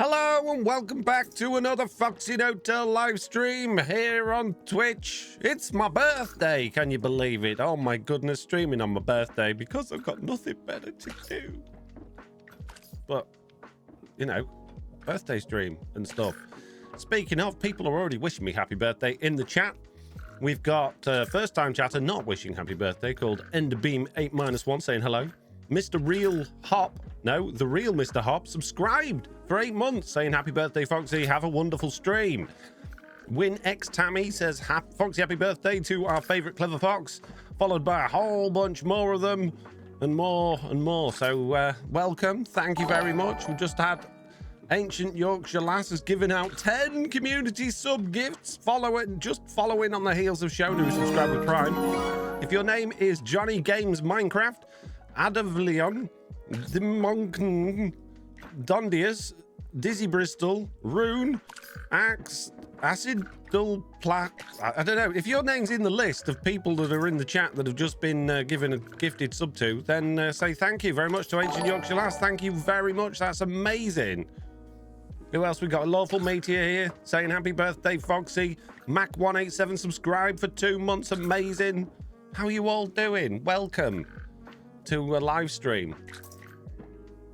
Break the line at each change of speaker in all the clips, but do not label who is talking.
Hello and welcome back to another Foxy Hotel live stream here on Twitch. It's my birthday, can you believe it? Oh my goodness, streaming on my birthday because I've got nothing better to do. But, you know, birthday stream and stuff. Speaking of, people are already wishing me happy birthday in the chat. We've got first time chatter not wishing happy birthday called Enderbeam8-1 saying hello. Mr. Real Hop, no, the real Mr. Hop subscribed for 8 months saying happy birthday, Foxy. Have a wonderful stream. WinX Tammy says Foxy, happy birthday to our favorite clever fox, followed by a whole bunch more of them and more and more. So welcome. Thank you very much. We've just had Ancient Yorkshire Lass has given out 10 community sub gifts. Just following on the heels of Shona who subscribed with Prime. If your name is Johnny Games Minecraft, Adavleon, Dimonk, Dondius, Dizzy Bristol, Rune, Axe, Acid, Dull Plat. I don't know. If your name's in the list of people that are in the chat that have just been given a gifted sub to, then say thank you very much to Ancient Yorkshire Lass. Thank you very much. That's amazing. Who else we got? A Lawful Meteor here saying happy birthday, Foxy. Mac187 subscribed for 2 months. Amazing. How are you all doing? Welcome to a live stream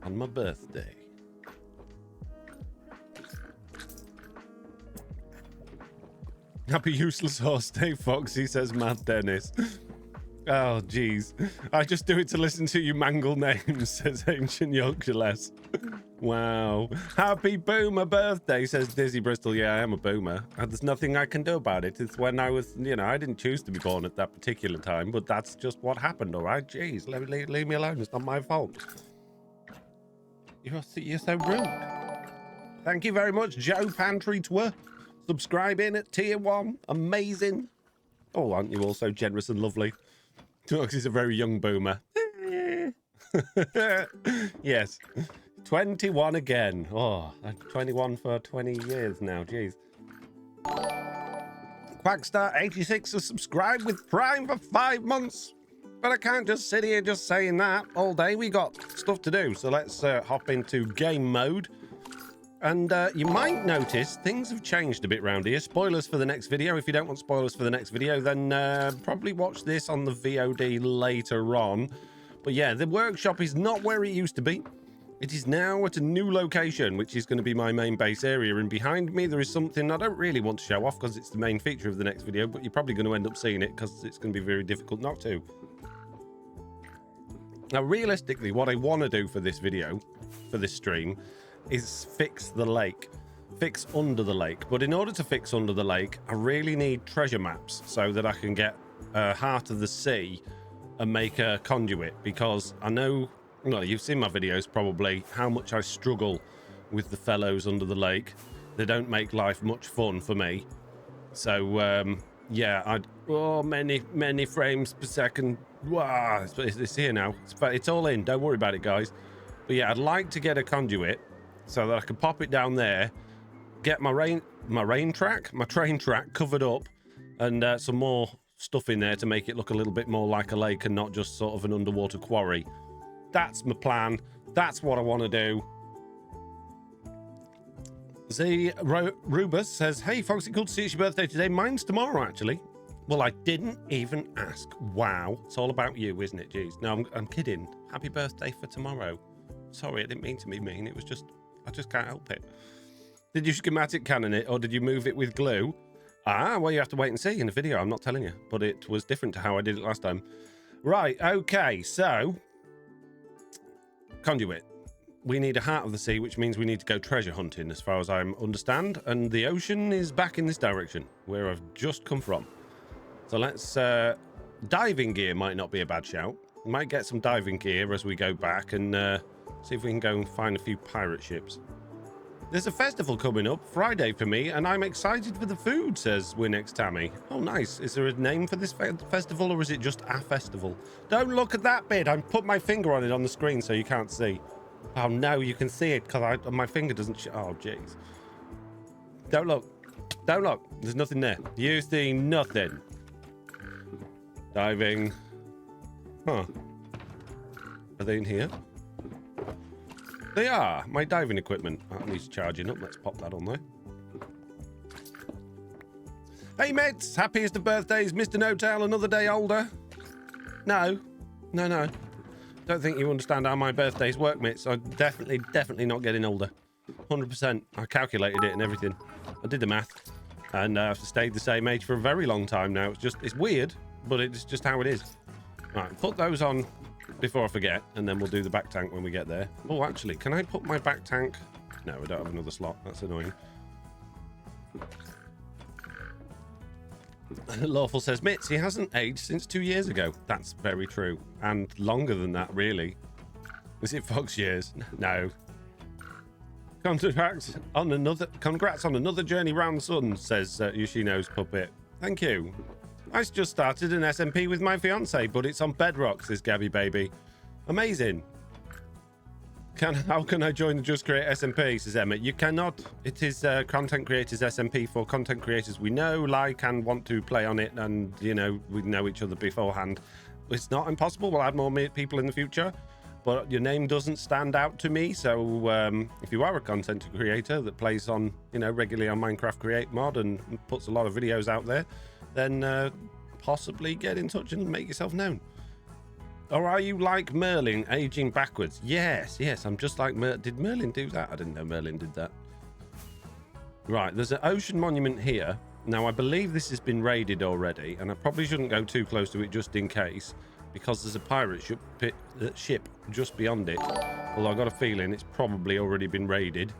on my birthday. Happy useless horse day, Foxy, says Matt Dennis. Oh, geez. I just do it to listen to you mangle names, says Ancient Yorkshire Lass. Wow. Happy boomer birthday, says Dizzy Bristol. Yeah, I am a boomer. There's nothing I can do about it. It's when I was, you know, I didn't choose to be born at that particular time, but that's just what happened, all right? Jeez, leave me alone. It's not my fault. You're so rude. Thank you very much, Joe Pantry Twer. Subscribing at tier 1. Amazing. Oh, aren't you all so generous and lovely? He's a very young boomer. Yes. 21 again. Oh, 21 for 20 years now. Jeez. Quackstar86 has subscribed with Prime for 5 months. But I can't just sit here just saying that all day. We got stuff to do. So let's hop into game mode. And you might notice things have changed a bit around here. Spoilers for the next video. If you don't want spoilers for the next video, then probably watch this on the VOD later on. But yeah, the workshop is not where it used to be. It is now at a new location, which is going to be my main base area. And behind me, there is something I don't really want to show off because it's the main feature of the next video, but you're probably going to end up seeing it because it's going to be very difficult not to. Now, realistically, what I want to do for this video, for this stream, is fix the lake. Fix under the lake. But in order to fix under the lake, I really need treasure maps so that I can get Heart of the Sea and make a conduit, because I know, well, you've seen my videos probably, how much I struggle with the fellows under the lake. They don't make life much fun for me. So, yeah, many frames per second. Wow, it's here now. It's all in. Don't worry about it, guys. But yeah, I'd like to get a conduit so that I can pop it down there, get my train track covered up, and some more stuff in there to make it look a little bit more like a lake and not just sort of an underwater quarry. That's my plan. That's what I want to do. Z Rubus says, hey, Foxy, cool to see it's your birthday today. Mine's tomorrow, actually. Well, I didn't even ask. Wow. It's all about you, isn't it? Jeez. No, I'm kidding. Happy birthday for tomorrow. Sorry, I didn't mean to be mean. It was just, I just can't help it. Did you schematic cannon it, or did you move it with glue? Ah, well, you have to wait and see in the video. I'm not telling you, but it was different to how I did it last time. Right, okay, so conduit. We need a Heart of the Sea, which means we need to go treasure hunting, as far as I understand. And the ocean is back in this direction, where I've just come from. So let's... diving gear might not be a bad shout. We might get some diving gear as we go back and see if we can go and find a few pirate ships. There's a festival coming up Friday for me, and I'm excited for the food, says WinX Tammy. Oh, nice. Is there a name for this festival, or is it just a festival? Don't look at that bit. I put my finger on it on the screen so you can't see. Oh, no, you can see it because my finger doesn't... Oh, jeez. Don't look. Don't look. There's nothing there. You see nothing. Diving. Huh. Are they in here? They are. My diving equipment. That needs charging up. Let's pop that on there. Hey, mates. Happiest of birthdays, Mr. No-Tail. Another day older. No. No. Don't think you understand how my birthdays work, mates. I'm definitely not getting older. 100%. I calculated it and everything. I did the math. And I've stayed the same age for a very long time now. It's weird, but it's just how it is. Right, put those on before I forget, and then we'll do the back tank when we get there. Oh, actually, can I put my back tank? No, we don't have another slot. That's annoying. Lawful says, Mitz, he hasn't aged since 2 years ago. That's very true. And longer than that, really. Is it Fox years? No. Congrats on another journey round the sun, says Yoshino's puppet. Thank you. I just started an SMP with my fiance, but it's on Bedrock, says Gabby Baby. Amazing. How can I join the Just Create SMP, says Emma. You cannot. It is Content Creators SMP for content creators we know, like, and want to play on it, and, you know, we know each other beforehand. It's not impossible. We'll add more people in the future, but your name doesn't stand out to me. So if you are a content creator that plays on, you know, regularly on Minecraft Create Mod and puts a lot of videos out there, then possibly get in touch and make yourself known. Or are you like Merlin, aging backwards? Yes, I'm just like Merlin. Did Merlin do that? I didn't know Merlin did that. Right, there's an ocean monument here. Now, I believe this has been raided already, and I probably shouldn't go too close to it just in case, because there's a pirate ship just beyond it. Although I've got a feeling it's probably already been raided,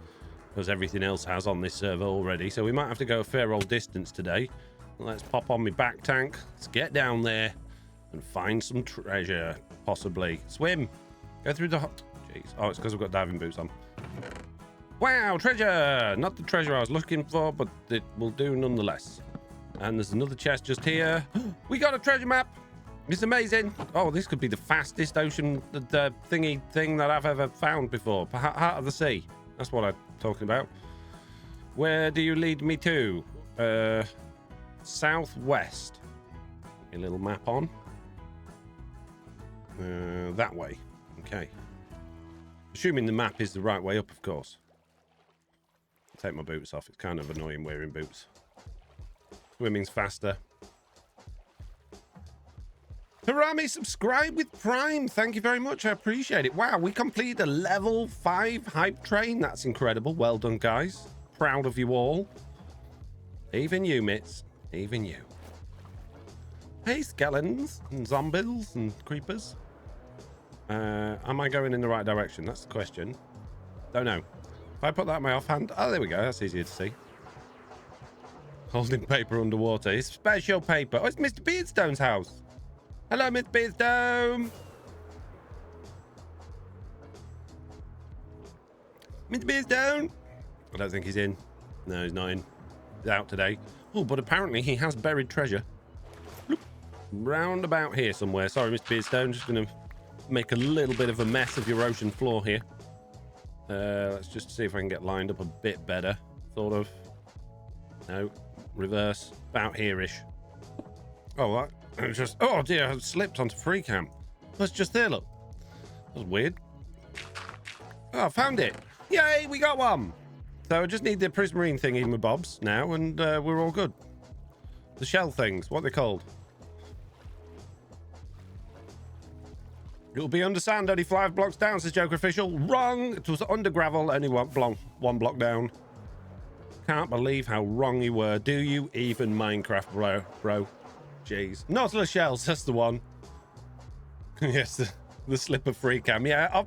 because everything else has on this server already. So we might have to go a fair old distance today. Let's pop on my back tank. Let's get down there and find some treasure, possibly. Swim. Go through the hot... Jeez. Oh, it's because I've got diving boots on. Wow, treasure! Not the treasure I was looking for, but it will do nonetheless. And there's another chest just here. We got a treasure map! It's amazing. Oh, this could be the fastest ocean thingy thing that I've ever found before. Heart of the sea. That's what I'm talking about. Where do you lead me to? Southwest. A little map on. That way. Okay. Assuming the map is the right way up, of course. I'll take my boots off. It's kind of annoying wearing boots. Swimming's faster. Harami, subscribe with Prime. Thank you very much. I appreciate it. Wow, we completed a level 5 hype train. That's incredible. Well done, guys. Proud of you all. Even you, Mitz. Even you. Hey, skeletons and zombies and creepers. Am I going in the right direction? That's the question. Don't know. If I put that in my offhand... Oh, there we go. That's easier to see. Holding paper underwater. It's special paper. Oh, it's Mr. Beardstone's house. Hello, Mr. Beardstone. Mr. Beardstone. I don't think he's in. No, he's not in. He's out today. Oh, but apparently he has buried treasure. Look, round about here somewhere. Sorry, Mr. Beardstone. Just going to make a little bit of a mess of your ocean floor here. Let's just see if I can get lined up a bit better. Sort of. No. Reverse. About here-ish. Oh, that just... Oh, dear. I slipped onto free cam. That's just there, look. That was weird. Oh, I found it. Yay, we got one. So I just need the prismarine thingy with bobs now, and we're all good. The shell things. What are they called? It'll be under sand, only 5 blocks down, says Joker Official. Wrong! It was under gravel, only one block down. Can't believe how wrong you were. Do you even Minecraft, bro? Jeez. Nautilus shells, that's the one. Yes, the slip of free cam. Yeah,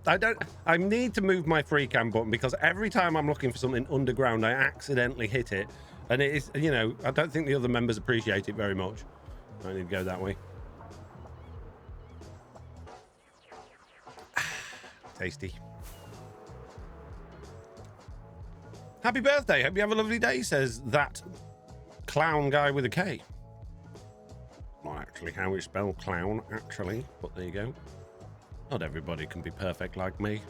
I need to move my free cam button because every time I'm looking for something underground, I accidentally hit it. And it is, you know, I don't think the other members appreciate it very much. I need to go that way. Tasty. Happy birthday. Hope you have a lovely day, says that clown guy with a K. Not actually how we spell clown, actually, but there you go. Not everybody can be perfect like me.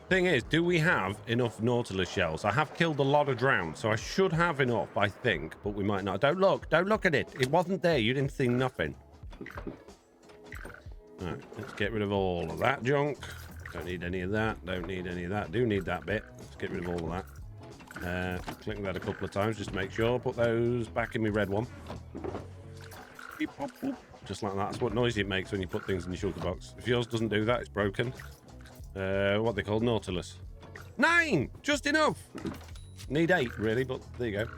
Thing is, do we have enough Nautilus shells? I have killed a lot of drowned, so I should have enough, I think, but we might not. Don't look at it. It wasn't there. You didn't see nothing. All right, let's get rid of all of that junk. Don't need any of that. Don't need any of that. Do need that bit. Let's get rid of all of that. Click that a couple of times just to make sure. Put those back in my red one. Beep, pop, boop. Just like that. That's what noise it makes when you put things in your shulker box. If yours doesn't do that, it's broken. What they call Nautilus. 9! Just enough! Need 8, really, but there you go.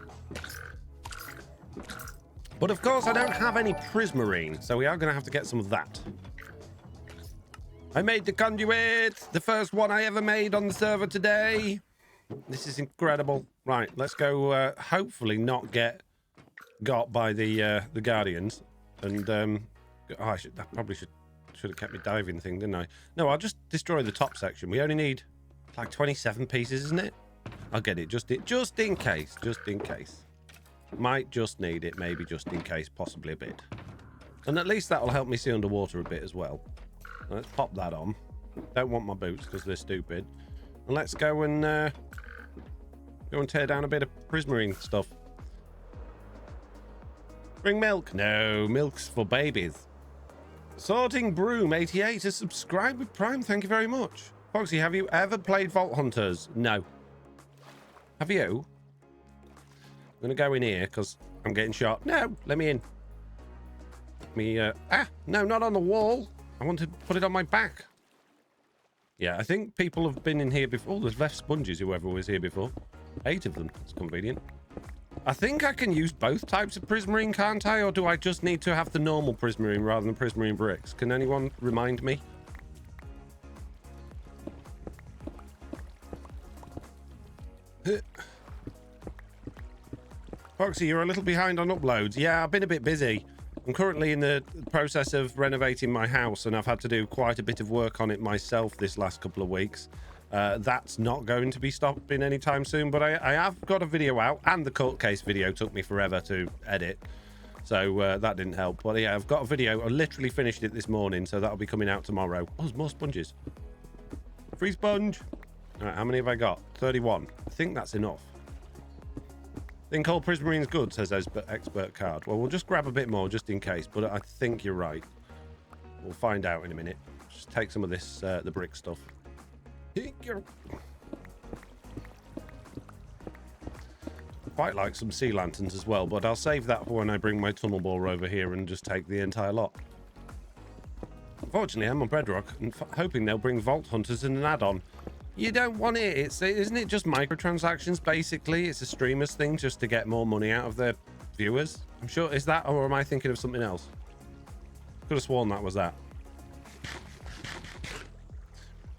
But of course, I don't have any prismarine, so we are going to have to get some of that. I made the conduit! The first one I ever made on the server today. This is incredible. Right, let's go, hopefully not get got by the Guardians. And, I probably should have kept my diving thing, didn't I? No, I'll just destroy the top section. We only need, like, 27 pieces, isn't it? I'll get it, just in case, just in case. Might just need it, maybe just in case, possibly a bit. And at least that'll help me see underwater a bit as well. Let's pop that on. Don't want my boots because they're stupid. And let's go and tear down a bit of prismarine stuff. Bring milk. No, milk's for babies. Sorting Broom 88 has subscribed with Prime. Thank you very much. Foxy, have you ever played Vault Hunters? No. Have you? I'm going to go in here because I'm getting shot. No, let me in. No, not on the wall. I want to put it on my back. Yeah, I think people have been in here before. Oh, there's left sponges, whoever was here before. 8 of them. It's convenient. I think I can use both types of prismarine, can't I? Or do I just need to have the normal prismarine rather than prismarine bricks? Can anyone remind me? Foxy, you're a little behind on uploads. Yeah, I've been a bit busy. I'm currently in the process of renovating my house, and I've had to do quite a bit of work on it myself this last couple of weeks. That's not going to be stopping anytime soon, but I have got a video out, and the court case video took me forever to edit, so that didn't help. But yeah, I've got a video. I literally finished it this morning, so that'll be coming out tomorrow. Oh, there's more sponges. Free sponge. All right, how many have I got? 31. I think that's enough. Think all prismarine's good, says expert card. Well, we'll just grab a bit more just in case, but I think you're right. We'll find out in a minute. Just take some of this, the brick stuff. Quite like some sea lanterns as well, but I'll save that for when I bring my tunnel borer over here and just take the entire lot. Unfortunately, I'm on Bedrock and hoping they'll bring Vault Hunters in an add-on. You don't want it. Isn't it just microtransactions, basically? It's a streamer's thing just to get more money out of their viewers. I'm sure. Is that, or am I thinking of something else? Could have sworn that was that.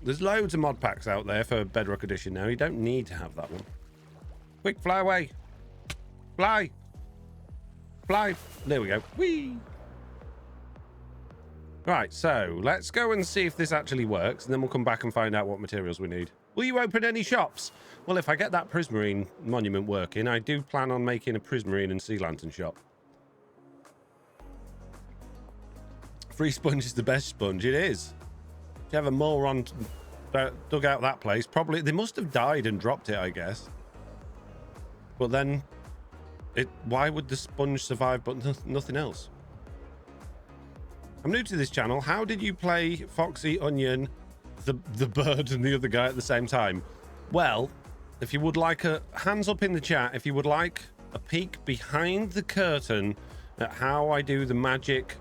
There's loads of mod packs out there for Bedrock Edition now. You don't need to have that one. Quick, fly away. Fly. Fly. There we go. Whee! Right, so let's go and see if this actually works, and then we'll come back and find out what materials we need. Will you open any shops? Well, if I get that prismarine monument working, I do plan on making a prismarine and sea lantern shop. Free sponge is the best sponge. It is. If you have a moron dug out that place, probably they must have died and dropped it, I guess. But then, why would the sponge survive but nothing else? I'm new to this channel. How did you play Foxy, Onion, the bird, and the other guy at the same time? Well, if you would like a hands up in the chat, if you would like a peek behind the curtain at how I do the magic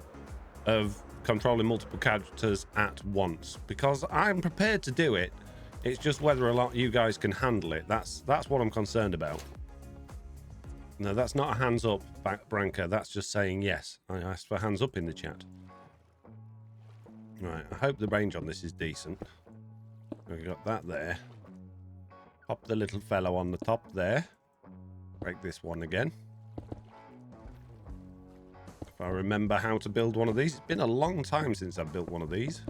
of controlling multiple characters at once, because I'm prepared to do it. It's just whether or not you guys can handle it. That's what I'm concerned about. No, that's not a hands up, Branka. That's just saying yes. I asked for hands up in the chat. Right, I hope the range on this is decent. We've got that there. Pop the little fellow on the top there. Break this one again. If I remember how to build one of these. It's been a long time since I've built one of these.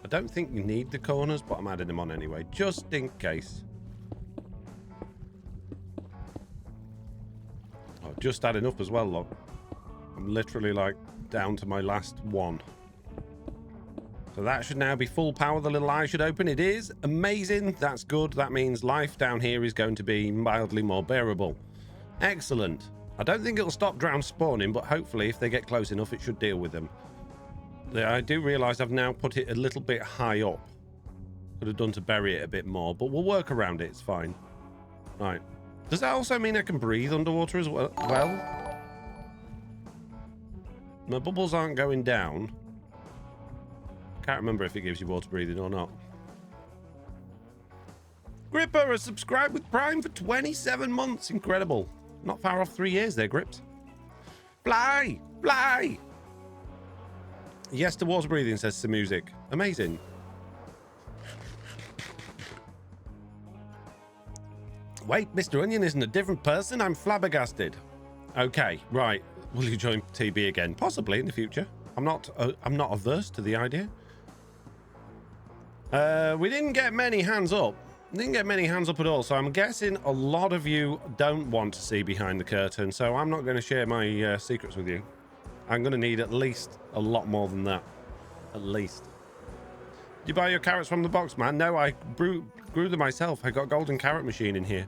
I don't think you need the corners, but I'm adding them on anyway, just in case. Just adding up as well, look. I'm literally like down to my last one. So that should now be full power. The little eye should open. It is amazing. That's good. That means life down here is going to be mildly more bearable. Excellent. I don't think it'll stop drown spawning, but hopefully if they get close enough, it should deal with them. I do realise I've now put it a little bit high up. Could have done to bury it a bit more, but we'll work around it. It's fine. Right. Does that also mean I can breathe underwater as well? My bubbles aren't going down. Can't remember if it gives you water breathing or not. Gripper has subscribed with Prime for 27 months. Incredible. Not far off 3 years there, Grips. Fly! Fly! Yes to water breathing, says Samusic. Amazing. Wait, Mr. Onion isn't a different person? I'm flabbergasted. Okay, right. Will you join TB again? Possibly in the future. I'm not averse to the idea. We didn't get many hands up. Didn't get many hands up at all, so I'm guessing a lot of you don't want to see behind the curtain, so I'm not going to share my secrets with you. I'm going to need at least a lot more than that. At least. Did you buy your carrots from the box, man? No, I grew them myself. I got a golden carrot machine in here.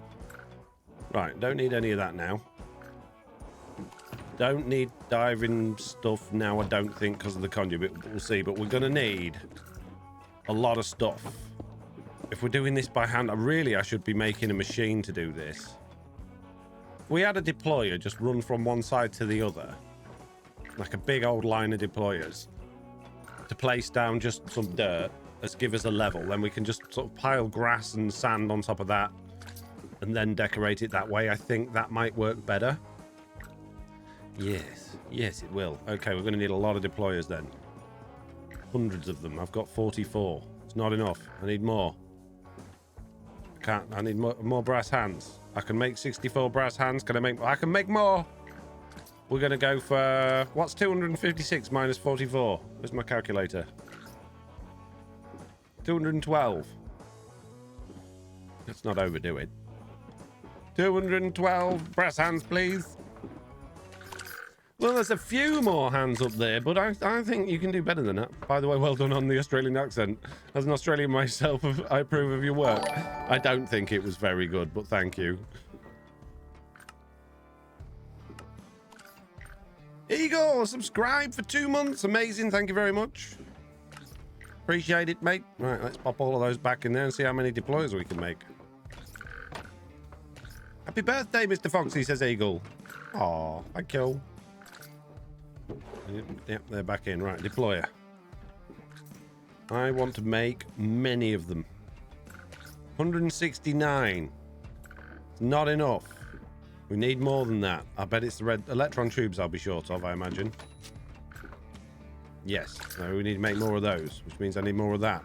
Right, don't need any of that now. Don't need diving stuff now, I don't think, because of the conduit. We'll see, but we're going to need a lot of stuff. If we're doing this by hand, I should be making a machine to do this. We had a deployer just run from one side to the other. Like a big old line of deployers. To place down just some dirt. Let's give us a level. Then we can just sort of pile grass and sand on top of that. And then decorate it that way. I think that might work better. Yes. Yes, it will. Okay, we're going to need a lot of deployers then. Hundreds of them. I've got 44. It's not enough. I need more. I need more brass hands. I can make 64 brass hands. I can make more. We're going to go for... What's 256 minus 44? Where's my calculator? 212. Let's not overdo it. 212 brass hands, please. Well, there's a few more hands up there, but I think you can do better than that. By the way, well done on the Australian accent. As an Australian myself, I approve of your work. I don't think it was very good, but thank you. Eagle, subscribe for 2 months. Amazing. Thank you very much. Appreciate it, mate. Right, let's pop all of those back in there and see how many deployers we can make. Happy birthday, Mr. Foxy, says Eagle. Aw, thank you. Yep, they're back in. Right, deployer. I want to make many of them. 169. It's not enough. We need more than that. I bet it's the red electron tubes I'll be short of, I imagine. Yes. So we need to make more of those, which means I need more of that.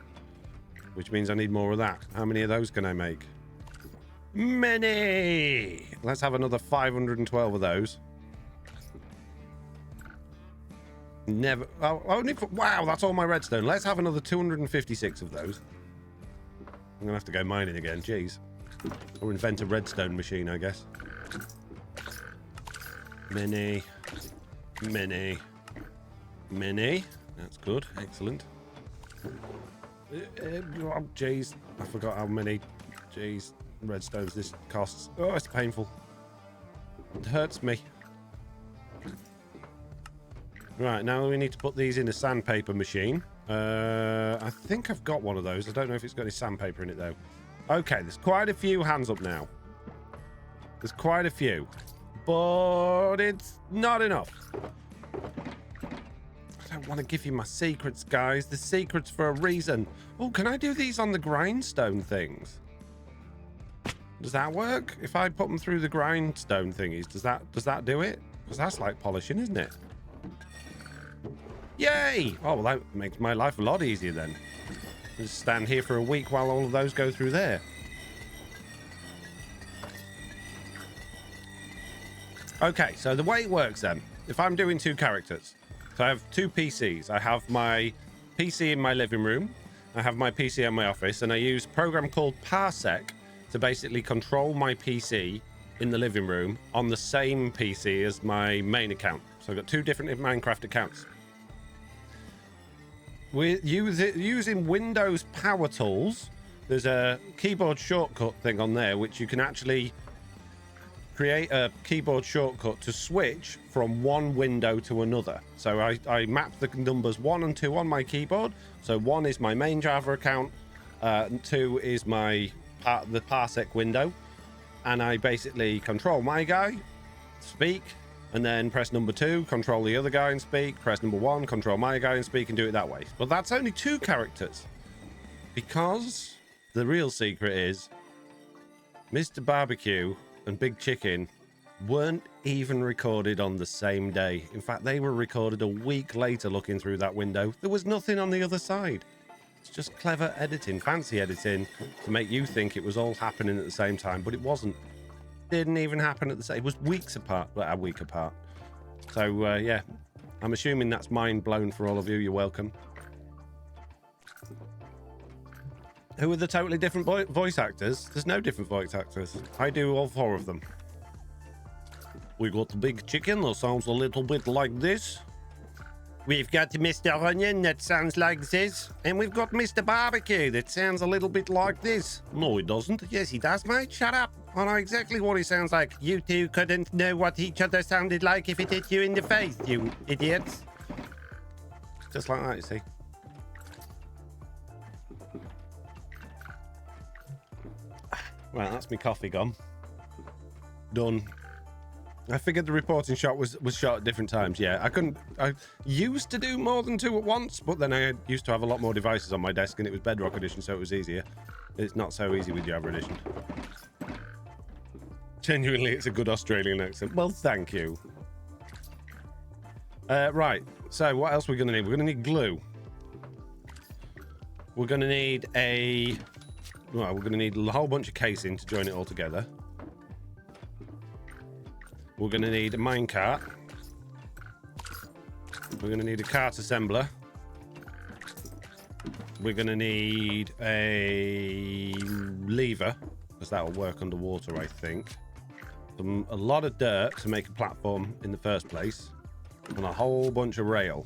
Which means I need more of that. How many of those can I make? Many! Let's have another 512 of those. Never. Oh, only for, wow, that's all my redstone. Let's have another 256 of those. I'm gonna have to go mining again. Jeez. Or invent a redstone machine, I guess. Many. That's good. Excellent. Oh, jeez. I forgot how many. Jeez. Redstones this costs. Oh, it's painful. It hurts me. Right, now we need to put these in a sandpaper machine. I think I've got one of those. I don't know if it's got any sandpaper in it, though. Okay, there's quite a few hands up now. There's quite a few. But it's not enough. I don't want to give you my secrets, guys. The secrets for a reason. Oh, can I do these on the grindstone things? Does that work? If I put them through the grindstone thingies, does that do it? Because that's like polishing, isn't it? Yay! Oh, well, that makes my life a lot easier then. Just stand here for a week while all of those go through there. Okay, so the way it works then, if I'm doing 2 characters, so I have 2 PCs. I have my PC in my living room, I have my PC in my office, and I use a program called Parsec to basically control my PC in the living room on the same PC as my main account. So I've got 2 different Minecraft accounts. We're using Windows Power Tools. There's a keyboard shortcut thing on there, which you can actually create a keyboard shortcut to switch from one window to another. So I mapped the numbers 1 and 2 on my keyboard. So 1 is my main Java account, and 2 is the parsec window. And I basically control my guy, speak, and then press number 2, control the other guy and speak, press number 1, control my guy and speak, and do it that way. But that's only 2 characters, because the real secret is Mr. Barbecue and Big Chicken weren't even recorded on the same day. In fact, they were recorded a week later. Looking through that window, there was nothing on the other side. It's just clever editing, fancy editing, to make you think it was all happening at the same time, but it wasn't. Didn't even happen at the same. It was weeks apart, a week apart. So yeah, I'm assuming that's mind blown for all of you. You're welcome. Who are the totally different voice actors? There's no different voice actors. I do all 4 of them. We got the Big Chicken that sounds a little bit like this. We've got Mr. Onion that sounds like this. And we've got Mr. Barbecue that sounds a little bit like this. No, he doesn't. Yes, he does, mate. Shut up. I know exactly what he sounds like. You two couldn't know what each other sounded like if it hit you in the face, you idiots. Just like that, you see. Right, that's my coffee gone. Done. I figured the reporting shot was shot at different times. Yeah, I used to do more than 2 at once, but then I used to have a lot more devices on my desk, and it was Bedrock Edition, so it was easier. It's not so easy with Java Edition. Genuinely, it's a good Australian accent. Well, thank you. Right, so what else are we going to need? We're going to need glue. We're going to need we're going to need a whole bunch of casing to join it all together. We're going to need a minecart. We're going to need a cart assembler. We're going to need a lever, because that'll work underwater, I think. A lot of dirt to make a platform in the first place, and a whole bunch of rail,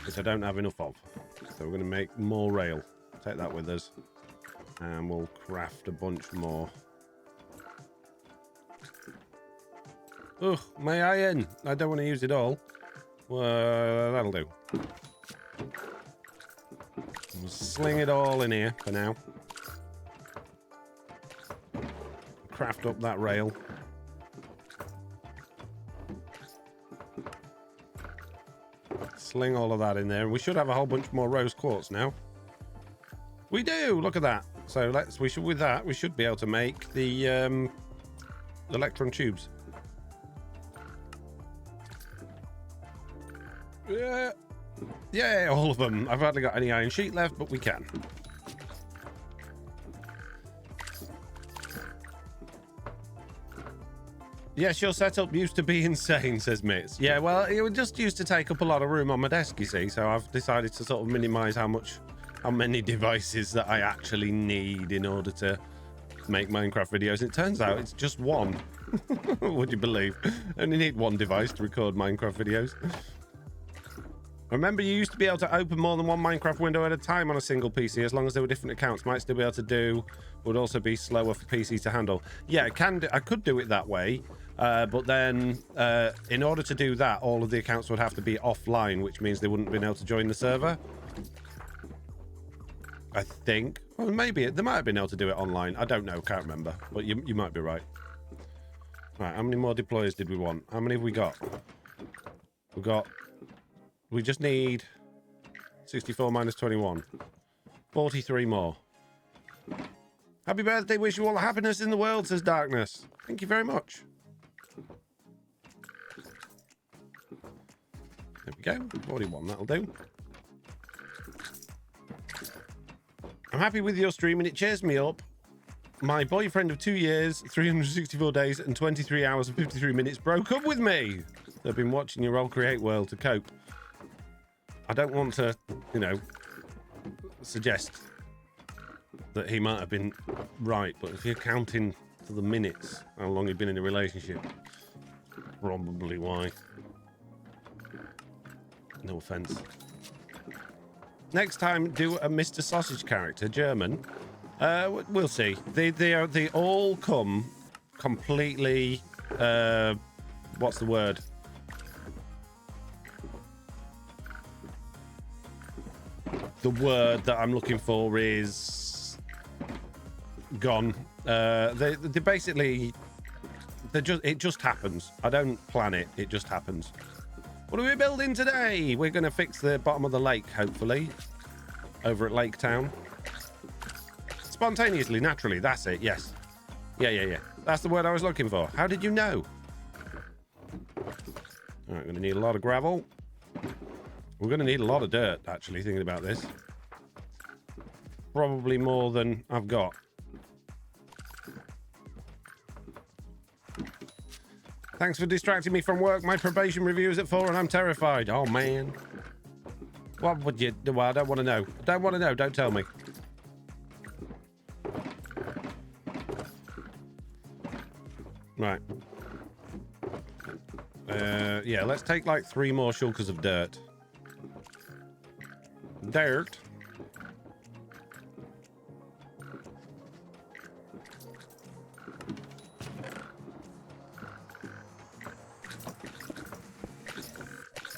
which I don't have enough of. So we're going to make more rail. Take that with us, and we'll craft a bunch more. Ugh, my iron. I don't want to use it all. Well, that'll do. We'll sling it all in here for now. Craft up that rail. Sling all of that in there. We should have a whole bunch more rose quartz now. We do. Look at that. So with that we should be able to make the electron tubes. Yeah, all of them. I've hardly got any iron sheet left, but we can. Yes, your setup used to be insane, says Mitz. Yeah, well, it just used to take up a lot of room on my desk, you see, so I've decided to sort of minimize how many devices that I actually need in order to make Minecraft videos. It turns out it's just one. Would you believe? I only need one device to record Minecraft videos. Remember, you used to be able to open more than one Minecraft window at a time on a single PC, as long as there were different accounts. Might still be able to do, would also be slower for PC to handle. Yeah, I could do it that way, but then in order to do that, all of the accounts would have to be offline, which means they wouldn't have been able to join the server. I think. Well, maybe they might have been able to do it online. I don't know, can't remember, but you might be right. Right, how many more deployers did we want? How many have we got? We just need 64 minus 21. 43 more. Happy birthday. Wish you all the happiness in the world, says Darkness. Thank you very much. There we go. 41, that'll do. I'm happy with your stream and it cheers me up. My boyfriend of 2 years, 364 days and 23 hours and 53 minutes broke up with me. I've been watching your old Create World to cope. I don't want to, suggest that he might have been right, but if you're counting to the minutes how long you've been in a relationship, probably why. No offense. Next time, do a Mr. Sausage character, German. We'll see. They all come completely, what's the word? The word that I'm looking for is gone. They basically, it just happens. I don't plan it. It just happens. What are we building today? We're going to fix the bottom of the lake, hopefully, over at Lake Town. Spontaneously, naturally. That's it. Yes. Yeah. That's the word I was looking for. How did you know? All right, I'm going to need a lot of gravel. We're going to need a lot of dirt, actually, thinking about this. Probably more than I've got. Thanks for distracting me from work. My probation review is at 4 and I'm terrified. Oh, man. What would you do? Well, I don't want to know. I don't want to know. Don't tell me. Right. Yeah, let's take like 3 more shulkers of dirt. Dirt.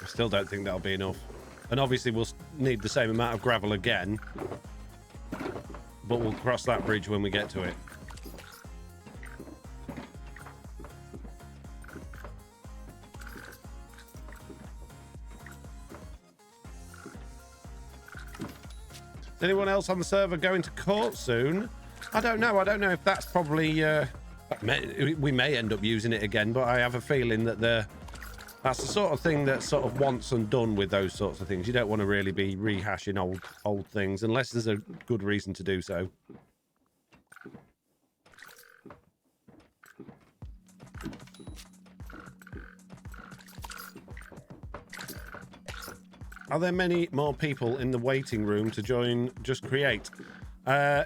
I still don't think that'll be enough. And obviously we'll need the same amount of gravel again. But we'll cross that bridge when we get to it. Anyone else on the server going to court soon? I don't know. I don't know if that's probably... we may end up using it again, but I have a feeling that that's the sort of thing that's sort of once and done with those sorts of things. You don't want to really be rehashing old things unless there's a good reason to do so. Are there many more people in the waiting room to join Just Create? Oh,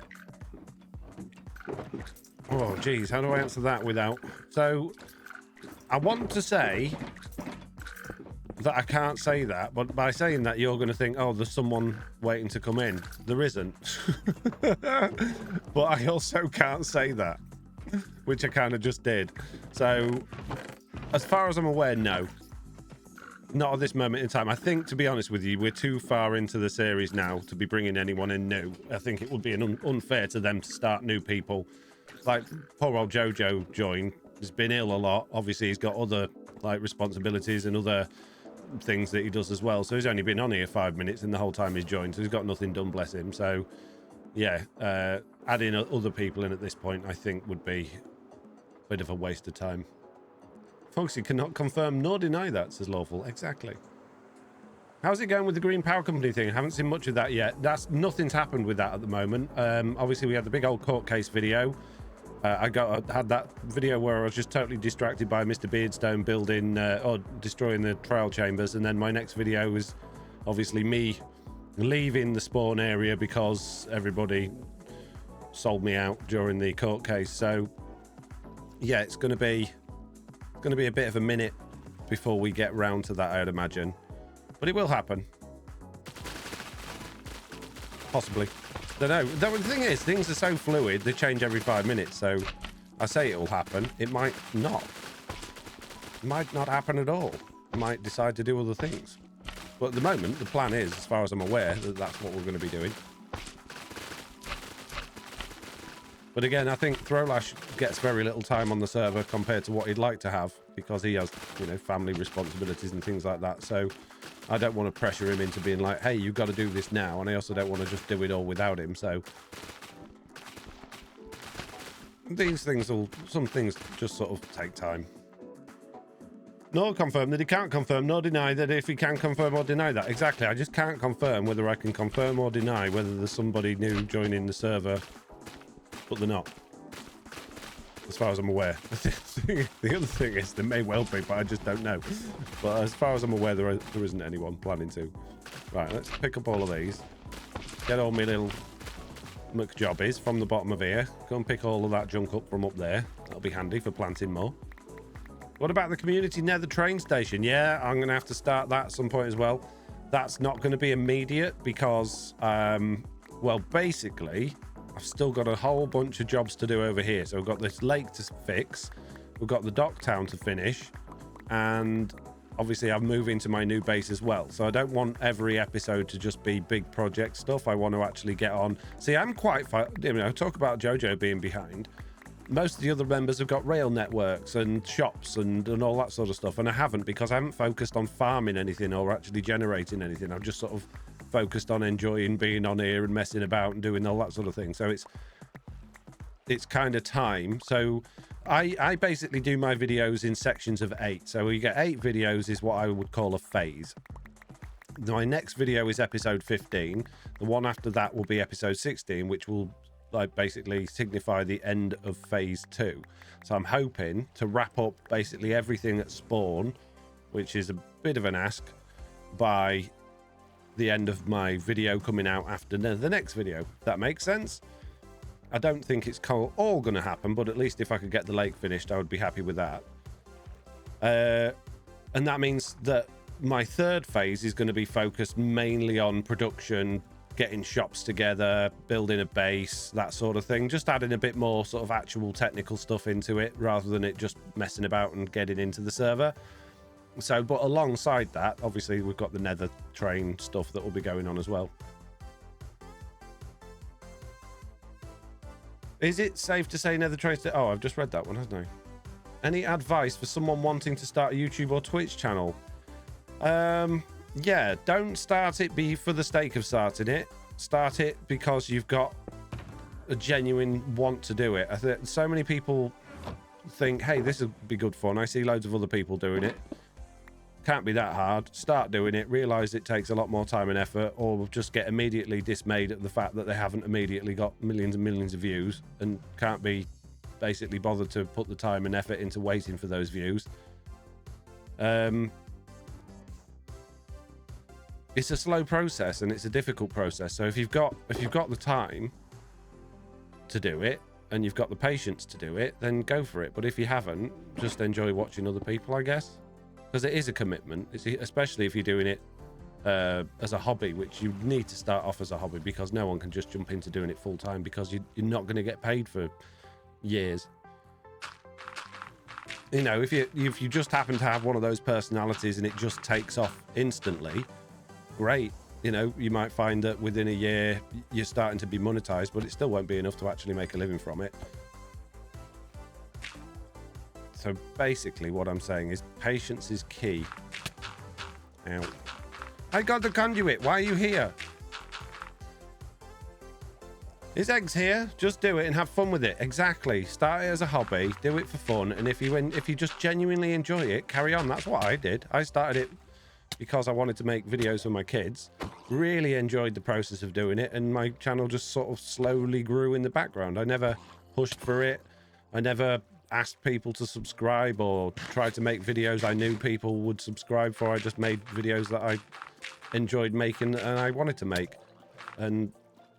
geez, how do I answer that without... So, I want to say that I can't say that, but by saying that, you're going to think, oh, there's someone waiting to come in. There isn't. But I also can't say that, which I kind of just did. So, as far as I'm aware, no. Not at this moment in time. I think, to be honest with you, we're too far into the series now to be bringing anyone in new. I think it would be unfair to them to start new people. Like, poor old Jojo joined. He's been ill a lot. Obviously, he's got other like responsibilities and other things that he does as well. So he's only been on here 5 minutes in the whole time he's joined. So he's got nothing done, bless him. So, yeah, adding other people in at this point, I think, would be a bit of a waste of time. Foxy cannot confirm nor deny that, says Lawful. Exactly. How's it going with the Green Power Company thing? I haven't seen much of that yet. Nothing's happened with that at the moment. Obviously, we had the big old court case video. I had that video where I was just totally distracted by Mr. Beardstone building or destroying the trial chambers, and then my next video was obviously me leaving the spawn area because everybody sold me out during the court case. So yeah, it's going to be a bit of a minute before we get round to that, I'd imagine, but it will happen. Possibly. Don't know. The thing is, things are so fluid, they change every 5 minutes. So I say it will happen. It might not. It might not happen at all. I might decide to do other things. But at the moment, the plan is, as far as I'm aware, that that's what we're going to be doing. But again, I think Throwlash gets very little time on the server compared to what he'd like to have, because he has, you know, family responsibilities and things like that. So I don't want to pressure him into being like, hey, you've got to do this now. And I also don't want to just do it all without him. So these things some things just sort of take time. Nor confirm that he can't confirm, nor deny that if he can confirm or deny that. Exactly. I just can't confirm whether I can confirm or deny whether there's somebody new joining the server, but they're not, as far as I'm aware. The other thing is, there may well be, but I just don't know. But as far as I'm aware, there isn't anyone planning to. Right, let's pick up all of these. Get all my little McJobbies from the bottom of here. Go and pick all of that junk up from up there. That'll be handy for planting more. What about the community nether train station? Yeah, I'm going to have to start that at some point as well. That's not going to be immediate because, well, basically, I've still got a whole bunch of jobs to do over here. So we've got this lake to fix, we've got the dock town to finish, and obviously I'm moving to my new base as well. So I don't want every episode to just be big project stuff. I want to actually get on. See, I'm quite, you know, talk about Jojo being behind. Most of the other members have got rail networks and shops and all that sort of stuff. And I haven't, because I haven't focused on farming anything or actually generating anything. I've just sort of focused on enjoying being on here and messing about and doing all that sort of thing. So it's kind of time. So I basically do my videos in sections of 8. So we get 8 videos is what I would call a phase. My next video is episode 15. The one after that will be episode 16, which will like basically signify the end of phase 2. So I'm hoping to wrap up basically everything at spawn, which is a bit of an ask, by the end of my video coming out after the next video. That makes sense. I don't think it's all going to happen, but at least if I could get the lake finished, I would be happy with that. And that means that my third phase is going to be focused mainly on production, getting shops together, building a base, that sort of thing. Just adding a bit more sort of actual technical stuff into it rather than it just messing about and getting into the server. So, but alongside that, obviously we've got the nether train stuff that will be going on as well. Is it safe to say nether train? Oh, I've just read that one, hasn't I? Any advice for someone wanting to start a YouTube or Twitch channel? Yeah, don't start it for the sake of starting it. Start it because you've got a genuine want to do it. I think so many people think, hey, this would be good fun. I see loads of other people doing it. Can't be that hard. Start doing it, realize it takes a lot more time and effort, or just get immediately dismayed at the fact that they haven't immediately got millions and millions of views and can't be basically bothered to put the time and effort into waiting for those views. It's a slow process and it's a difficult process. So if you've got the time to do it and you've got the patience to do it, then go for it. But if you haven't, just enjoy watching other people, I guess. Because it is a commitment, especially if you're doing it as a hobby, which you need to start off as a hobby, because no one can just jump into doing it full time, because you're not going to get paid for years. You know, if you just happen to have one of those personalities and it just takes off instantly, great. You know, you might find that within a year you're starting to be monetized, but it still won't be enough to actually make a living from it. So basically what I'm saying is patience is key. Ow. I got the conduit. Why are you here? Is Eggs here? Just do it and have fun with it. Exactly. Start it as a hobby. Do it for fun. And if you just genuinely enjoy it, carry on. That's what I did. I started it because I wanted to make videos for my kids. Really enjoyed the process of doing it. And my channel just sort of slowly grew in the background. I never pushed for it. I never asked people to subscribe or tried to make videos I knew people would subscribe for. I just made videos that I enjoyed making and I wanted to make. And,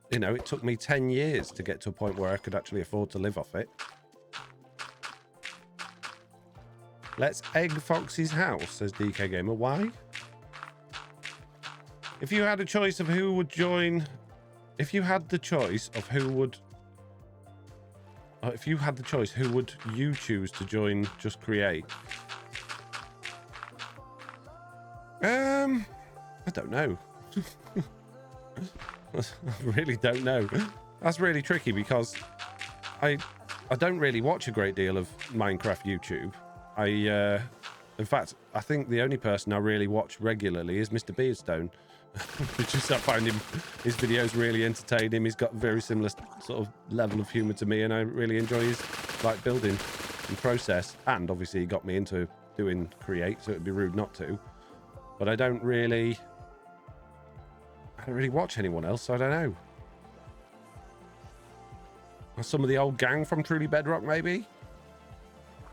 you know, it took me 10 years to get to a point where I could actually afford to live off it. Let's egg Foxy's house, says DK Gamer. Why? If you had a choice of who would join... If you had the choice of who would... if you had the choice, who would you choose to join Just Create? I don't know. I really don't know. That's really tricky because I don't really watch a great deal of Minecraft YouTube. In fact, I think the only person I really watch regularly is Mr. Beardstone. Just I find his videos really entertaining. He's got a very similar sort of level of humor to me, and I really enjoy his like building and process. And obviously he got me into doing Create, so it'd be rude not to. But I don't really watch anyone else, so I don't know. Some of the old gang from Truly Bedrock, maybe?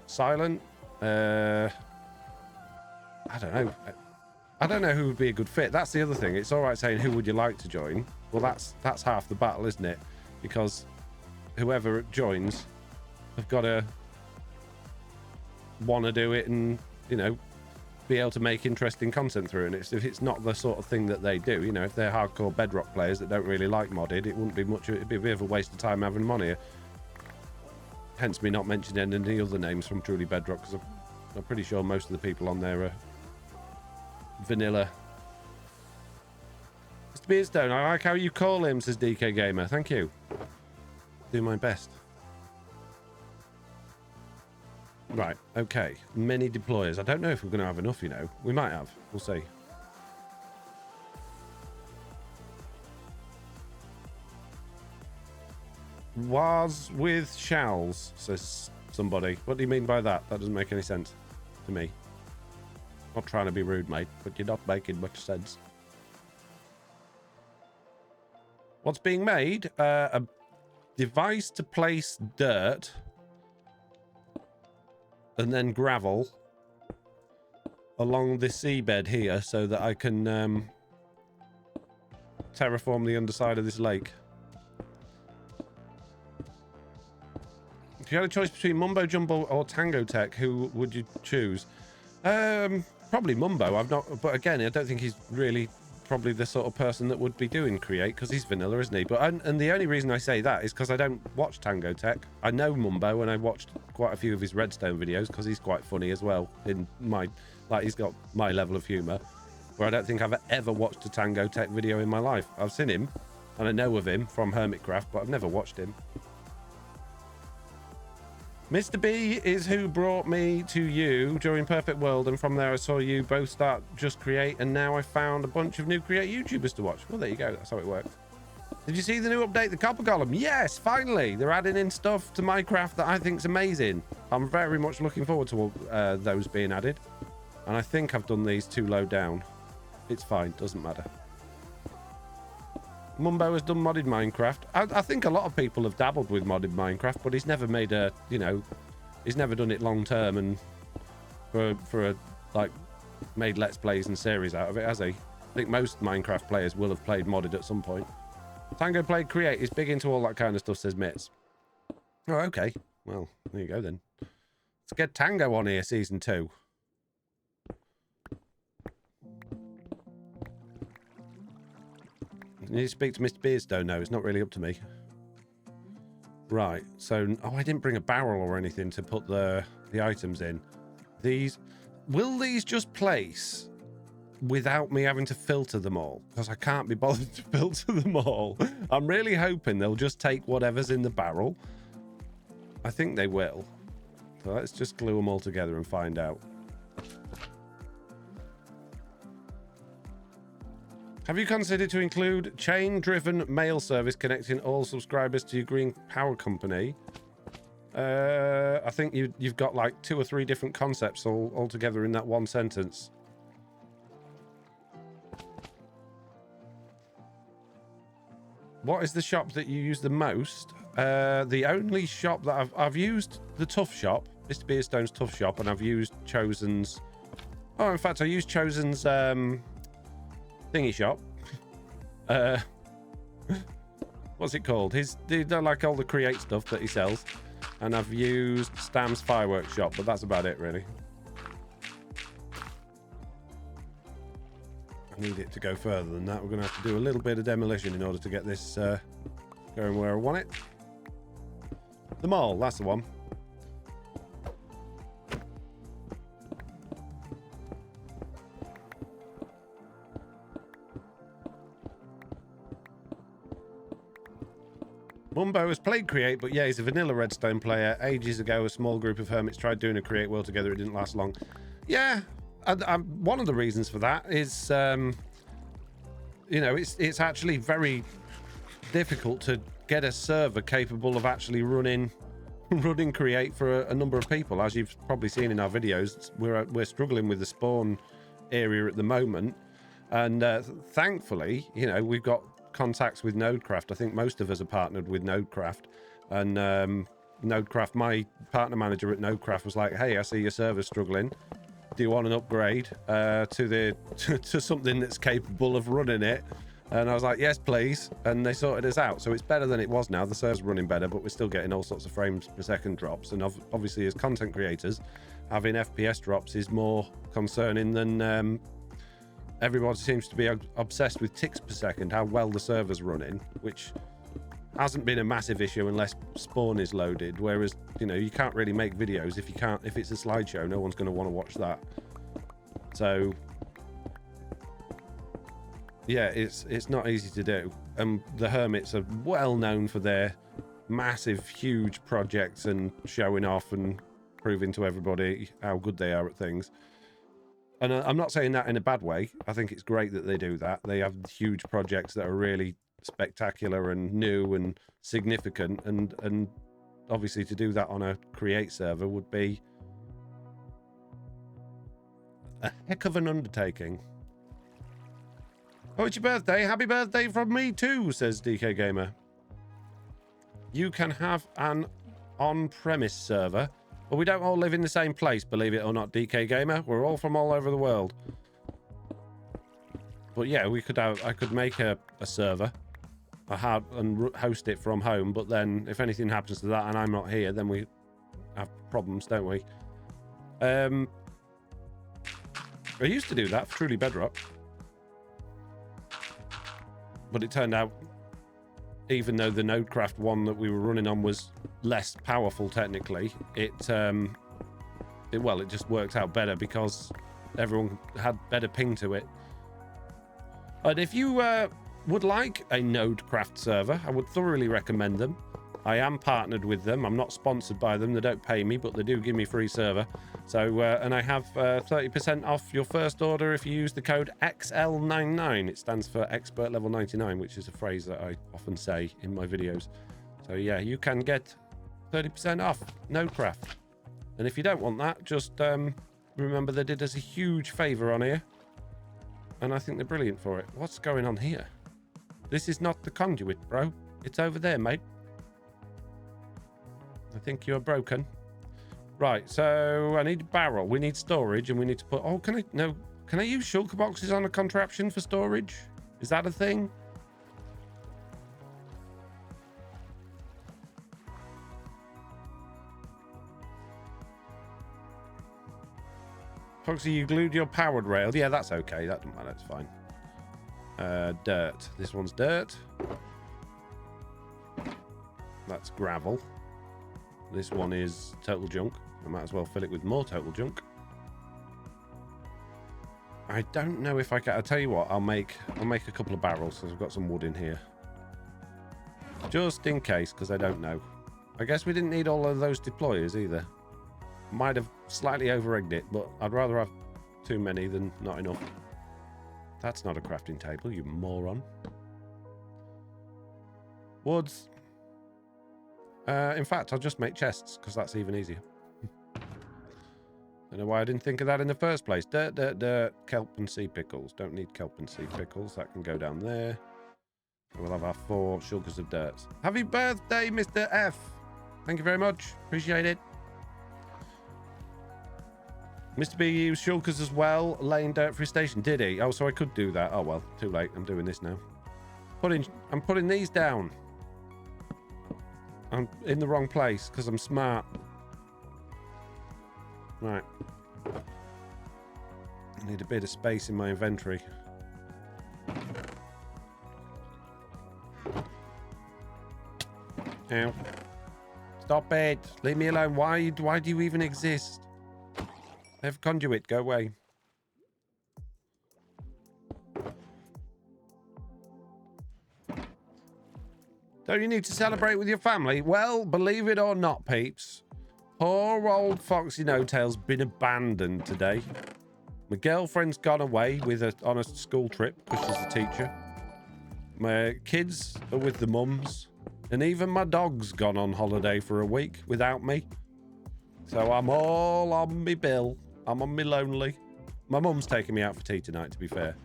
Silent? I don't know. I don't know who would be a good fit. That's the other thing. It's all right saying who would you like to join. Well, that's half the battle, isn't it? Because whoever joins have got to want to do it and, you know, be able to make interesting content through. And if it's not the sort of thing that they do, you know, if they're hardcore Bedrock players that don't really like modded, it wouldn't be much. It'd be a bit of a waste of time having them on here. Hence me not mentioning any other names from Truly Bedrock, because I'm pretty sure most of the people on there are vanilla. Mr. Beardstone, I like how you call him, says DK Gamer. Thank you. Do my best. Right, okay. Many deployers. I don't know if we're going to have enough, you know. We might have. We'll see. Was with shalls, says somebody. What do you mean by that? That doesn't make any sense to me. Not trying to be rude, mate, but you're not making much sense. What's being made? A device to place dirt and then gravel along the seabed here so that I can terraform the underside of this lake. If you had a choice between Mumbo Jumbo or Tango Tech, who would you choose? Probably Mumbo. But again, I don't think he's really probably the sort of person that would be doing Create, because he's vanilla, isn't he? But and the only reason I say that is because I don't watch Tango Tech. I know Mumbo, and I watched quite a few of his Redstone videos because he's quite funny as well. In my, like, he's got my level of humor, where I don't think I've ever watched a Tango Tech video in my life. I've seen him and I know of him from Hermitcraft, but I've never watched him. Mr. B is who brought me to you during Perfect World, and from there I saw you both start Just Create, and now I found a bunch of new Create YouTubers to watch. Well, there you go. That's how it worked. Did you see the new update, the Copper Golem? Yes, finally. They're adding in stuff to Minecraft that I think's amazing. I'm very much looking forward to those being added. And I think I've done these too low down. It's fine. Doesn't matter. Mumbo has done modded Minecraft. I think a lot of people have dabbled with modded Minecraft, but he's never made a, you know, he's never done it long term and for a, like, made Let's Plays and series out of it, has he? I think most Minecraft players will have played modded at some point. Tango played Create. He's big into all that kind of stuff, says Mitz. Oh, okay. Well, there you go then. Let's get Tango on here, season 2. You need to speak to Mr. Beardstone. No, it's not really up to me. Right, so... Oh, I didn't bring a barrel or anything to put the items in. These... Will these just place without me having to filter them all? Because I can't be bothered to filter them all. I'm really hoping they'll just take whatever's in the barrel. I think they will. So let's just glue them all together and find out. Have you considered to include chain-driven mail service connecting all subscribers to your green power company? I think you've got like 2 or 3 different concepts all together in that one sentence. What is the shop that you use the most? The only shop that I've used the Tough Shop, Mr. Beardstone's Tough Shop, and I've used Chosen's... Oh, in fact, I used Chosen's... thingy shop. What's it called? They like all the Create stuff that he sells, and I've used Stam's fireworks shop, but that's about it really. I need it to go further than that. We're gonna have to do a little bit of demolition in order to get this going where I want it. The mall, that's the one. Mumbo has played Create, but yeah, he's a vanilla Redstone player. Ages ago, a small group of hermits tried doing a Create world together. It didn't last long. Yeah, one of the reasons for that is, you know, it's actually very difficult to get a server capable of actually running Create for a number of people. As you've probably seen in our videos, we're struggling with the spawn area at the moment, and thankfully, you know, we've got contacts with Nodecraft. I think most of us are partnered with Nodecraft, and Nodecraft, my partner manager at Nodecraft, was like, hey, I see your server's struggling. Do you want an upgrade to something that's capable of running it And I was like, yes, please. And they sorted us out. So it's better than it was now. The server's running better, but we're still getting all sorts of frames per second drops. And obviously, as content creators, having FPS drops is more concerning than everybody seems to be obsessed with ticks per second, how well the server's running, which hasn't been a massive issue unless spawn is loaded. Whereas, you know, you can't really make videos if it's a slideshow, no one's going to want to watch that. So yeah, it's not easy to do. And the Hermits are well known for their massive, huge projects and showing off and proving to everybody how good they are at things. And I'm not saying that in a bad way. I think it's great that they do that. They have huge projects that are really spectacular and new and significant. And obviously to do that on a create server would be a heck of an undertaking. Oh, it's your birthday. Happy birthday from me too, says DK Gamer. You can have an on-premise server, but we don't all live in the same place, believe it or not, DK Gamer. We're all from all over the world. But yeah, I could make a server and host it from home, but then if anything happens to that and I'm not here, then we have problems, don't we? I used to do that for Truly Bedrock. But it turned out, even though the Nodecraft one that we were running on was less powerful technically, it just worked out better because everyone had better ping to it. And if you would like a Nodecraft server, I would thoroughly recommend them. I am partnered with them. I'm not sponsored by them. They don't pay me, but they do give me free server. So, and I have 30% off your first order if you use the code XL99. It stands for Expert Level 99, which is a phrase that I often say in my videos. So yeah, you can get 30% off Nodecraft. And if you don't want that, just remember they did us a huge favor on here. And I think they're brilliant for it. What's going on here? This is not the conduit, bro. It's over there, mate. I think you're broken. Right, so I need a barrel. We need storage, and we need to put... Oh, can I use shulker boxes on a contraption for storage? Is that a thing? Foxy, you glued your powered rail. Yeah, that's okay. That doesn't matter. It's fine. Dirt. This one's dirt. That's gravel. This one is total junk. I might as well fill it with more total junk. I don't know if I can. I'll tell you what. I'll make a couple of barrels because I've got some wood in here, just in case, because I don't know. I guess we didn't need all of those deployers either. Might have slightly over-egged it, but I'd rather have too many than not enough. That's not a crafting table, you moron. Woods. In fact, I'll just make chests, because that's even easier. Don't know why I didn't think of that in the first place. Dirt, dirt, dirt, kelp and sea pickles. Don't need kelp and sea pickles. That can go down there. And we'll have our 4 shulkers of dirt. Happy birthday, Mr. F. Thank you very much. Appreciate it. Mr. B used shulkers as well, laying dirt for his station. Did he? Oh, so I could do that. Oh, well, too late. I'm doing this now. I'm putting these down. I'm in the wrong place because I'm smart. Right. I need a bit of space in my inventory. Ow. Stop it. Leave me alone. Why do you even exist? I have conduit. Go away. Don't you need to celebrate with your family? Well, believe it or not, peeps, poor old Foxy No-Tail's been abandoned today. My girlfriend's gone away on a school trip because she's a teacher. My kids are with the mums. And even my dog's gone on holiday for a week without me. So I'm all on me bill. I'm on me lonely. My mum's taking me out for tea tonight, to be fair.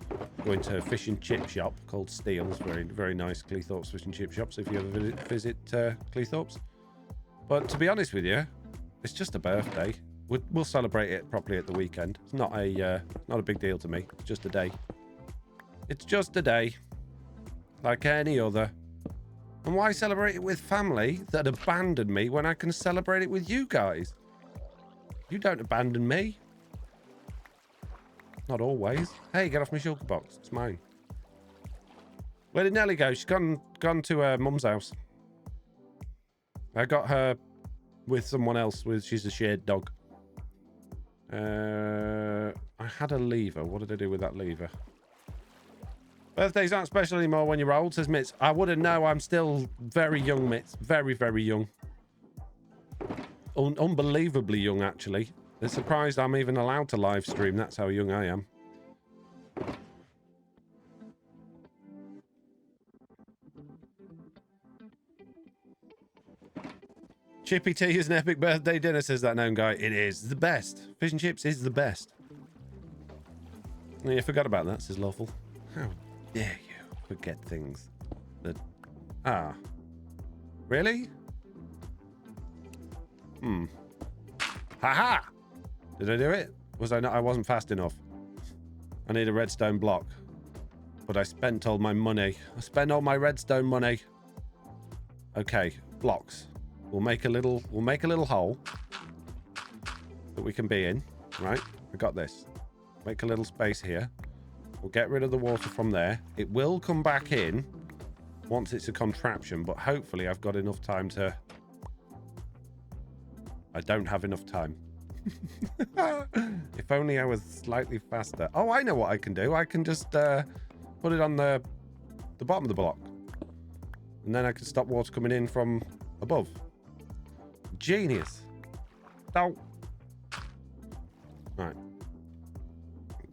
Going to a fish and chip shop called Steele's. Very, very nice Cleethorpes fish and chip shop, so if you ever visit Cleethorpes. But to be honest with you, it's just a birthday. We'll celebrate it properly at the weekend. It's not a big deal to me. It's just a day. It's just a day. like any other. And why celebrate it with family that abandoned me when I can celebrate it with you guys? You don't abandon me. Not always. Hey, get off my shulker box. It's mine. Where did Nelly go? She's gone to her mum's house. I got her with someone else. She's a shared dog. I had a lever. What did I do with that lever? Birthdays aren't special anymore when you're old, says Mitz. I wouldn't know. I'm still very young, Mitz. Very, very young. Unbelievably young, actually. They're surprised I'm even allowed to live stream. That's how young I am. Chippy tea is an epic birthday dinner, says that known guy. It is. It's the best. Fish and chips is the best. Yeah, forgot about that, says Lawful. How dare you forget things that... Ah. Really? Haha! Did I do it? Was I not? I wasn't fast enough. I need a redstone block. But I spent all my money. I spent all my redstone money. Okay, blocks. We'll make a little hole that we can be in, right? I got this. Make a little space here. We'll get rid of the water from there. It will come back in once it's a contraption, but hopefully I've got enough time to... I don't have enough time. If only I was slightly faster. Oh, I know what I can do. I can just put it on the bottom of the block. And then I can stop water coming in from above. Genius. Oh. Right.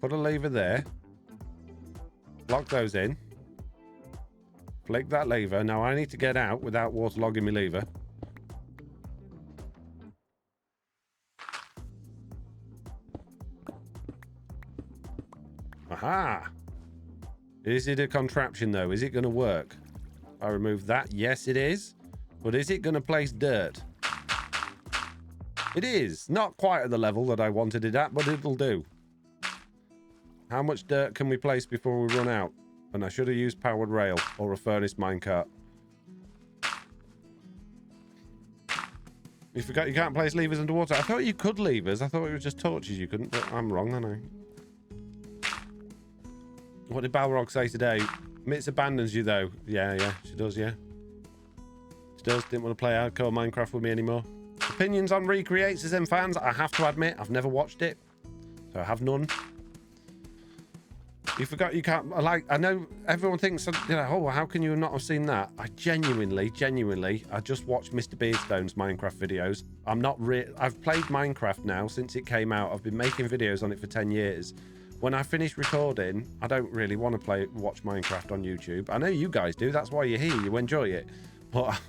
Put a lever there. Lock those in. Flick that lever. Now I need to get out without waterlogging my lever. Aha! Is it a contraption though? Is it going to work? I remove that. Yes, it is. But is it going to place dirt? It is. Not quite at the level that I wanted it at, but it'll do. How much dirt can we place before we run out? And I should have used powered rail or a furnace minecart. You forgot you can't place levers underwater. I thought you could levers. I thought it was just torches you couldn't, but I'm wrong, aren't I? What did Balrog say today? Mitz abandons you though. Yeah, she does, yeah. She does. Didn't want to play hardcore Minecraft with me anymore. Opinions on Recreate, says fans. I have to admit, I've never watched it. So I have none. You forgot you can't, like, I know everyone thinks, you know, oh, how can you not have seen that? I genuinely, I just watched Mr. Beardstone's Minecraft videos. I've played Minecraft now since it came out. I've been making videos on it for 10 years. When I finish recording, I don't really want to watch Minecraft on YouTube. I know you guys do. That's why you're here. You enjoy it. But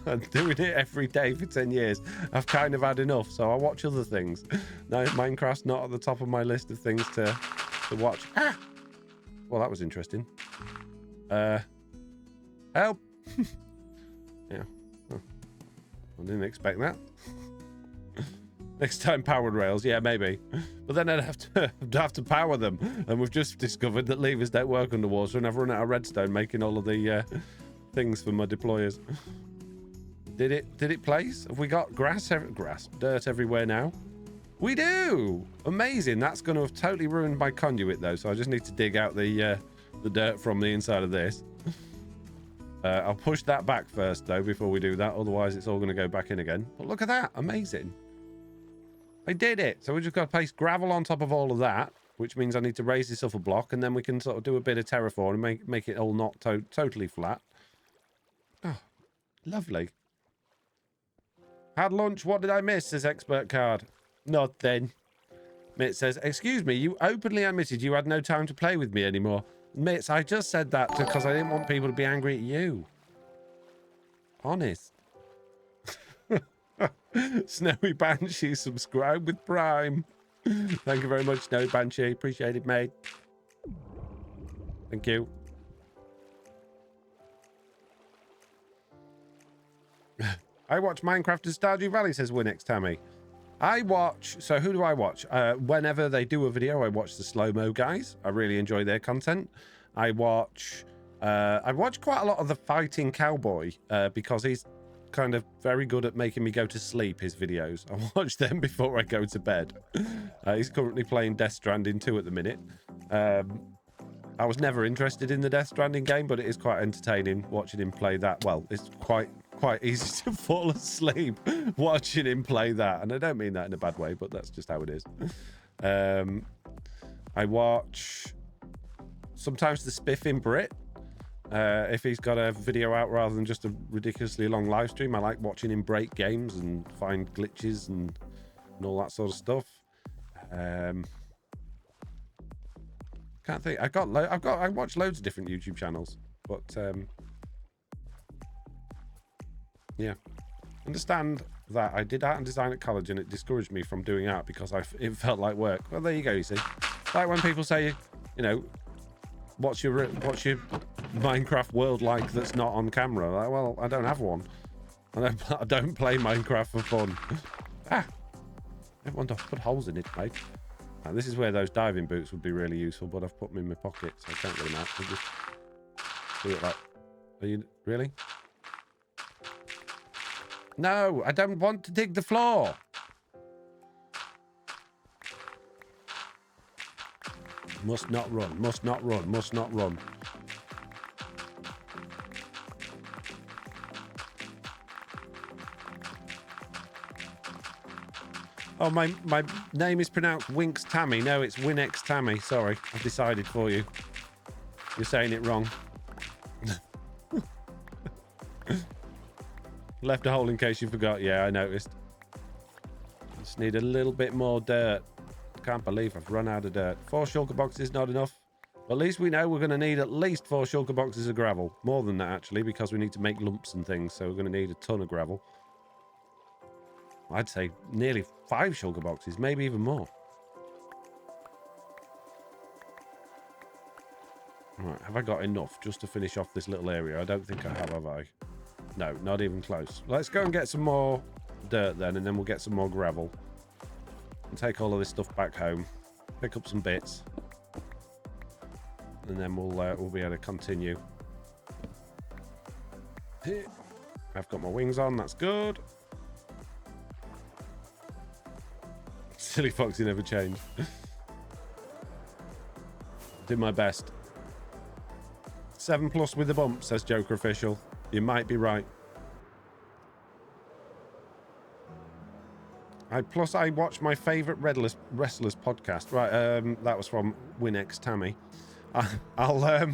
I'm doing it every day for 10 years. I've kind of had enough. So I watch other things. No, Minecraft's not at the top of my list of things to watch. Ah! Well, that was interesting. Help! Yeah. Oh. I didn't expect that. Next time, powered rails. Yeah, maybe. But then I'd have to power them. And we've just discovered that levers don't work underwater, and I've run out of redstone making all of the things for my deployers. Did it place? Have we got dirt everywhere now? We do! Amazing. That's going to have totally ruined my conduit, though. So I just need to dig out the dirt from the inside of this. I'll push that back first, though, before we do that. Otherwise, it's all going to go back in again. But look at that. Amazing. I did it. So we just got to place gravel on top of all of that, which means I need to raise this up a block, and then we can sort of do a bit of terraforming and make it all not totally flat. Oh, lovely. Had lunch. What did I miss? Says Expert Card. Nothing. Mitz says, excuse me, you openly admitted you had no time to play with me anymore. Mitz, I just said that because I didn't want people to be angry at you. Honest. Snowy Banshee, subscribe with Prime. Thank you very much, Snowy Banshee. Appreciate it, mate. Thank you. I watch Minecraft and Stardew Valley, says Winx Tammy. I watch, so who do I watch? Whenever they do a video, I watch the slow-mo guys. I really enjoy their content. I watch I watch quite a lot of the Fighting Cowboy because he's kind of very good at making me go to sleep, his videos. I watch them before I go to bed. He's currently playing Death Stranding 2 at the minute. I was never interested in the Death Stranding game, but it is quite entertaining watching him play that. Well, it's quite easy to fall asleep watching him play that. And I don't mean that in a bad way, but that's just how it is. I watch sometimes the Spiffing Brit. If he's got a video out rather than just a ridiculously long live stream, I like watching him break games and find glitches and all that sort of stuff. Can't think. I watch loads of different YouTube channels, but yeah, understand that I did art and design at college and it discouraged me from doing art because it felt like work. Well, there you go. You see, like when people say, you know, what's your Minecraft world like that's not on camera? Like, well, I don't have one. I don't play Minecraft for fun. Everyone does put holes in it, mate. And this is where those diving boots would be really useful, but I've put them in my pocket, so I can't get them out. I'll just do it like... Are you... Really? No, I don't want to dig the floor. Must not run, must not run, must not run. Oh, my name is pronounced Winx Tammy. No, it's Winx Tammy. Sorry, I've decided for you. You're saying it wrong. Left a hole in case you forgot. Yeah, I noticed. Just need a little bit more dirt. Can't believe I've run out of dirt. 4 shulker boxes, not enough. But at least we know we're going to need at least 4 shulker boxes of gravel. More than that, actually, because we need to make lumps and things. So we're going to need a ton of gravel. I'd say nearly 5 shulker boxes, maybe even more. Right, have I got enough just to finish off this little area? I don't think I have I? No, not even close. Let's go and get some more dirt then, and then we'll get some more gravel. And take all of this stuff back home. Pick up some bits. And then we'll be able to continue. I've got my wings on, that's good. Silly Foxy never changed. Did my best. 7+ with the bump, says Joker Official. You might be right. Plus, I watched my favourite wrestlers podcast. Right, that was from Winx Tammy. I'll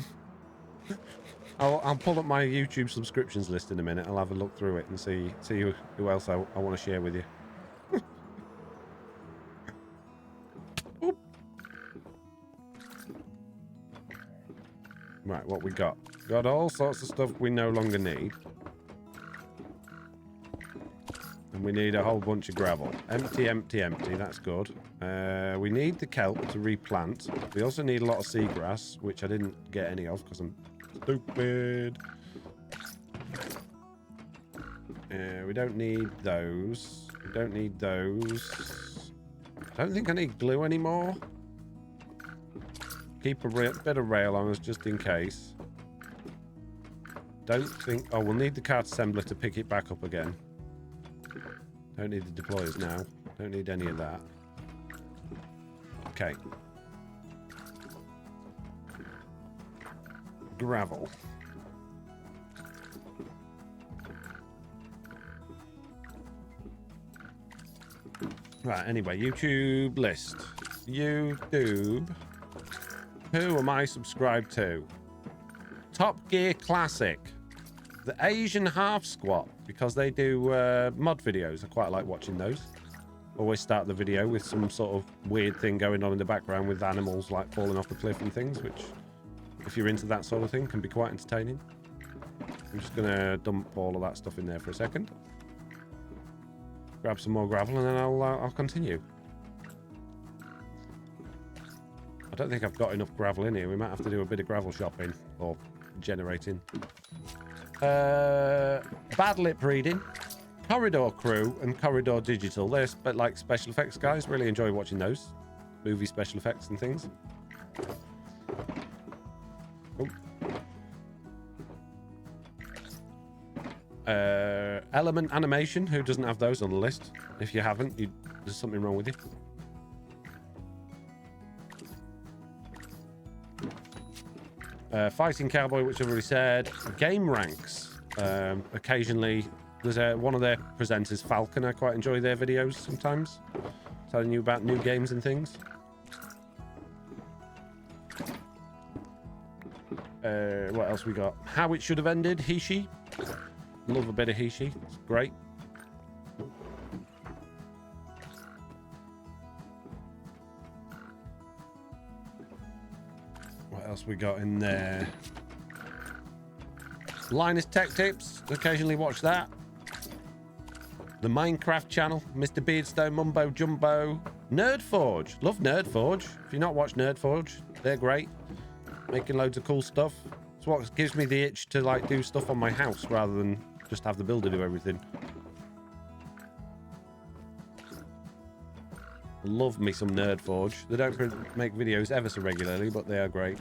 pull up my YouTube subscriptions list in a minute. I'll have a look through it and see who else I want to share with you. Right, what we got? Got all sorts of stuff we no longer need. And we need a whole bunch of gravel. Empty, empty, empty. That's good. We need the kelp to replant. We also need a lot of seagrass, which I didn't get any of because I'm stupid. We don't need those. We don't need those. I don't think I need glue anymore. Keep a bit of rail on us just in case. Don't think... Oh, we'll need the cart assembler to pick it back up again. Don't need the deployers now. Don't need any of that. Okay. Gravel. Right, anyway, YouTube list. YouTube. Who am I subscribed to? Top Gear Classic. The Asian Half Squat, because they do mod videos. I quite like watching those. Always start the video with some sort of weird thing going on in the background with animals like falling off the cliff and things, which, if you're into that sort of thing, can be quite entertaining. I'm just going to dump all of that stuff in there for a second. Grab some more gravel and then I'll continue. I don't think I've got enough gravel in here. We might have to do a bit of gravel shopping or generating. Bad Lip Reading, Corridor Crew, and Corridor Digital. They're like special effects guys. Really enjoy watching those. Movie special effects and things. Oh. Element animation. Who doesn't have those on the list? If you haven't, there's something wrong with you. Fighting Cowboy, which I've already said. Game ranks. Occasionally, there's one of their presenters, Falcon. I quite enjoy their videos sometimes, telling you about new games and things. What else we got? How It Should Have Ended. Hishi. Love a bit of Hishi. It's great. What else we got in there? Linus Tech Tips. Occasionally watch that. The Minecraft channel. Mr. Beardstone, Mumbo Jumbo. Nerdforge. Love Nerdforge. If you've not watched Nerdforge, they're great. Making loads of cool stuff. It's what gives me the itch to like do stuff on my house rather than just have the builder do everything. Love me some Nerdforge. They don't make videos ever so regularly, but they are great.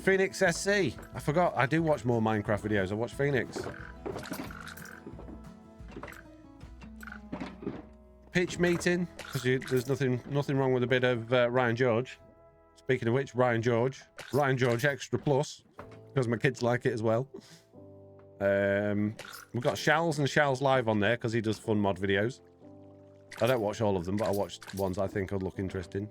Phoenix SC. I forgot. I do watch more Minecraft videos. I watch Phoenix. Pitch meeting, because there's nothing wrong with a bit of Ryan George. Speaking of which, Ryan George Extra Plus, because my kids like it as well. We've got Shal's and Shal's Live on there because he does fun mod videos. I don't watch all of them, but I watched ones I think would look interesting.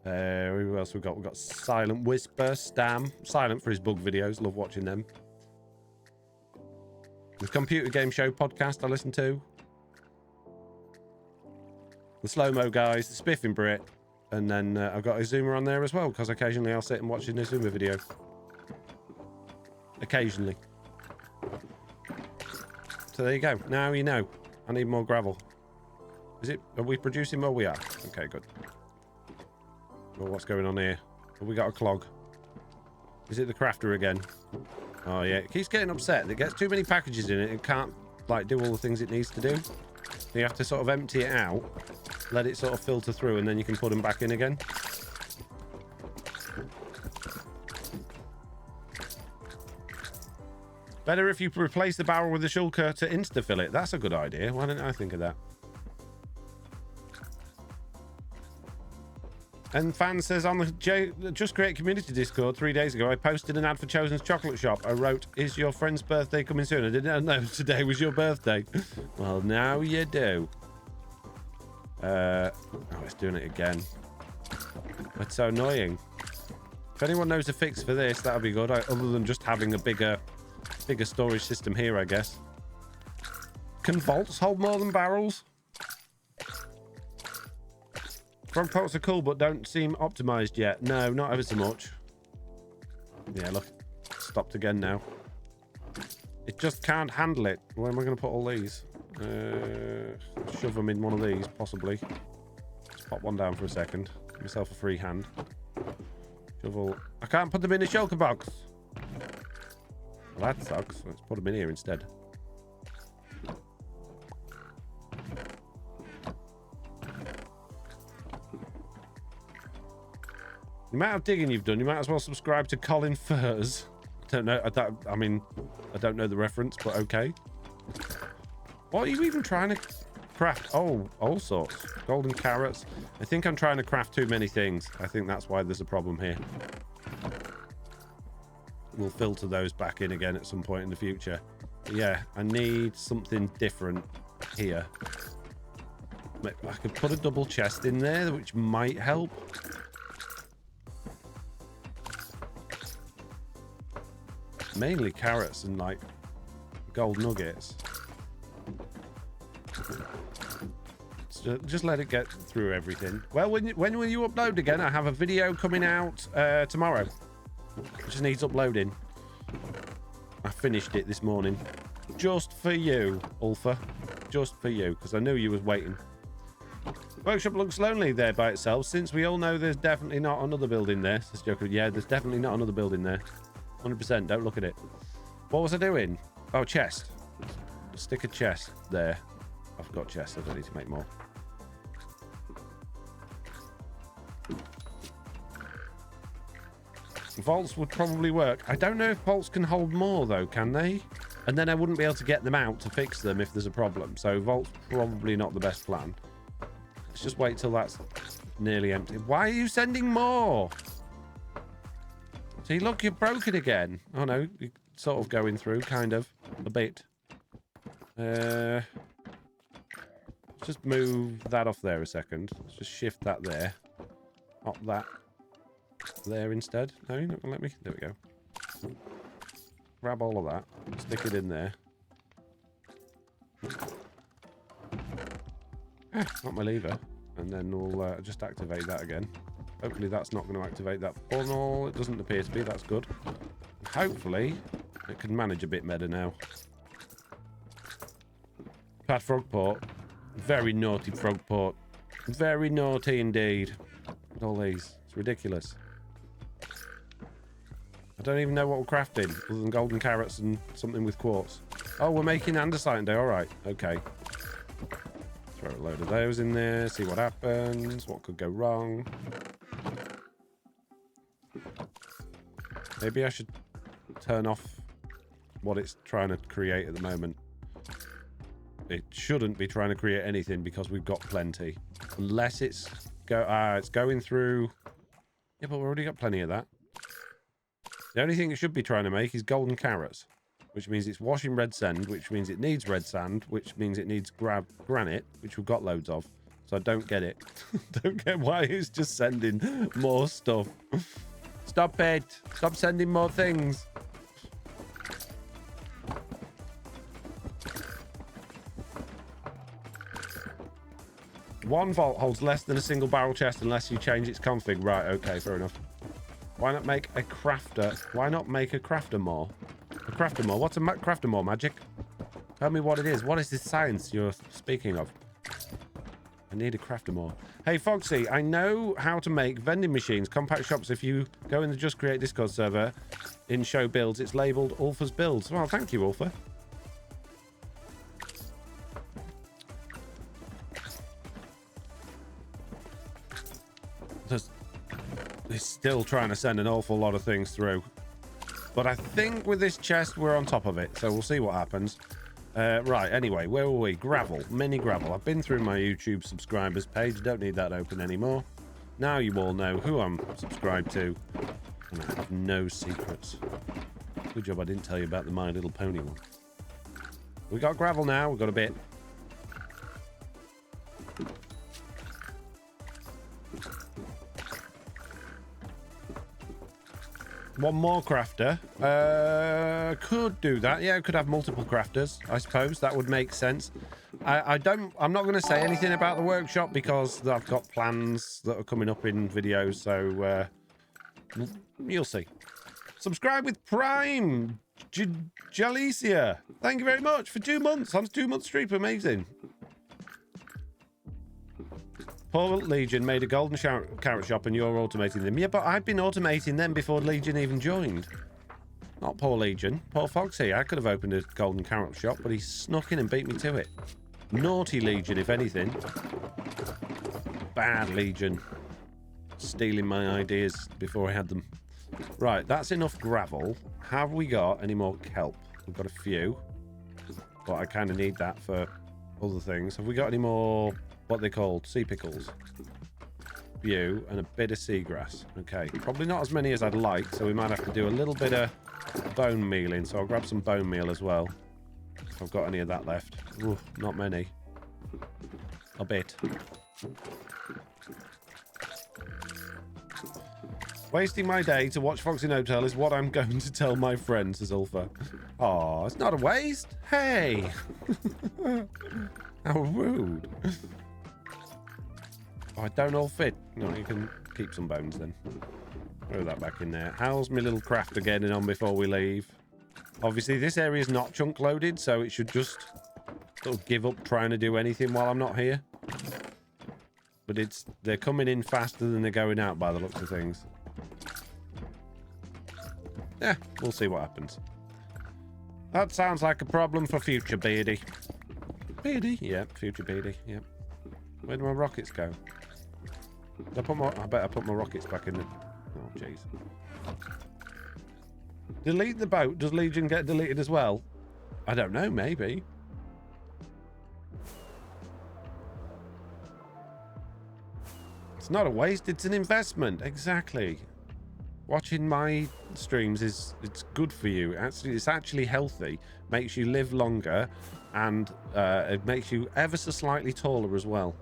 Who else we got? We've got Silent Whisper, Stam. Silent for his bug videos. Love watching them. The Computer Game Show podcast I listen to. The Slow-Mo guys, the Spiffing Brit. And then I've got Izuma on there as well, because occasionally I'll sit and watch an Izuma video. Occasionally. So there you go. Now you know. I need more gravel. Are we producing more? We are. Okay, good. Well, what's going on here? Have we got a clog? Is it the crafter again? Oh yeah, it keeps getting upset. It gets too many packages in it. It can't like do all the things it needs to do. You have to sort of empty it out, let it sort of filter through, and then you can put them back in again. Better if you replace the barrel with the shulker to insta-fill it. That's a good idea. Why didn't I think of that? And Fan says on the Just Create Community Discord 3 days ago, I posted an ad for Chosen's Chocolate Shop. I wrote, "Is your friend's birthday coming soon?" I didn't know today was your birthday. Well, now you do. Oh, it's doing it again. That's so annoying. If anyone knows a fix for this, that would be good. Other than just having a bigger storage system here, I guess. Can vaults hold more than barrels? Frog pots are cool, but don't seem optimized yet. No, not ever so much. Yeah, look. Stopped again now. It just can't handle it. Where am I going to put all these? Shove them in one of these, possibly. Let's pop one down for a second. Give myself a free hand. Shovel. I can't put them in a shulker box. Well, that sucks. Let's put them in here instead. The amount of digging you've done, you might as well subscribe to Colin Furs. I don't know. I don't know the reference, but okay. What are you even trying to craft? Oh, all sorts. Golden carrots. I think I'm trying to craft too many things. I think that's why there's a problem here. We'll filter those back in again at some point in the future. But yeah, I need something different here. I could put a double chest in there, which might help. Mainly carrots and like gold nuggets. So just let it get through everything. Well, when will you upload again? I have a video coming out tomorrow. It just needs uploading. I finished it this morning. Just for you, Ulfa. Just for you, because I knew you was waiting. Workshop looks lonely there by itself, since we all know there's definitely not another building there. Says Joker. Yeah, there's definitely not another building there. 100%. Don't look at it. What was I doing? Oh, chest. Stick a chest there. I've got chests. I don't need to make more. Vaults would probably work. I don't know if vaults can hold more, though, can they? And then I wouldn't be able to get them out to fix them if there's a problem. So vaults probably not the best plan. Let's just wait till that's nearly empty. Why are you sending more? See, look, you're broken again. Oh, no. You're sort of going through, kind of. A bit. Let's just move that off there a second. Let's just shift that there. Pop that there instead. No, you're not gonna let me. There we go. Grab all of that. Stick it in there. Not my lever. And then we'll just activate that again. Hopefully that's not going to activate that funnel. It doesn't appear to be. That's good. And hopefully it can manage a bit better now. Bad Frogport. Very naughty Frogport. Very naughty indeed. Look at all these. It's ridiculous. I don't even know what we're crafting other than golden carrots and something with quartz. Oh, we're making andesite day. All right. Okay. Throw a load of those in there. See what happens. What could go wrong. Maybe I should turn off what it's trying to create at the moment. It shouldn't be trying to create anything because we've got plenty. Unless it's going through. Yeah, but we've already got plenty of that. The only thing it should be trying to make is golden carrots, which means it's washing red sand, which means it needs red sand, which means it needs granite, which we've got loads of. So I don't get it. Don't get why it's just sending more stuff. Stop it. Stop sending more things. One vault holds less than a single barrel chest unless you change its config. Right, okay, fair enough. Why not make a crafter? Why not make a crafter more? A crafter more? What's a crafter more magic? Tell me what it is. What is this science you're speaking of? I need a crafter more. Hey, Foxy, I know how to make vending machines, compact shops. If you go in the Just Create Discord server in show builds, it's labeled Ulfa's builds. Well, thank you, Ulfa. He's still trying to send an awful lot of things through. But I think with this chest, we're on top of it. So we'll see what happens. Right, anyway, where were we? Gravel. Mini gravel. I've been through my YouTube subscribers page. Don't need that open anymore. Now you all know who I'm subscribed to. And I have no secrets. Good job I didn't tell you about the My Little Pony one. We got gravel now. We've got a bit. One more crafter. Could do that. Yeah, could have multiple crafters, I suppose. That would make sense. I'm not going to say anything about the workshop because I've got plans that are coming up in videos, so you'll see. Subscribe with Prime. Jalicia. Thank you very much for 2 months. On 2 month streak. Amazing. Poor Legion made a golden carrot shop and you're automating them. Yeah, but I've been automating them before Legion even joined. Not poor Legion. Poor Foxy. I could have opened a golden carrot shop, but he snuck in and beat me to it. Naughty Legion, if anything. Bad Legion. Stealing my ideas before I had them. Right, that's enough gravel. Have we got any more kelp? We've got a few. But I kind of need that for other things. Have we got any more... what they called sea pickles? Few and a bit of seagrass. Okay, probably not as many as I'd like, so we might have to do a little bit of bone mealing. So I'll grab some bone meal as well, if I've got any of that left. Ooh, not many. A bit. Wasting my day to watch Foxy Hotel is what I'm going to tell my friends, says Ulfa. Aw, it's not a waste. Hey! How rude. Oh, I don't all fit. No, you can keep some bones then. Throw that back in there. How's my little crafter getting on before we leave? Obviously, this area is not chunk loaded, so it should just sort of give up trying to do anything while I'm not here. But they're coming in faster than they're going out by the looks of things. Yeah, we'll see what happens. That sounds like a problem for future Beardy. Beardy? Yeah, future Beardy. Yeah. Where do my rockets go? I bet I put my rockets back in the... Oh, jeez. Delete the boat. Does Legion get deleted as well? I don't know, maybe. It's not a waste, it's an investment. Exactly. Watching my streams it's good for you. It's actually healthy. Makes you live longer, and it makes you ever so slightly taller as well.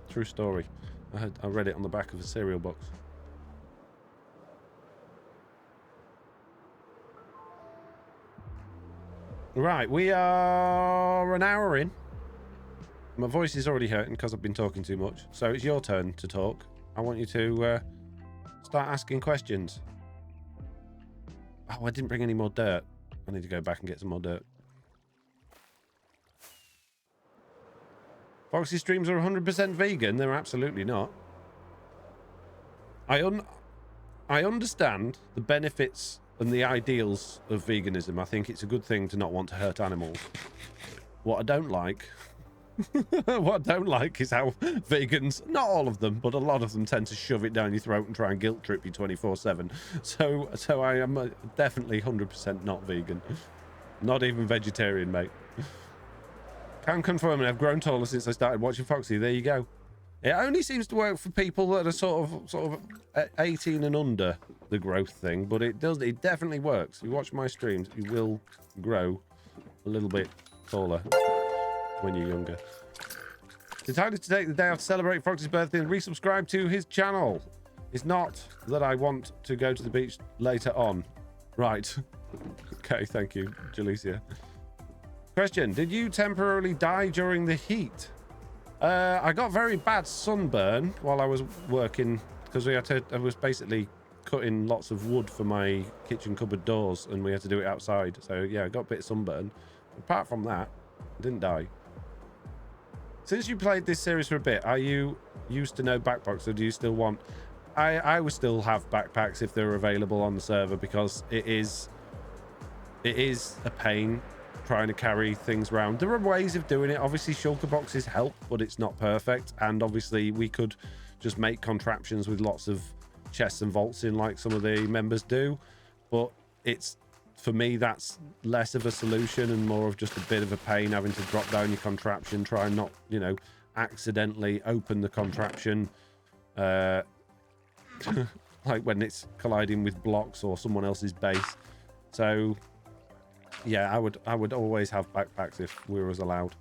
True story. I read it on the back of a cereal box. Right, we are an hour in. My voice is already hurting because I've been talking too much. So it's your turn to talk. I want you to start asking questions. Oh, I didn't bring any more dirt. I need to go back and get some more dirt. Foxy streams are 100% vegan. They're absolutely not. I understand the benefits and the ideals of veganism. I think it's a good thing to not want to hurt animals. What I don't like... what I don't like is how vegans, not all of them, but a lot of them tend to shove it down your throat and try and guilt trip you 24/7. So I am definitely 100% not vegan. Not even vegetarian, mate. Can confirm, and I've grown taller since I started watching Foxy. There you go. It only seems to work for people that are sort of 18 and under the growth thing, but it definitely works. You watch my streams, you will grow a little bit taller when you're younger. Decided to take the day off to celebrate Foxy's birthday and resubscribe to his channel. It's not that I want to go to the beach later on. Right. Okay, thank you, Jalicia. Question, did you temporarily die during the heat? I got very bad sunburn while I was working because I was basically cutting lots of wood for my kitchen cupboard doors and we had to do it outside. So yeah, I got a bit of sunburn. Apart from that, I didn't die. Since you played this series for a bit, are you used to no backpacks, or do you still want... I would still have backpacks if they're available on the server, because it is a pain trying to carry things around. There are ways of doing it. Obviously, shulker boxes help, but it's not perfect. And obviously, we could just make contraptions with lots of chests and vaults in like some of the members do. But it's... for me, that's less of a solution and more of just a bit of a pain having to drop down your contraption, try and not, you know, accidentally open the contraption, like when it's colliding with blocks or someone else's base. So, yeah, I would always have backpacks if we was allowed.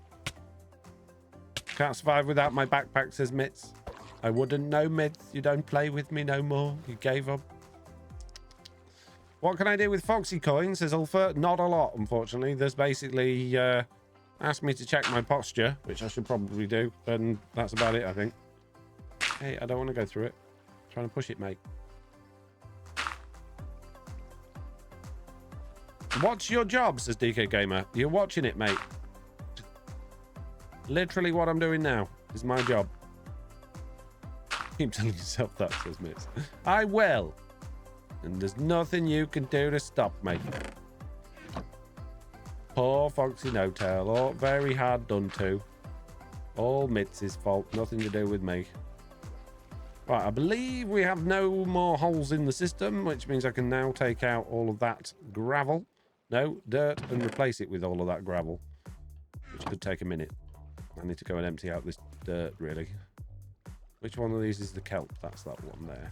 Can't survive without my backpack, says Mitz. I wouldn't know, Mitz. You don't play with me no more. You gave up. What can I do with Foxy coins, says Ulfa? Not a lot, unfortunately. There's basically asked me to check my posture, which I should probably do, and that's about it, I think. Hey, I don't want to go through it. I'm trying to push it, mate. What's your job, says DK Gamer? You're watching it, mate. Literally what I'm doing now is my job. Keep telling yourself that, says Mitz. I will. And there's nothing you can do to stop me. Poor Foxy No-Tail. Oh, very hard done to. All Mitz's fault. Nothing to do with me. Right, I believe we have no more holes in the system, which means I can now take out all of that gravel. No, dirt, and replace it with all of that gravel. Which could take a minute. I need to go and empty out this dirt, really. Which one of these is the kelp? That's that one there.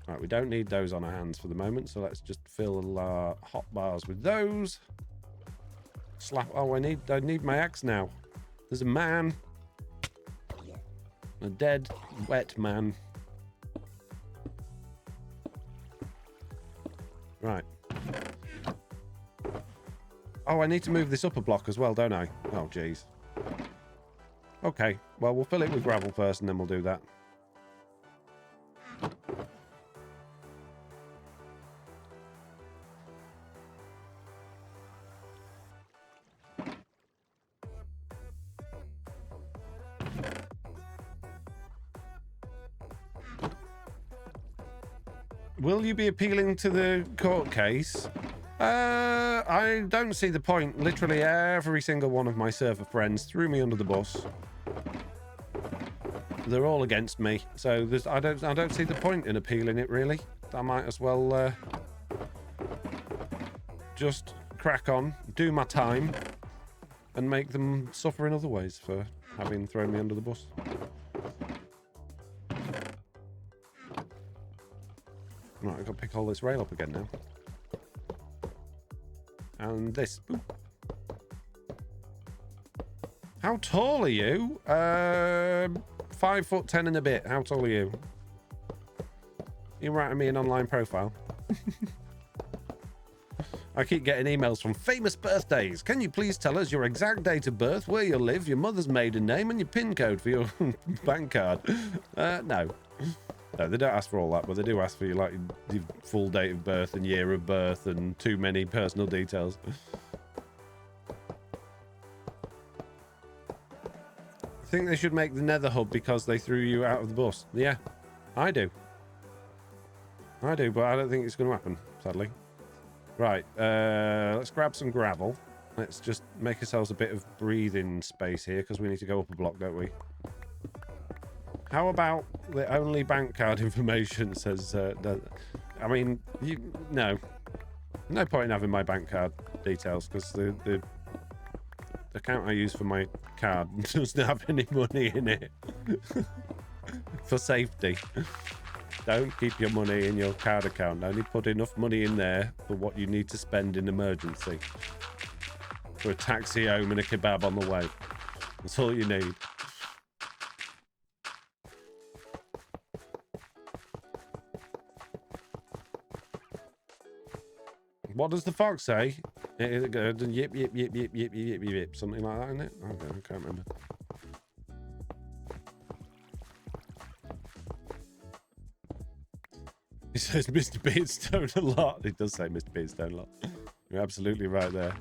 Right, we don't need those on our hands for the moment, so let's just fill our hot bars with those. Slap. Oh, I need my axe now. There's a man. A dead, wet man. Right. Oh, I need to move this up a block as well, don't I? Oh, jeez. Okay, well, we'll fill it with gravel first, and then we'll do that. Will you be appealing to the court case? I don't see the point. Literally every single one of my server friends threw me under the bus. They're all against me, so I don't see the point in appealing it, really. I might as well just crack on, do my time, and make them suffer in other ways for having thrown me under the bus. Right, I've got to pick all this rail up again now. And this. Boop. How tall are you? 5'10" and a bit. How tall are you? You're writing me an online profile. I keep getting emails from famous birthdays. Can you please tell us your exact date of birth, where you live, your mother's maiden name, and your PIN code for your bank card? No. No, they don't ask for all that, but they do ask for your, like, your full date of birth and year of birth and too many personal details. I think they should make the Nether hub because they threw you out of the bus. Yeah, I do. I do, but I don't think it's going to happen, sadly. Right, let's grab some gravel. Let's just make ourselves a bit of breathing space here because we need to go up a block, don't we? How about the only bank card information says... I mean, no. No point in having my bank card details because the account I use for my card doesn't have any money in it. For safety. Don't keep your money in your card account. Only put enough money in there for what you need to spend in emergency. For a taxi home and a kebab on the way. That's all you need. What does the fox say? Yip, yip, yip, yip, yip, yip, yip, yip, yip. Something like that, isn't it? Okay, I can't remember. He says Mr. Beardstone a lot. He does say Mr. Beardstone a lot. You're absolutely right there.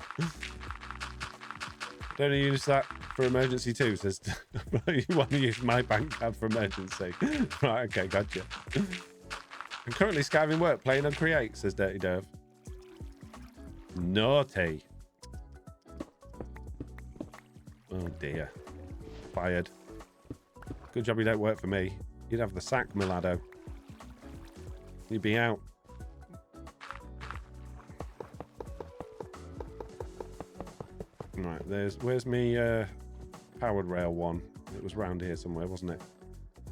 Don't you use that for emergency too? Says you want to use my bank card for emergency. Right, okay, gotcha. I'm currently skiving work, playing on Create, says Dirty Derv. Naughty. Oh dear. Fired. Good job you don't work for me. You'd have the sack, Milado. You'd be out. Right, where's me powered rail one? It was round here somewhere, wasn't it?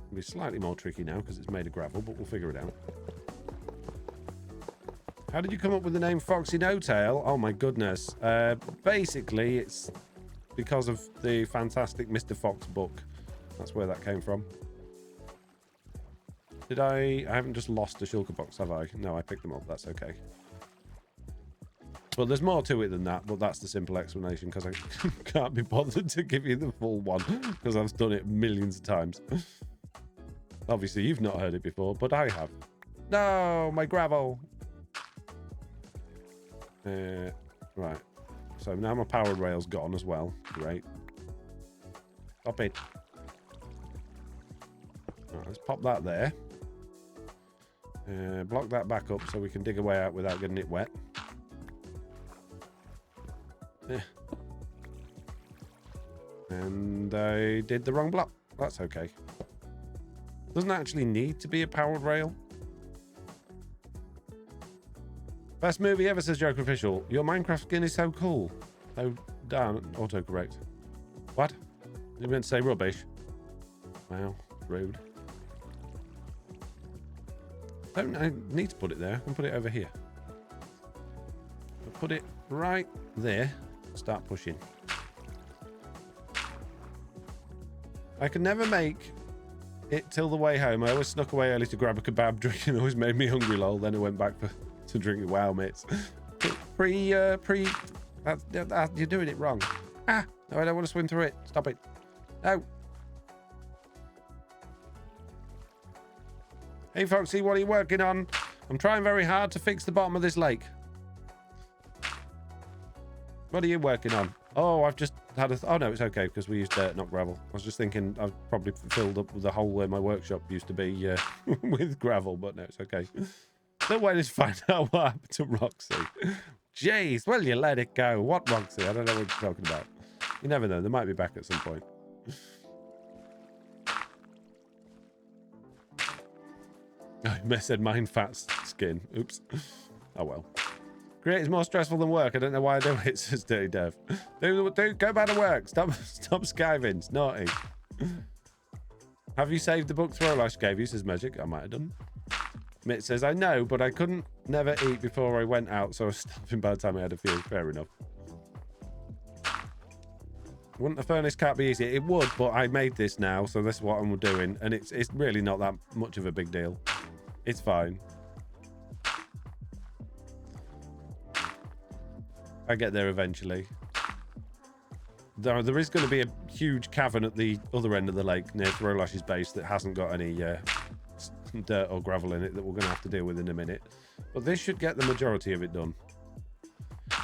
It'll be slightly more tricky now because it's made of gravel, but we'll figure it out. How did you come up with the name Foxy No Tail? Oh my goodness. Basically, it's because of the fantastic Mr. Fox book. That's where that came from. Did I haven't just lost a shulker box, have I? No, I picked them up. That's okay. But there's more to it than that, but that's the simple explanation because I can't be bothered to give you the full one because I've done it millions of times. Obviously, you've not heard it before, but I have. No, my gravel. Right. So now my powered rail's gone as well. Great. Stop it. Right, let's pop that there. Block that back up so we can dig a way out without getting it wet. Yeah. And I did the wrong block. That's okay. Doesn't actually need to be a powered rail. Best movie ever, says Joker Official. Your Minecraft skin is so cool. Oh, down. Autocorrect. What? You meant to say rubbish? Wow, rude. Don't I need to put it there? I can put it over here. I'll put it right there. Start pushing. I can never make it till the way home. I always snuck away early to grab a kebab drink and always made me hungry, lol. Then I went back to drink it. Wow, mates. You're doing it wrong. Ah, no, I don't want to swim through it. Stop it. No. Hey, Foxy, what are you working on? I'm trying very hard to fix the bottom of this lake. What are you working on? Oh, I've just had a... oh, no, it's okay, because we use dirt, not gravel. I was just thinking I've probably filled up the hole where my workshop used to be with gravel, but no, it's okay. Don't wait to find out what happened to Roxy. Jeez, well, you let it go. What Roxy? I don't know what you're talking about. You never know. They might be back at some point. I said mine fat skin. Oops. Oh, well. Creating's more stressful than work. I don't know why I do it, says Dirty Dev. Do go back to work. Stop skiving. It's naughty. Have you saved the book Throwlash gave you, says Magic? I might have done. Mitt says, I know, but I couldn't never eat before I went out, so I was starving by the time I had a few. Fair enough. Wouldn't a furnace cat be easy? It would, but I made this now, so this is what I'm doing, and it's really not that much of a big deal. It's fine. I get there eventually. There is going to be a huge cavern at the other end of the lake near Throwlash's base that hasn't got any dirt or gravel in it that we're going to have to deal with in a minute. But this should get the majority of it done.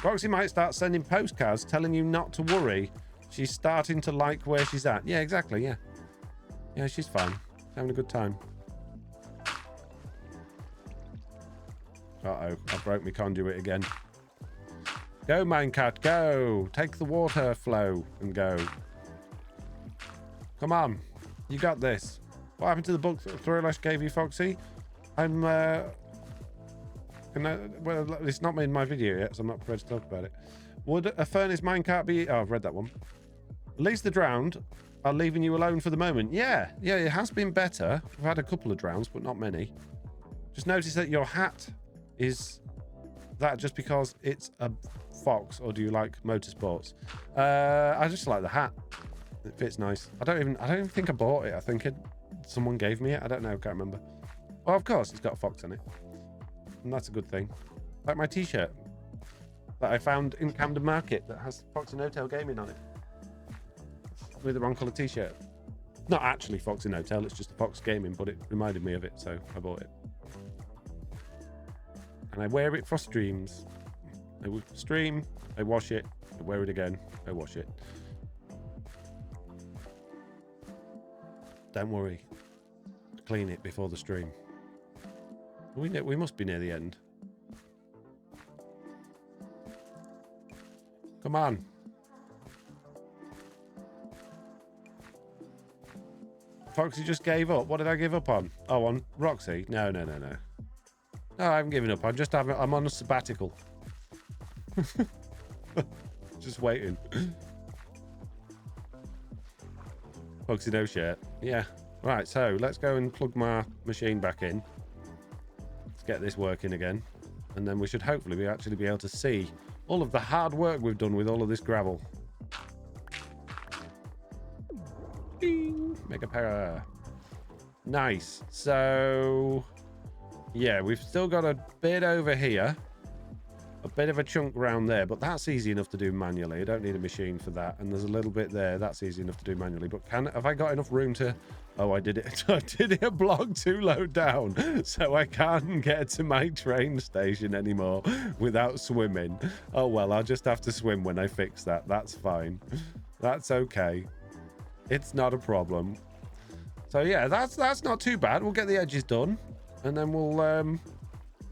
Roxy might start sending postcards telling you not to worry. She's starting to like where she's at. Yeah, exactly, yeah. Yeah, she's fine. She's having a good time. Uh-oh, I broke my conduit again. Go, minecart, go! Take the water flow and go. Come on, you got this. What happened to the book Throwlash gave you, Foxy? Well, it's not in my video yet, so I'm not prepared to talk about it. Would a furnace minecart be... Oh, I've read that one. At least the drowned are leaving you alone for the moment. Yeah, it has been better. I've had a couple of drowns, but not many. Just notice that your hat is that just because it's a fox, or do you like motorsports? I just like the hat. It fits nice. I don't even think I bought it. I think someone gave me it. I don't know. I can't remember. Oh, of course, it's got a fox in it. And that's a good thing. Like my t-shirt that I found in Camden Market that has Foxy No Tail Gaming on it. With the wrong colour t-shirt. Not actually Foxy No Tail, it's just Fox Gaming, but it reminded me of it, so I bought it. And I wear it for streams. I stream, I wash it, I wear it again, I wash it. Don't worry. Clean it before the stream. We must be near the end. Come on. Foxy just gave up. What did I give up on? Oh, on Roxy? No. No, I haven't given up. I'm on a sabbatical. Just waiting. Foxy no shirt. Yeah. Right, so let's go and plug my machine back in. Let's get this working again. And then we should hopefully actually be able to see all of the hard work we've done with all of this gravel. Ding! Mega power. Nice. So, yeah, we've still got a bit over here. A bit of a chunk around there, but that's easy enough to do manually. I don't need a machine for that. And there's a little bit there. That's easy enough to do manually. But have I got enough room to... Oh, I did it. I did it a block too low down, so I can't get to my train station anymore without swimming. Oh, well, I'll just have to swim when I fix that. That's fine. That's okay. It's not a problem. So, yeah, that's not too bad. We'll get the edges done, and then we'll,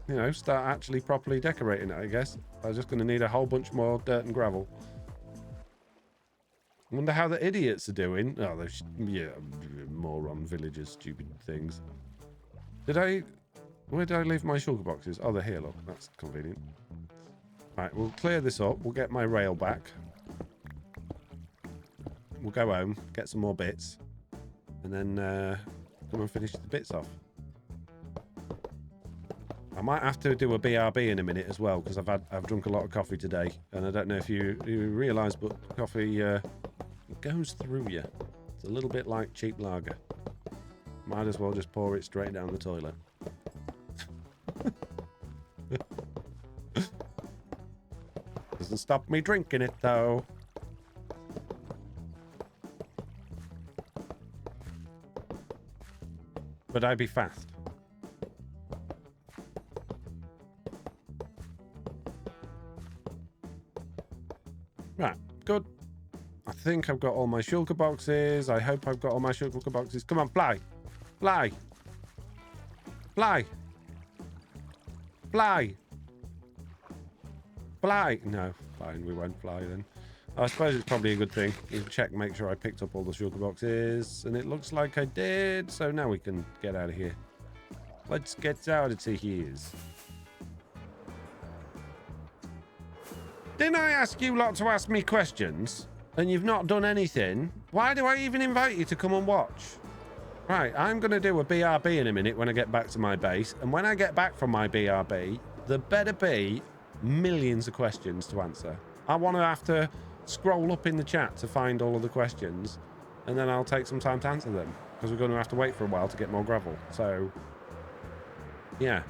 you know, start actually properly decorating it, I guess. I'm just going to need a whole bunch more dirt and gravel. I wonder how the idiots are doing. Oh, those, yeah, moron villagers, stupid things. Where did I leave my sugar boxes? Oh, they're here, look. That's convenient. Right, we'll clear this up. We'll get my rail back. We'll go home, get some more bits, and then come and finish the bits off. I might have to do a BRB in a minute as well, because I've drunk a lot of coffee today, and I don't know if you realise, but coffee goes through you. It's a little bit like cheap lager. Might as well just pour it straight down the toilet. Doesn't stop me drinking it though. But I be fast. Right, good. I think I've got all my shulker boxes. I hope I've got all my shulker boxes. Come on, fly. Fly. Fly. Fly. Fly. No, fine, we won't fly then. I suppose it's probably a good thing. You can check, make sure I picked up all the shulker boxes. And it looks like I did. So now we can get out of here. Let's get out of here. Didn't I ask you lot to ask me questions? And you've not done anything? Why do I even invite you to come and watch? Right, I'm going to do a BRB in a minute when I get back to my base. And when I get back from my BRB, there better be millions of questions to answer. I want to have to scroll up in the chat to find all of the questions. And then I'll take some time to answer them. Because we're going to have to wait for a while to get more gravel. So, yeah.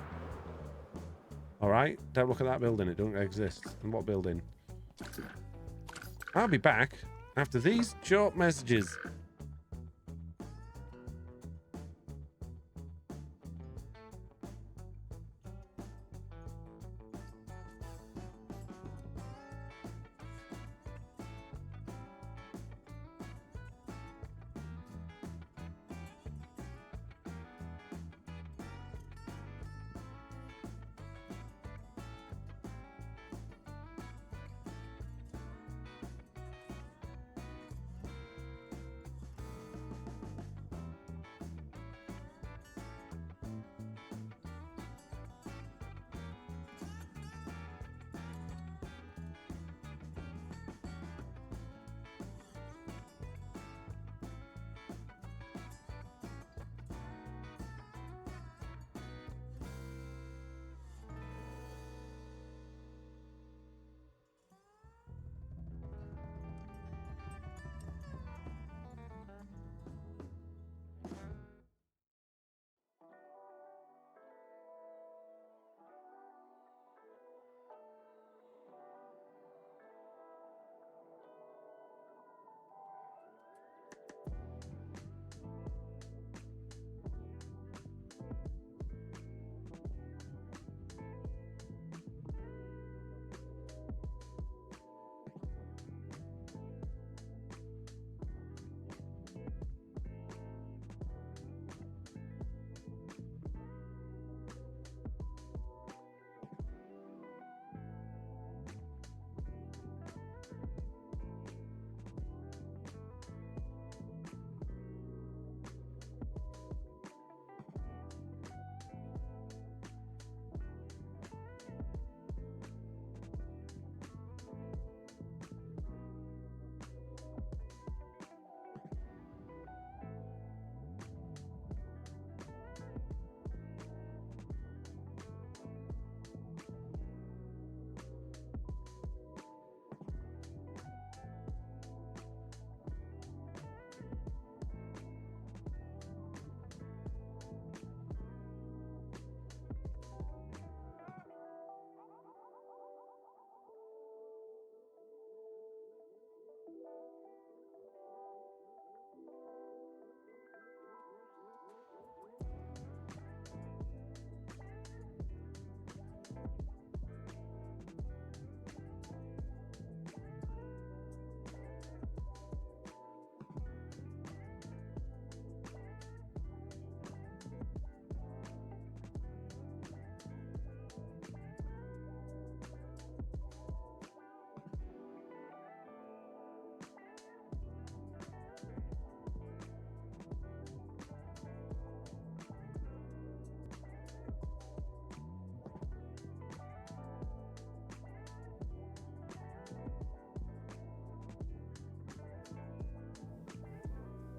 All right, don't look at that building. It doesn't exist. And what building? I'll be back after these short messages.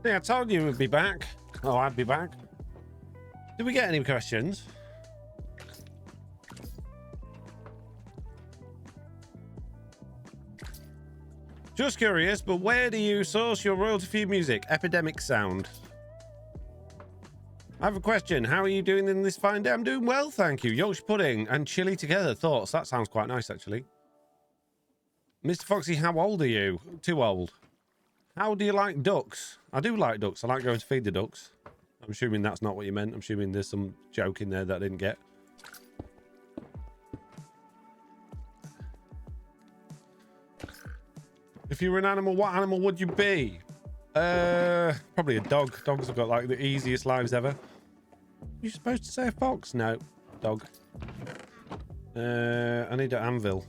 Yeah, I told you we'd be back. Oh, I'd be back. Did we get any questions? Just curious, but where do you source your royalty-free music? Epidemic Sound. I have a question. How are you doing in this fine day? I'm doing well, thank you. Yorkshire pudding and chili together. Thoughts? That sounds quite nice, actually. Mr. Foxy, how old are you? Too old. How do you like ducks? I do like ducks. I like going to feed the ducks. I'm assuming that's not what you meant. I'm assuming there's some joke in there that I didn't get. If you were an animal, what animal would you be? Probably a dog. Dogs have got like the easiest lives ever. You're supposed to say a fox? No, dog. I need an anvil.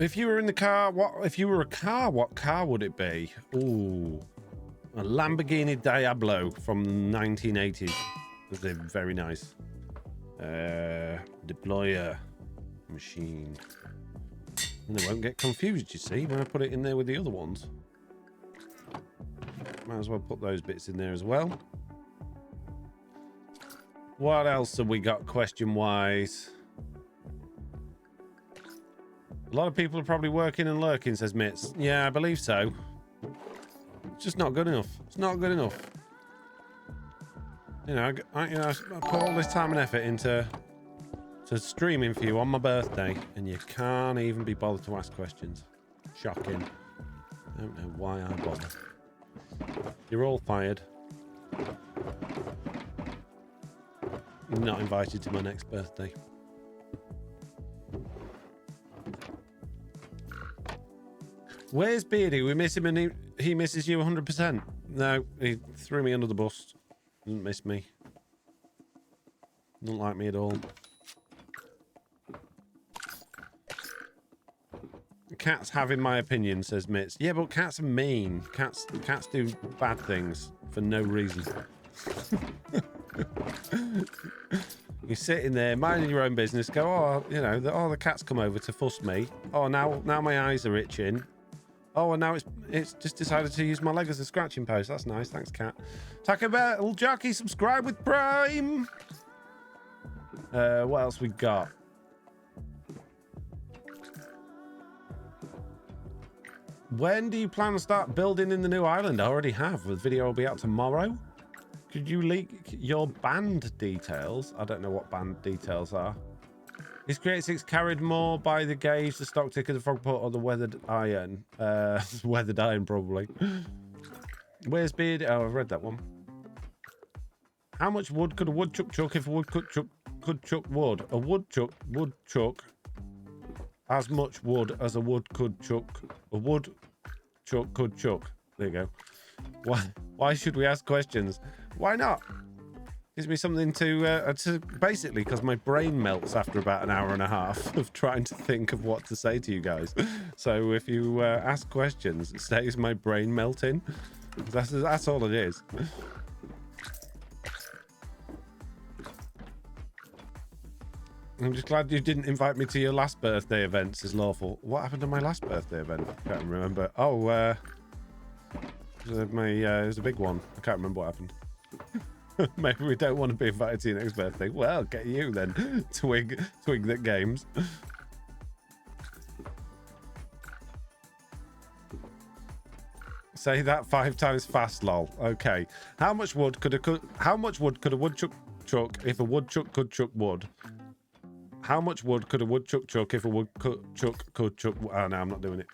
If you were in the car, what? If you were a car, what car would it be? Ooh. A Lamborghini Diablo from the 1980s. They're very nice. Deployer machine. And they won't get confused, you see, when I put it in there with the other ones. Might as well put those bits in there as well. What else have we got question-wise? A lot of people are probably working and lurking, says Mitz. Yeah, I believe so. It's just not good enough. It's not good enough. You know, I put all this time and effort into streaming for you on my birthday, and you can't even be bothered to ask questions. Shocking. I don't know why I bother. You're all fired. You're not invited to my next birthday. Where's Beardy? We miss him and he misses you 100%. No, he threw me under the bus. Didn't miss me. Doesn't like me at all. Cats having my opinion, says Mitz. Yeah, but cats are mean. Cats do bad things for no reason. You're sitting there minding your own business. Go, oh, you know, the cats come over to fuss me. Oh, now my eyes are itching. Oh, and now it's just decided to use my leg as a scratching post. That's nice. Thanks, cat. Taco Bell Jockey, subscribe with Prime. What else we got? When do you plan to start building in the new island? I already have. The video will be out tomorrow. Could you leak your band details? I don't know what band details are. Is Create 6 carried more by the gauge, the stock ticker, the frog pot, or the weathered iron? Weathered iron, probably. Where's Beard? Oh, I've read that one. How much wood could a woodchuck chuck if a woodchuck could chuck wood? A woodchuck would chuck as much wood as a wood could chuck. A woodchuck could chuck. There you go. Why should we ask questions? Why not? Gives me something to basically, because my brain melts after about an hour and a half of trying to think of what to say to you guys. So if you ask questions, it saves my brain melting. That's all it is. I'm just glad you didn't invite me to your last birthday event, says Lawful. What happened to my last birthday event? I can't remember. Oh, it was a big one. I can't remember what happened. Maybe we don't want to be invited to your next birthday. Well, get you then. Twig that games. Say that 5 times fast, lol. Okay. How much wood could a woodchuck chuck if a woodchuck could chuck wood? How much wood could a woodchuck chuck if a woodchuck could chuck? Oh no, I'm not doing it.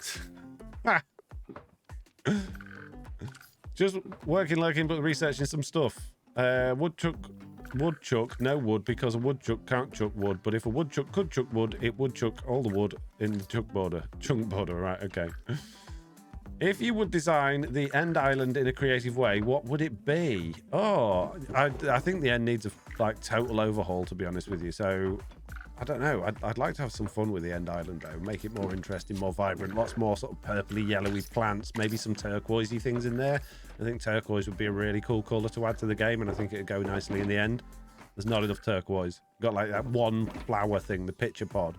Just lurking, but researching some stuff. Woodchuck, no wood, because a woodchuck can't chuck wood. But if a woodchuck could chuck wood, it would chuck all the wood in the chunk border. Right? Okay. If you would design the end island in a creative way, what would it be? Oh, I think the end needs a total overhaul, to be honest with you. So I don't know. I'd like to have some fun with the end island though. Make it more interesting, more vibrant, lots more sort of purpley, yellowy plants, maybe some turquoisey things in there. I think turquoise would be a really cool colour to add to the game, and I think it'd go nicely in the end. There's not enough turquoise. Got like that one flower thing, the picture pod.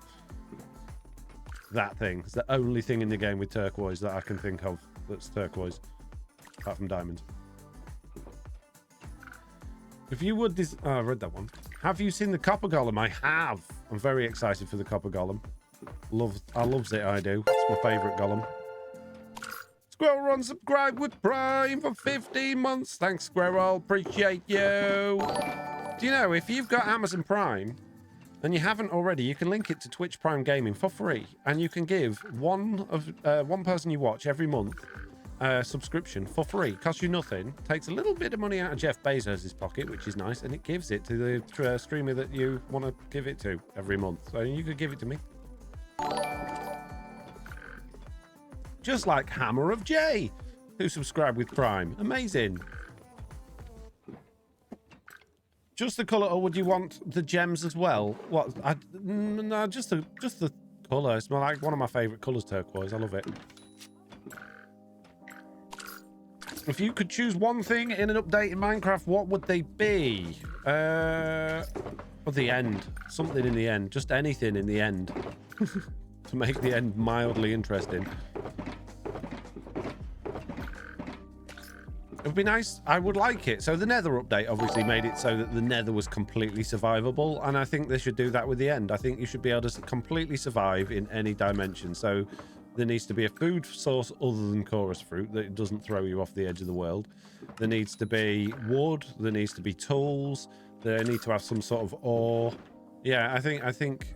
That thing. It's the only thing in the game with turquoise that I can think of that's turquoise, apart from diamonds. If you would oh, I read that one. Have you seen the copper golem? I have. I'm very excited for the copper golem. I loves it, I do. It's my favourite golem. Squirrel Run subscribe with Prime for 15 months. Thanks, Squirrel. Appreciate you. Do you know, if you've got Amazon Prime and you haven't already, you can link it to Twitch Prime Gaming for free, and you can give one person you watch every month subscription for free. Costs you nothing. Takes a little bit of money out of Jeff Bezos' pocket, which is nice, and it gives it to the streamer that you want to give it to every month. So you could give it to me. Just like Hammer of J, who subscribed with Prime. Amazing. Just the colour, or would you want the gems as well? What? No, just the colour. It's like one of my favourite colours, turquoise. I love it. If you could choose one thing in an update in Minecraft, what would they be? Or the end. Something in the end. Just anything in the end. To make the end mildly interesting. It would be nice. I would like it. So the Nether update obviously made it so that the Nether was completely survivable. And I think they should do that with the end. I think you should be able to completely survive in any dimension. So there needs to be a food source other than chorus fruit that doesn't throw you off the edge of the world. There needs to be wood. There needs to be tools. They need to have some sort of ore. Yeah, I think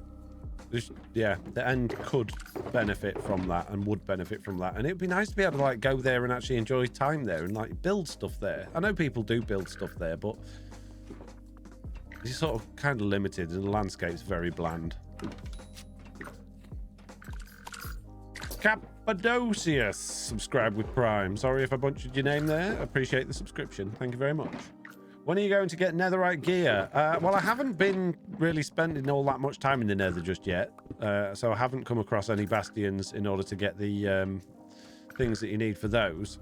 yeah, the end could benefit from that and would benefit from that. And it'd be nice to be able to like go there and actually enjoy time there and like build stuff there. I know people do build stuff there, but it's sort of kind of limited and the landscape's very bland. Cappadocius, subscribe with Prime. Sorry if I butchered your name there. Appreciate the subscription. Thank you very much. When are you going to get netherite gear? Well, I haven't been really spending all that much time in the nether just yet. So I haven't come across any bastions in order to get the things that you need for those.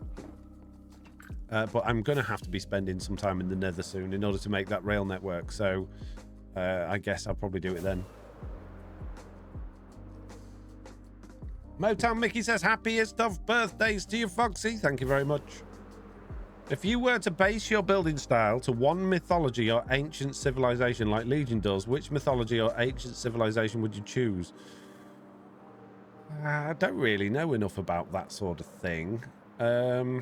But I'm going to have to be spending some time in the nether soon in order to make that rail network. So I guess I'll probably do it then. Motown Mickey says, happiest of birthdays to you, Foxy. Thank you very much. If you were to base your building style to one mythology or ancient civilization like Legion does, which mythology or ancient civilization would you choose? I don't really know enough about that sort of thing. I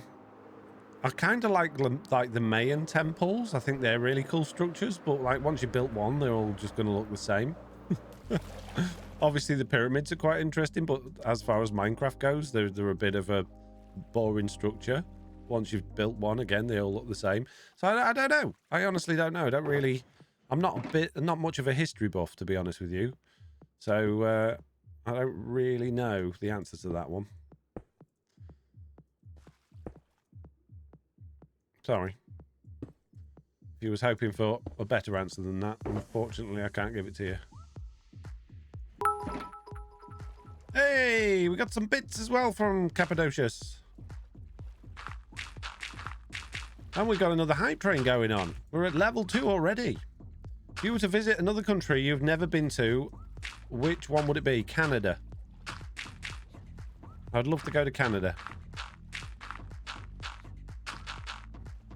kind of like the Mayan temples. I think they're really cool structures, but like once you built one, they're all just going to look the same. Obviously, the pyramids are quite interesting, but as far as Minecraft goes, they're a bit of a boring structure. Once you've built one, again, they all look the same. So I don't know. I honestly don't know. I'm not much of a history buff, to be honest with you. So I don't really know the answer to that one. Sorry. If you was hoping for a better answer than that, unfortunately, I can't give it to you. Hey, we got some bits as well from Cappadocius. And we've got another hype train going on. We're at level 2 already. If you were to visit another country you've never been to, which one would it be? Canada. I'd love to go to Canada.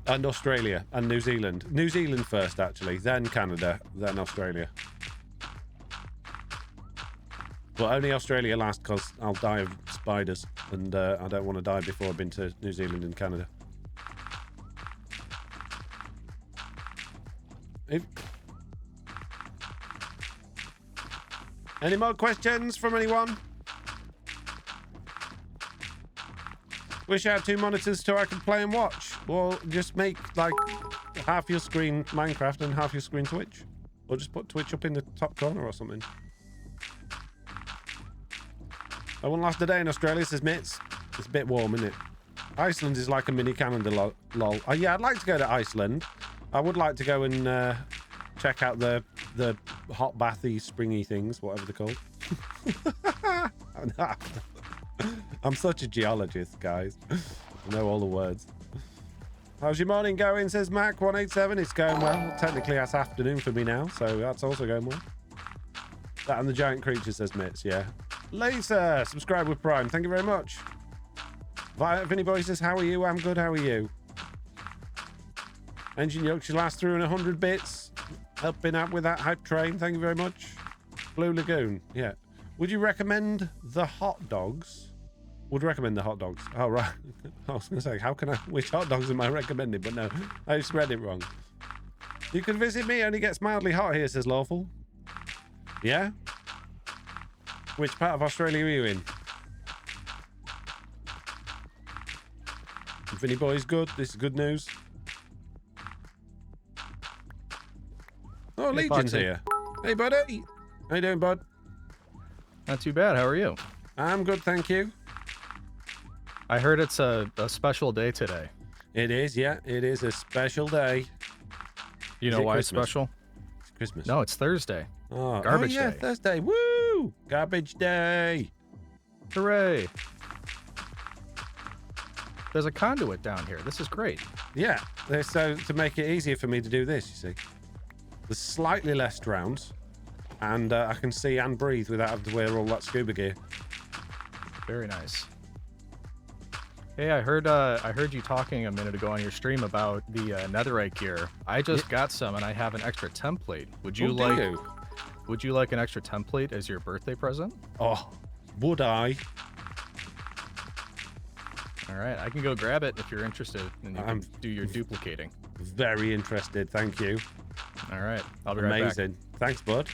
And Australia and New Zealand. New Zealand first, actually. Then Canada. Then Australia. But only Australia last because I'll die of spiders. And I don't want to die before I've been to New Zealand and Canada. Any more questions from anyone? Wish I had 2 monitors so I could play and watch. Well, just make like half your screen Minecraft and half your screen Twitch. Or just put Twitch up in the top corner or something. I won't last a day in Australia, says Mitz. It's a bit warm, isn't it? Iceland is like a mini Canada, lol. Oh, yeah, I'd like to go to Iceland. I would like to go and check out the hot bathy springy things, whatever they're called. I'm such a geologist, guys. I know all the words. How's your morning going, says Mac187. It's going well. Technically that's afternoon for me now, so that's also going well. That and the giant creature, says Mitz. Yeah. Lisa, subscribe with Prime. Thank you very much. Vinny Boy says, how are you? I'm good. How are you? Engine Yoke, she last through in 100 bits. Helping out with that hype train. Thank you very much. Blue Lagoon. Yeah. Would you recommend the hot dogs? Would recommend the hot dogs. Oh, right. I was going to say, which hot dogs am I recommending? But no, I just read it wrong. You can visit me. Only gets mildly hot here, says Lawful. Yeah? Which part of Australia are you in? Vinny Boy's good. This is good news. Oh, hey, Legion's here. Hey, buddy. How you doing, bud?
Not too bad. How are you?
I'm good, thank you.
I heard it's a special day today.
It is, yeah. It is a special day.
You know why it's special?
It's Christmas.
No, it's Thursday.
Oh,
Garbage
yeah,
day.
Thursday. Woo! Garbage day.
Hooray. there's a conduit down here. This is great.
Yeah, so to make it easier for me to do this, you see. There's slightly less drowns, and I can see and breathe without having to wear all that scuba gear.
Very nice. Hey, I heard you talking a minute ago on your stream about the netherite gear. I just got some, and I have an extra template. Would you Would you like an extra template as your birthday present?
Oh, would I?
All right, I can go grab it if you're interested, and you can do your duplicating.
Very interested, thank you.
All right, I'll be right back.
Amazing. Thanks, bud.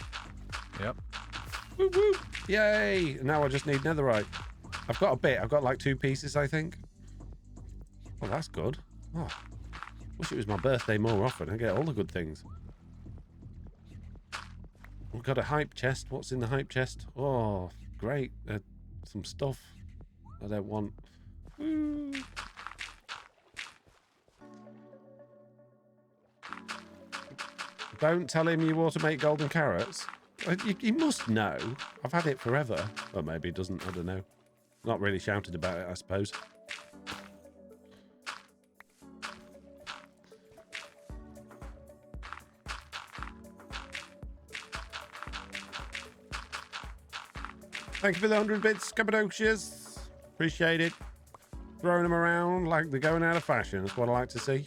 Yep.
Woo woo! Yay! Now I just need netherite. I've got a bit. I've got like 2 pieces, I think. Oh, that's good. Oh, wish it was my birthday more often. I get all the good things. We've got a hype chest. What's in the hype chest? Oh, great. Some stuff I don't want. Woo. Don't tell him you automate golden carrots. He must know. I've had it forever. Or maybe he doesn't. I don't know. Not really shouted about it, I suppose. Thank you for the 100 bits, Cappadocious. Appreciate it. Throwing them around like they're going out of fashion. That's what I like to see.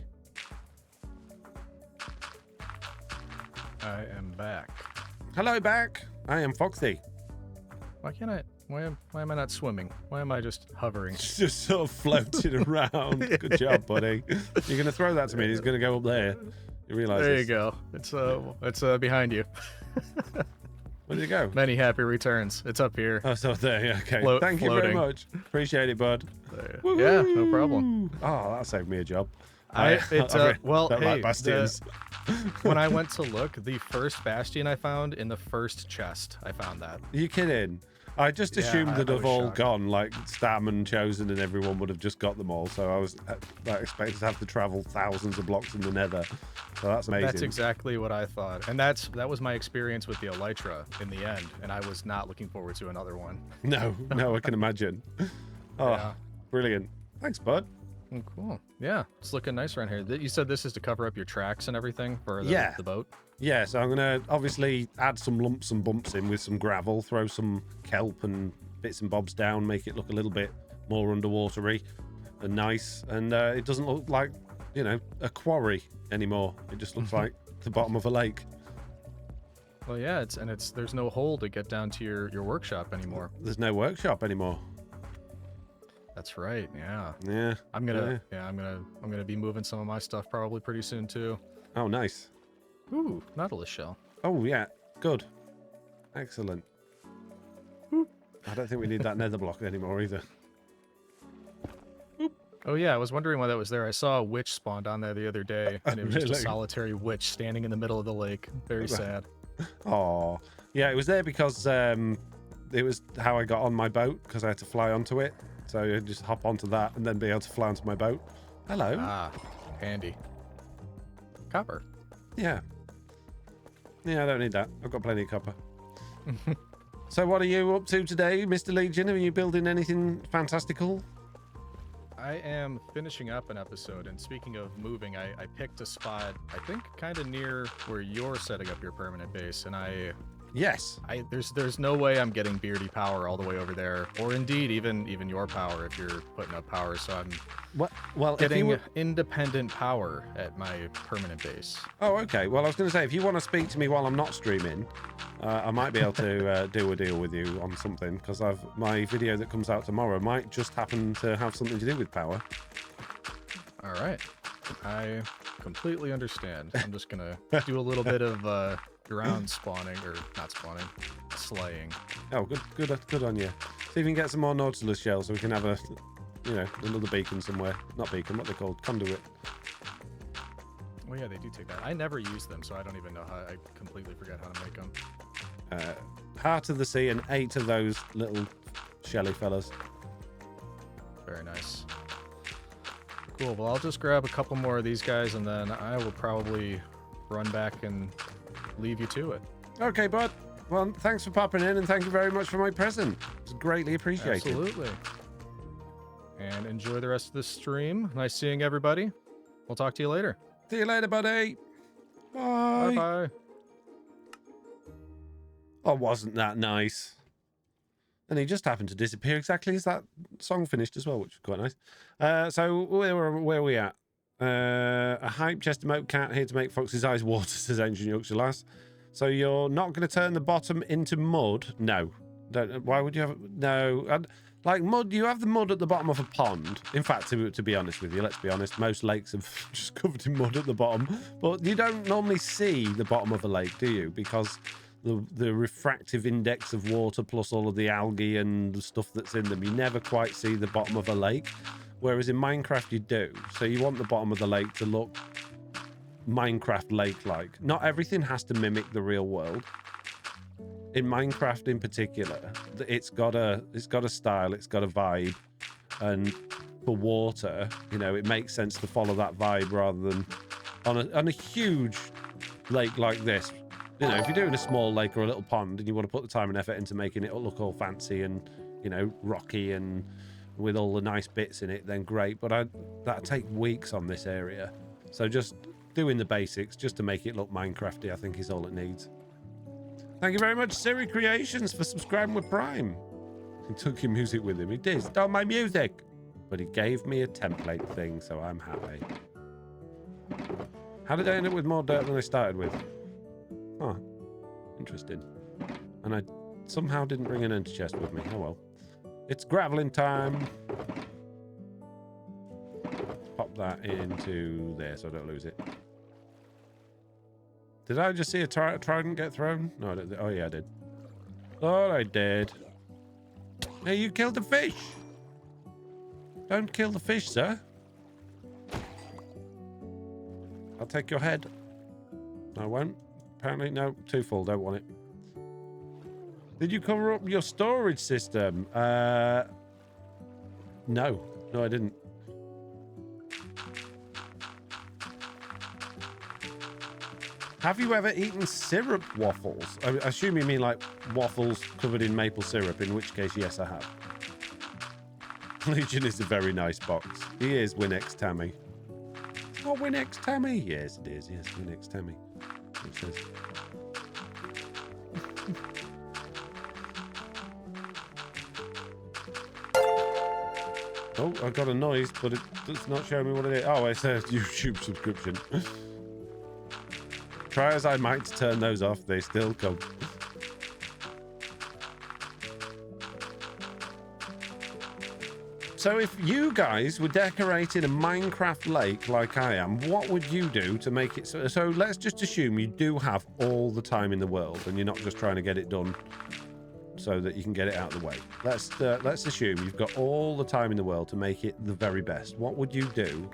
I am back.
Hello, back. I am Foxy.
Why can't I? Why am I not swimming? Why am I just hovering?
Just sort of floating around. Good job, buddy. You're going to throw that to me. He's going to go up there. You realize
There
this.
you go. It's behind you.
Where did it go?
Many happy returns. It's up here.
Oh, so there. Yeah, okay. Thank you
Floating.
very much. Appreciate it, bud.
Yeah, no problem.
Oh, that saved me a job.
Well,
don't
hey,
like bastions.
when I went to look, the first bastion I found in the first chest, I found that.
Are you kidding? I just assumed that
I
they've
was
all
shocked.
gone, like Stam and Chosen and everyone would have just got them all. So I was expected to have to travel thousands of blocks in the nether. So that's amazing.
That's exactly what I thought. And that was my experience with the Elytra in the end. And I was not looking forward to another one.
No, I can imagine. Oh,
Yeah.
brilliant. Thanks, bud.
Oh, cool. Yeah, it's looking nice around here. You said this is to cover up your tracks and everything for the boat?
Yeah, so I'm going to obviously add some lumps and bumps in with some gravel, throw some kelp and bits and bobs down, make it look a little bit more underwatery and nice. And it doesn't look like, you know, a quarry anymore. It just looks like the bottom of a lake.
Well, yeah, there's no hole to get down to your workshop anymore.
There's no workshop anymore.
That's right. Yeah.
Yeah.
I'm gonna be moving some of my stuff probably pretty soon too.
Oh, nice.
Ooh, Nautilus shell.
Oh, yeah. Good. Excellent. I don't think we need that nether block anymore either.
Oh yeah, I was wondering why that was there. I saw a witch spawned on there the other day, and it was just a
Really?
solitary witch standing in the middle of the lake. Very sad.
Oh, yeah. It was there because it was how I got on my boat because I had to fly onto it. So I just hop onto that and then be able to fly onto my boat. Hello.
Ah, handy. Copper.
Yeah. Yeah, I don't need that. I've got plenty of copper. So what are you up to today, Mr. Legion? Are you building anything fantastical?
I am finishing up an episode, and speaking of moving, I picked a spot, I think kind of near where you're setting up your permanent base, and
Yes.
there's no way I'm getting Beardy power all the way over there, or indeed even your power if you're putting up power. So I'm
Well, if you
getting
were...
independent power at my permanent base.
Oh, okay. Well, I was going to say, if you want to speak to me while I'm not streaming, I might be able to do a deal with you on something, because my video that comes out tomorrow might just happen to have something to do with power.
All right, I completely understand. I'm just gonna do a little bit of ground spawning, or not spawning, slaying.
Oh, good on you. See if you can get some more Nautilus shells so we can have another beacon somewhere. Not beacon, what they called? Conduit.
Well, yeah, they do take that. I never use them, so I don't even know how. I completely forget how to make them.
Heart of the Sea and 8 of those little shelly fellas.
Very nice. Cool. Well, I'll just grab a couple more of these guys, and then I will probably run back and leave you to it.
Okay, bud. Well, thanks for popping in, and thank you very much for my present. It's greatly appreciated.
Absolutely. and enjoy the rest of the stream. Nice seeing everybody. We'll talk to you later.
See you later, buddy. Bye.
Bye-bye.
Oh, wasn't that nice? And he just happened to disappear exactly as that song finished as well, which was quite nice. So where are we at? A hype chest emote cat here to make Fox's eyes water, says Ancient Yorkshire Lass. So you're not going to turn the bottom into mud? No. Don't, why would you have... No. Like mud, you have the mud at the bottom of a pond. In fact, to be honest with you, let's be honest, most lakes are just covered in mud at the bottom. But you don't normally see the bottom of a lake, do you? Because the refractive index of water plus all of the algae and the stuff that's in them, you never quite see the bottom of a lake. Whereas in Minecraft, you do. So you want the bottom of the lake to look Minecraft lake-like. Not everything has to mimic the real world. In Minecraft in particular, it's got a style, it's got a vibe, and for water, you know, it makes sense to follow that vibe rather than on a huge lake like this. You know, if you're doing a small lake or a little pond and you want to put the time and effort into making it look all fancy and, you know, rocky and with all the nice bits in it, then great. But that'd take weeks on this area. So just doing the basics just to make it look Minecrafty, I think is all it needs. Thank you very much, Siri Creations, for subscribing with Prime. He took your music with him. He did. Stole my music. But he gave me a template thing, so I'm happy. How did I end up with more dirt than I started with? Oh, interesting. And I somehow didn't bring an ender chest with me. Oh well. It's graveling time. Let's pop that into there so I don't lose it. Did I just see a trident get thrown? No, I didn't. Oh yeah, I did. Oh, I did. Hey, you killed the fish. Don't kill the fish, sir. I'll take your head. I won't. Apparently, no, too full. Don't want it. Did you cover up your storage system? No. No, I didn't. Have you ever eaten syrup waffles? I assume you mean like waffles covered in maple syrup, in which case, yes, I have. Legion is a very nice box. He is Winx Tammy. Oh, Winx Tammy. Yes, it is. Yes, Winx Tammy. It says. Oh, I got a noise, but it does not show me what it is. Oh, it says YouTube subscription. Try as I might to turn those off, they still come. So if you guys were decorating a Minecraft lake like I am, what would you do to make it so let's just assume you do have all the time in the world and you're not just trying to get it done so that you can get it out of the way. Let's assume you've got all the time in the world to make it the very best. What would you do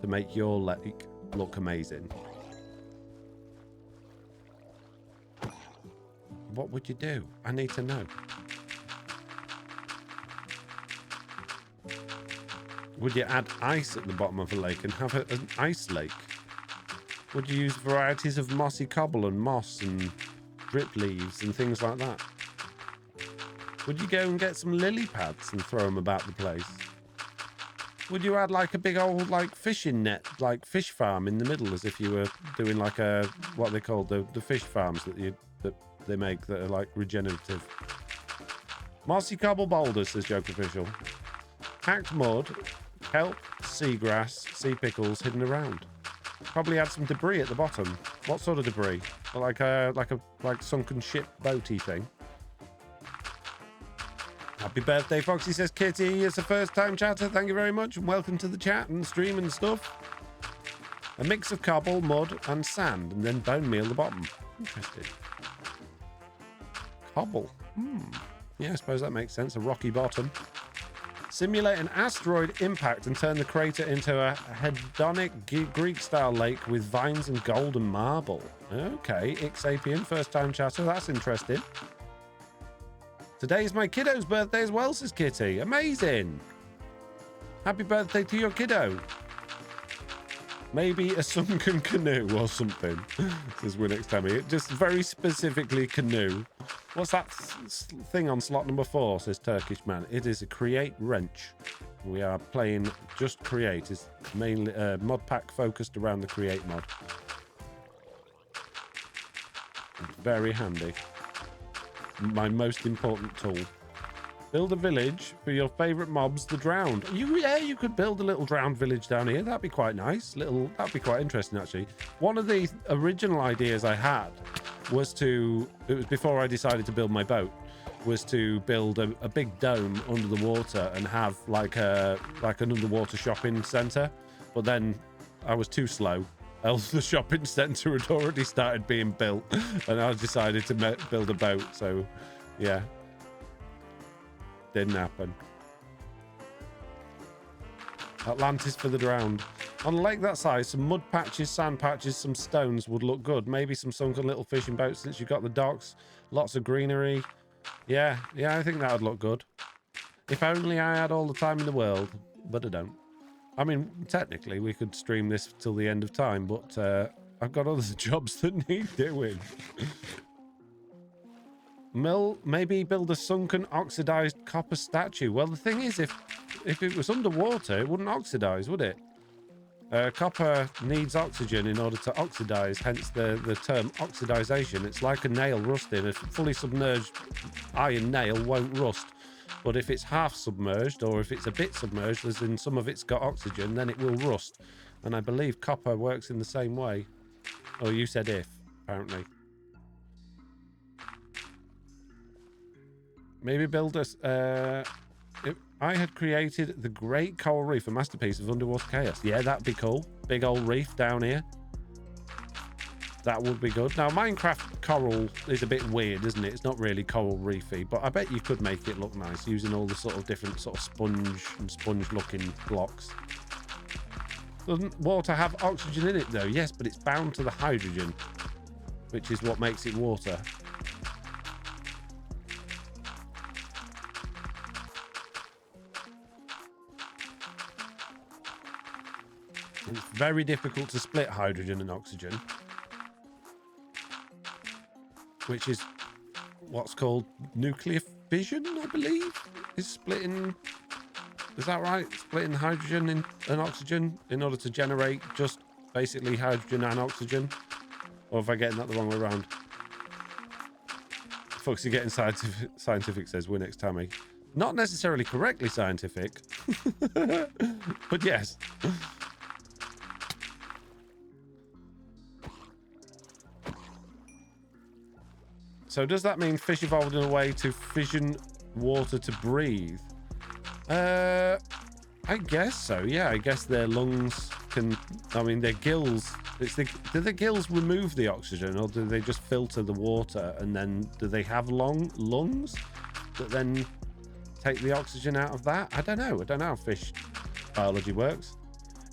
to make your lake look amazing? What would you do? I need to know. Would you add ice at the bottom of a lake and have an ice lake? Would you use varieties of mossy cobble and moss and drip leaves and things like that? Would you go and get some lily pads and throw them about the place? Would you add like a big old like fishing net, like fish farm in the middle, as if you were doing like a, what they call the fish farms that they make that are like regenerative? Mossy cobble boulders, says Joke Official. Hacked mud, kelp, seagrass, sea pickles hidden around. Probably add some debris at the bottom. What sort of debris? Like sunken ship boaty thing. Happy birthday, Foxy, says Kitty. It's a first time chatter. Thank you very much. And welcome to the chat and stream and stuff. A mix of cobble, mud, and sand, and then bone meal at the bottom. Interesting. Cobble. Yeah, I suppose that makes sense. A rocky bottom. Simulate an asteroid impact and turn the crater into a hedonic Greek-style lake with vines and golden marble. Okay, Ixapian, first-time chatter. That's interesting. Today's my kiddo's birthday as well, says Kitty. Amazing. Happy birthday to your kiddo. Maybe a sunken canoe or something, says Winx Tammy. Just very specifically canoe. What's that thing on slot number 4, says Turkish Man. It is a create wrench. We are playing just create. It's mainly mod pack focused around the create mod. It's very handy. My most important tool. Build a village for your favorite mobs, the drowned. You could build a little drowned village down here. That'd be quite nice. That'd be quite interesting, actually. One of the original ideas I had was it was before I decided to build my boat, was to build a big dome under the water and have like an underwater shopping center. But then I was too slow. Else the shopping center had already started being built, and I decided to build a boat. So, yeah. Didn't happen. Atlantis for the drowned. On a lake that size, some mud patches, sand patches, some stones would look good. Maybe some sunken little fishing boats since you've got the docks. Lots of greenery. Yeah, I think that would look good. If only I had all the time in the world, but I don't. I mean, technically, we could stream this till the end of time, but I've got other jobs that need doing. Maybe build a sunken oxidized copper statue. Well, the thing is, if it was underwater, it wouldn't oxidize, would it? Copper needs oxygen in order to oxidize, hence the term oxidization. It's like a nail rusting. A fully submerged iron nail won't rust. But if it's half submerged, or if it's a bit submerged, as in some of it's got oxygen, then it will rust. And I believe copper works in the same way. Oh, you said if, apparently. Maybe build us. If I had created the Great Coral Reef, a masterpiece of underwater chaos. Yeah, that'd be cool. Big old reef down here. That would be good. Now, Minecraft coral is a bit weird, isn't it? It's not really coral reefy, but I bet you could make it look nice using all the sort of different sort of sponge-looking blocks. Doesn't water have oxygen in it, though? Yes, but it's bound to the hydrogen, which is what makes it water. It's very difficult to split hydrogen and oxygen, which is what's called nuclear fission, I believe, is splitting. Is that right? Splitting hydrogen and oxygen in order to generate just basically hydrogen and oxygen? Or if I'm getting that the wrong way around? Foxy getting scientific says Winx Tammy. Not necessarily correctly scientific, but yes. So does that mean fish evolved in a way to fission water to breathe? I guess so. Yeah, I guess their lungs can. I mean, their gills. Do the gills remove the oxygen, or do they just filter the water? And then do they have lungs that then take the oxygen out of that? I don't know. I don't know how fish biology works.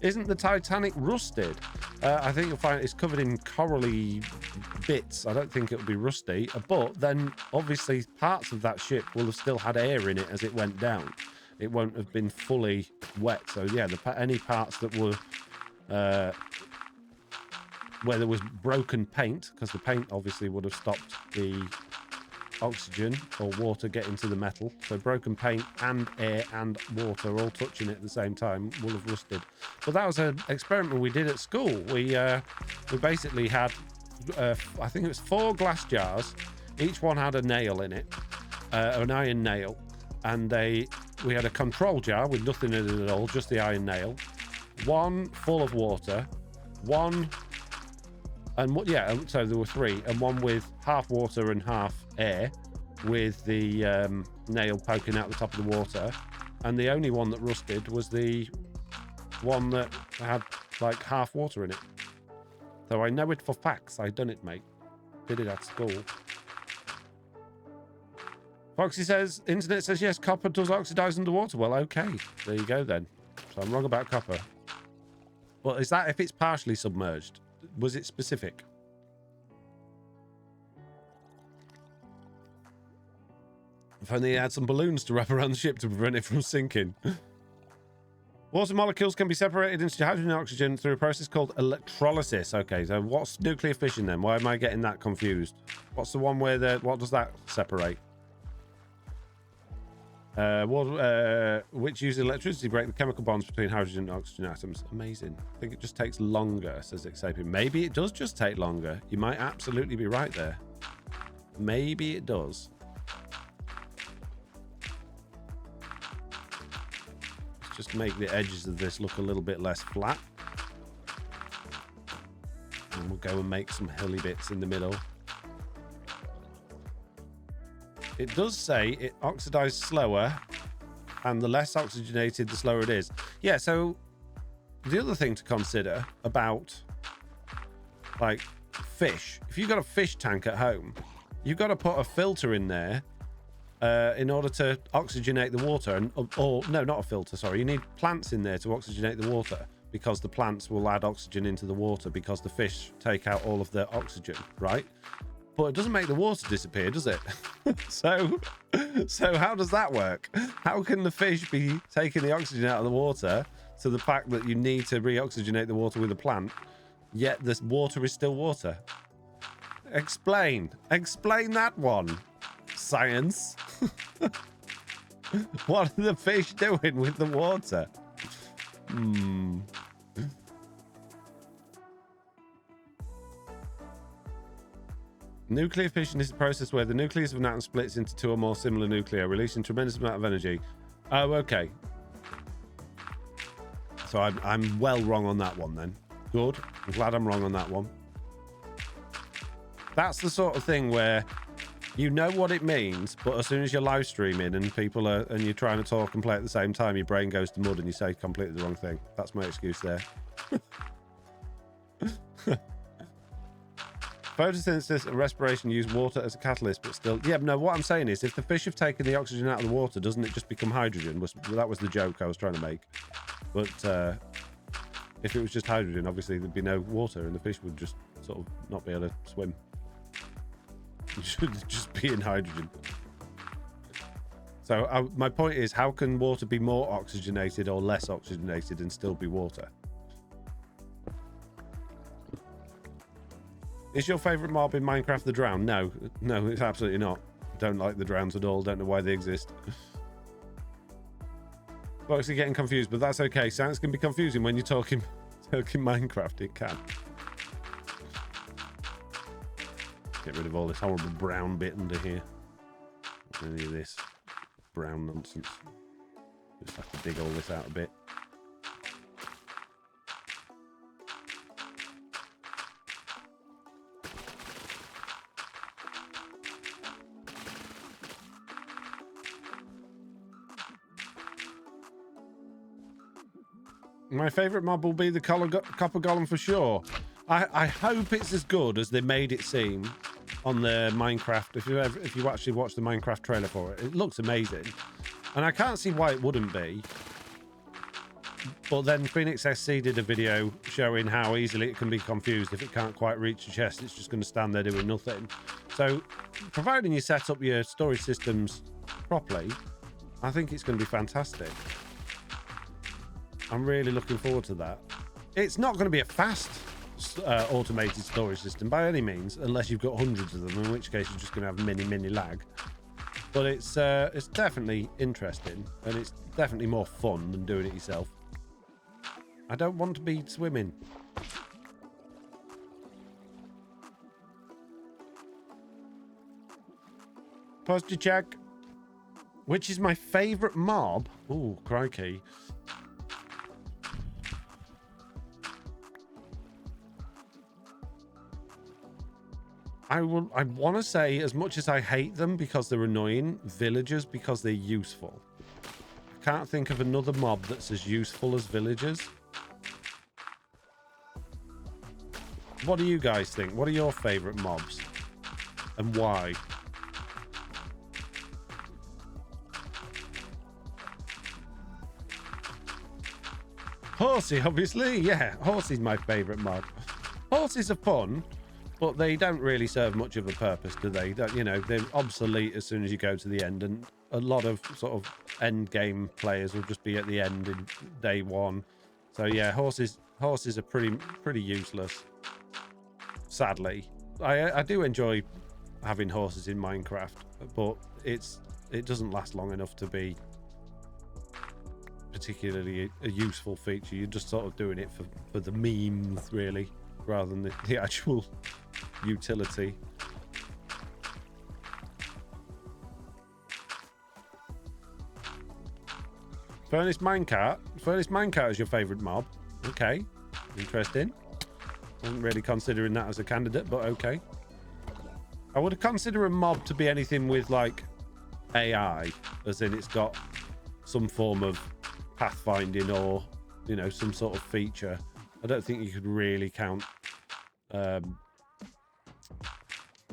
Isn't the Titanic rusted? I think you'll find it's covered in corally bits. I don't think it'll be rusty. But then, obviously, parts of that ship will have still had air in it as it went down. It won't have been fully wet. So, yeah, any parts that were... where there was broken paint, because the paint obviously would have stopped the oxygen or water getting to the metal. So broken paint and air and water all touching it at the same time will have rusted. But that was an experiment we did at school. We basically had, I think it was 4 glass jars. Each one had a nail in it, an iron nail. And we had a control jar with nothing in it at all, just the iron nail. One full of water, one... so there were 3, and one with half water and half air, with the nail poking out the top of the water, and the only one that rusted was the one that had like half water in it. So I know it for facts. I done it, mate. Did it at school. Foxy says, internet says yes, copper does oxidize underwater. Well, okay, there you go then. So I'm wrong about copper. But is that if it's partially submerged? Was it specific? If only they had some balloons to wrap around the ship to prevent it from sinking. Water molecules can be separated into hydrogen and oxygen through a process called electrolysis. Okay, so what's nuclear fission then? Why am I getting that confused? What's the one where what does that separate? Which uses electricity to break the chemical bonds between hydrogen and oxygen atoms. Amazing. I think it just takes longer, says Xapian. Maybe it does just take longer. You might absolutely be right there. Maybe it does. Let's just make the edges of this look a little bit less flat. And we'll go and make some hilly bits in the middle. It does say it oxidizes slower, and the less oxygenated, the slower it is. Yeah, so the other thing to consider about, like, fish. If you've got a fish tank at home, you've got to put a filter in there in order to oxygenate the water. Or, no, not a filter, sorry. You need plants in there to oxygenate the water, because the plants will add oxygen into the water because the fish take out all of the oxygen, right? But it doesn't make the water disappear, does it? So how does that work? How can the fish be taking the oxygen out of the water to the fact that you need to re-oxygenate the water with a plant, yet this water is still water? Explain that one, science. What are the fish doing with the water? Nuclear fission is a process where the nucleus of an atom splits into two or more similar nuclei, releasing a tremendous amount of energy. Oh, okay. So I'm well wrong on that one then. Good. I'm glad I'm wrong on that one. That's the sort of thing where you know what it means, but as soon as you're live streaming and people are, and you're trying to talk and play at the same time, your brain goes to mud and you say completely the wrong thing. That's my excuse there. Photosynthesis and respiration use water as a catalyst, but still... Yeah, no, what I'm saying is, if the fish have taken the oxygen out of the water, doesn't it just become hydrogen? That was the joke I was trying to make. But if it was just hydrogen, obviously there'd be no water, and the fish would just sort of not be able to swim. It should just be in hydrogen. So my point is, how can water be more oxygenated or less oxygenated and still be water? Is your favourite mob in Minecraft the drown? No, it's absolutely not. Don't like the drowns at all. Don't know why they exist. Folks are getting confused, but that's okay. Science can be confusing when you're talking Minecraft. It can. Get rid of all this horrible brown bit under here. Any of this brown nonsense. Just have to dig all this out a bit. My favourite mob will be the copper golem for sure. I hope it's as good as they made it seem on the Minecraft. If you actually watch the Minecraft trailer for it, it looks amazing, and I can't see why it wouldn't be. But then Phoenix SC did a video showing how easily it can be confused. If it can't quite reach the chest, it's just going to stand there doing nothing. So, providing you set up your storage systems properly, I think it's going to be fantastic. I'm really looking forward to that. It's not going to be a fast automated storage system by any means, unless you've got hundreds of them, in which case you're just going to have mini lag. But it's definitely interesting, and it's definitely more fun than doing it yourself. I don't want to be swimming. Posture check. Which is my favourite mob? Oh, crikey. I want to say, as much as I hate them because they're annoying, villagers because they're useful. I can't think of another mob that's as useful as villagers. What do you guys think? What are your favourite mobs? And why? Horsey, obviously. Yeah, Horsey's my favourite mob. Horses are fun, but they don't really serve much of a purpose, do they? You know, they're obsolete as soon as you go to the end, and a lot of sort of end game players will just be at the end in day one. So yeah, horses are pretty useless. Sadly, I do enjoy having horses in Minecraft, but it's it doesn't last long enough to be particularly a useful feature. You're just sort of doing it for the memes, really, rather than the actual utility. Furnace minecart. Furnace minecart is your favorite mob. Okay, interesting. Wasn't really considering that as a candidate, but okay. I would consider a mob to be anything with like AI, as in it's got some form of pathfinding or, you know, some sort of feature. I don't think you could really count a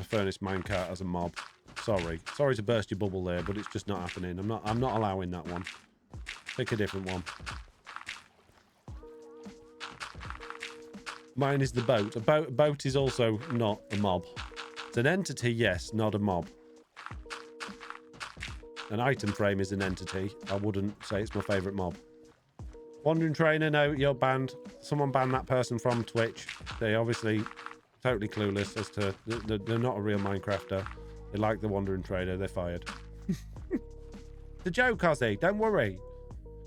furnace minecart as a mob. Sorry to burst your bubble there, but it's just not happening. I'm not allowing that one. Pick a different one. Mine is the boat. A boat is also not a mob. It's an entity, yes, not a mob. An item frame is an entity. I wouldn't say it's my favorite mob. Wandering trainer, no, you're banned. Someone banned that person from Twitch. They obviously totally clueless as to they're not a real Minecrafter. They like the wandering trainer. They're fired. The joke, Ozzy. Don't worry.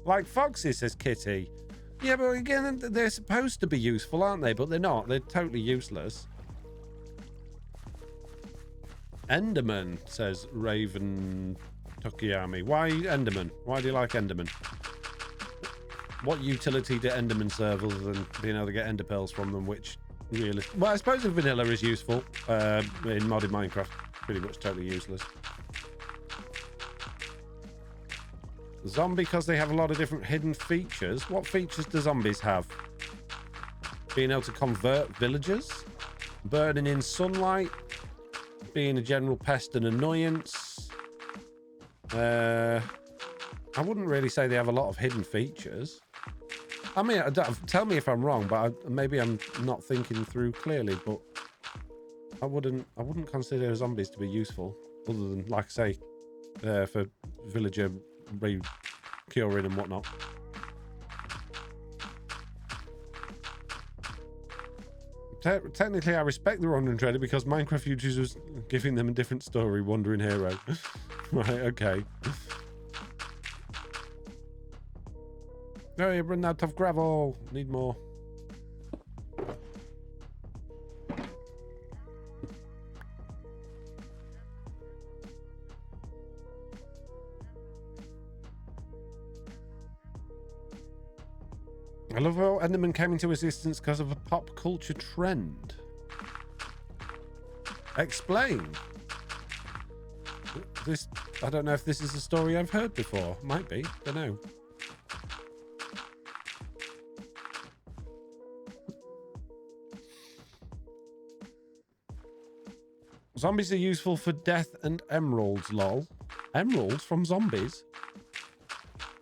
Like foxes, says Kitty. Yeah, but again, they're supposed to be useful, aren't they? But they're not. They're totally useless. Enderman, says Raven Tokiyami. Why Enderman? Why do you like Enderman? What utility do Endermen serve other than being able to get ender pearls from them, which really... Well, I suppose in vanilla is useful. In modded Minecraft, pretty much totally useless. Zombie, because they have a lot of different hidden features. What features do zombies have? Being able to convert villagers, burning in sunlight, being a general pest and annoyance. I wouldn't really say they have a lot of hidden features. I mean, tell me if I'm wrong, but maybe I'm not thinking through clearly. But I wouldn't consider zombies to be useful, other than, like I say, for villager curing and whatnot. Technically, I respect the Wandering Trader because Minecraft Futures was giving them a different story, Wandering Hero. Right, okay. No, you've run out of gravel. Need more. I love how Enderman came into existence because of a pop culture trend. Explain. This, I don't know if this is a story I've heard before. Might be. Don't know. Zombies are useful for death and emeralds, lol. Emeralds from zombies?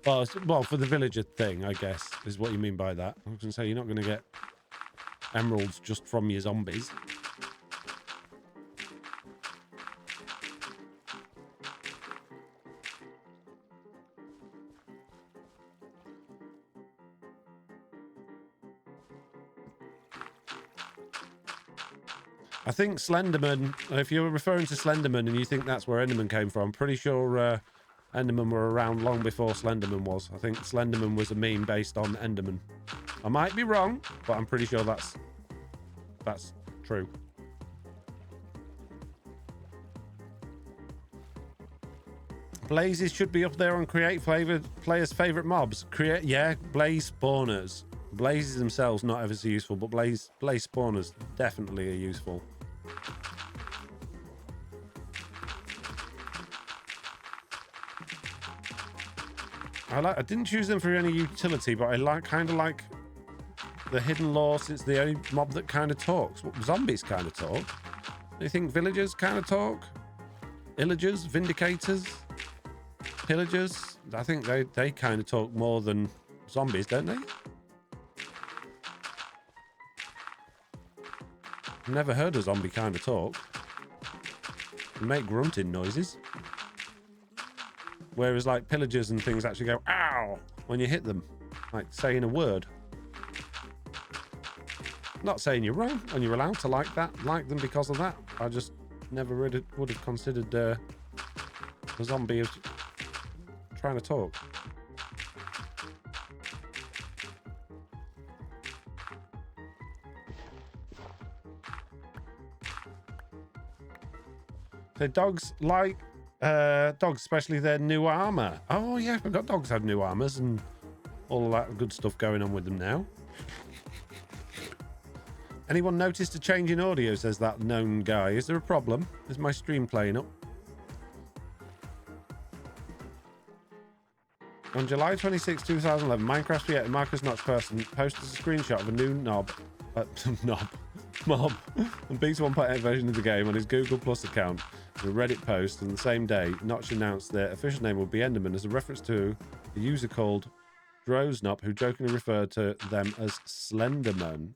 Well, for the villager thing, I guess, is what you mean by that. I was going to say, you're not going to get emeralds just from your zombies. I think Slenderman, if you're referring to Slenderman and you think that's where Enderman came from, I'm pretty sure Enderman were around long before Slenderman was. I think Slenderman was a meme based on Enderman. I might be wrong, but I'm pretty sure that's true. Blazes should be up there on create players' favorite mobs. Yeah, blaze spawners. Blazes themselves not ever so useful, but blaze spawners definitely are useful. I didn't choose them for any utility, but I kind of like the hidden lore, since the only mob that kind of talks. Zombies kind of talk. Do you think villagers kind of talk? Illagers, vindicators, pillagers? I think they kind of talk more than zombies, don't they? I've never heard a zombie kind of talk. They make grunting noises. Whereas like pillagers and things actually go ow when you hit them, like saying a word. Not saying you're wrong and you're allowed to like them because of that. I just never really would have considered The zombie is trying to talk. So dogs like dogs, especially their new armor. Oh yeah, I forgot dogs have new armors and all of that good stuff going on with them now. Anyone noticed a change in audio, says that known guy. Is there a problem? Is my stream playing up? On July 26, 2011, Minecraft creator Marcus Notch person posted a screenshot of a new mob on B's 1.8 version of the game on his Google Plus account. In a Reddit post on the same day, Notch announced their official name would be Enderman as a reference to a user called Droznop, who jokingly referred to them as Slenderman.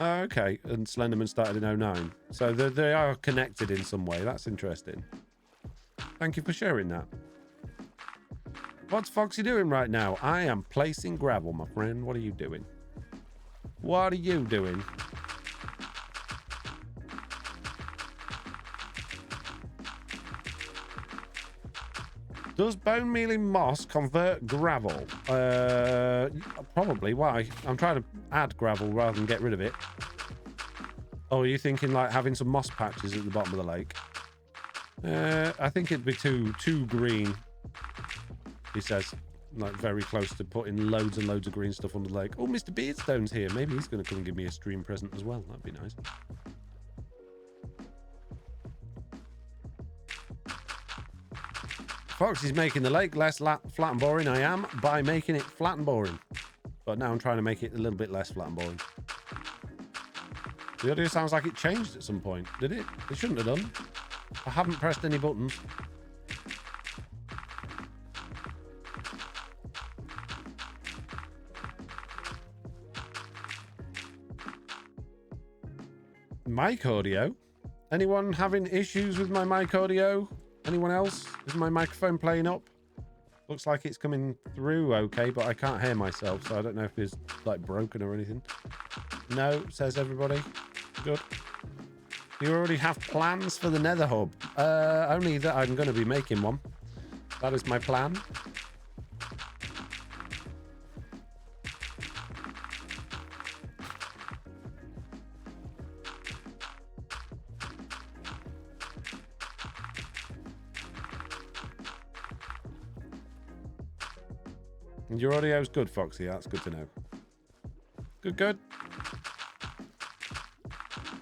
Okay, and Slenderman started in 09. So they are connected in some way. That's interesting. Thank you for sharing that. What's Foxy doing right now? I am placing gravel, my friend. What are you doing? What are you doing? Does bone mealing moss convert gravel? Probably. Why? I'm trying to add gravel rather than get rid of it. Oh, are you thinking like having some moss patches at the bottom of the lake? I think it'd be too green. He says, like very close to putting loads and loads of green stuff on the lake. Oh, Mr. Beardstone's here. Maybe he's going to come and give me a stream present as well. That'd be nice. Foxy's making the lake less flat and boring. I am by making it flat and boring. But now I'm trying to make it a little bit less flat and boring. The audio sounds like it changed at some point. Did it? It shouldn't have done. I haven't pressed any buttons. Mic audio? Anyone having issues with my mic audio? Anyone else? Is my microphone playing up? Looks like it's coming through okay, but I can't hear myself, so I don't know if it's like broken or anything. No, says everybody. Good. You already have plans for the Nether Hub? Only that I'm going to be making one. That is my plan. Your audio's good, Foxy. That's good to know. Good.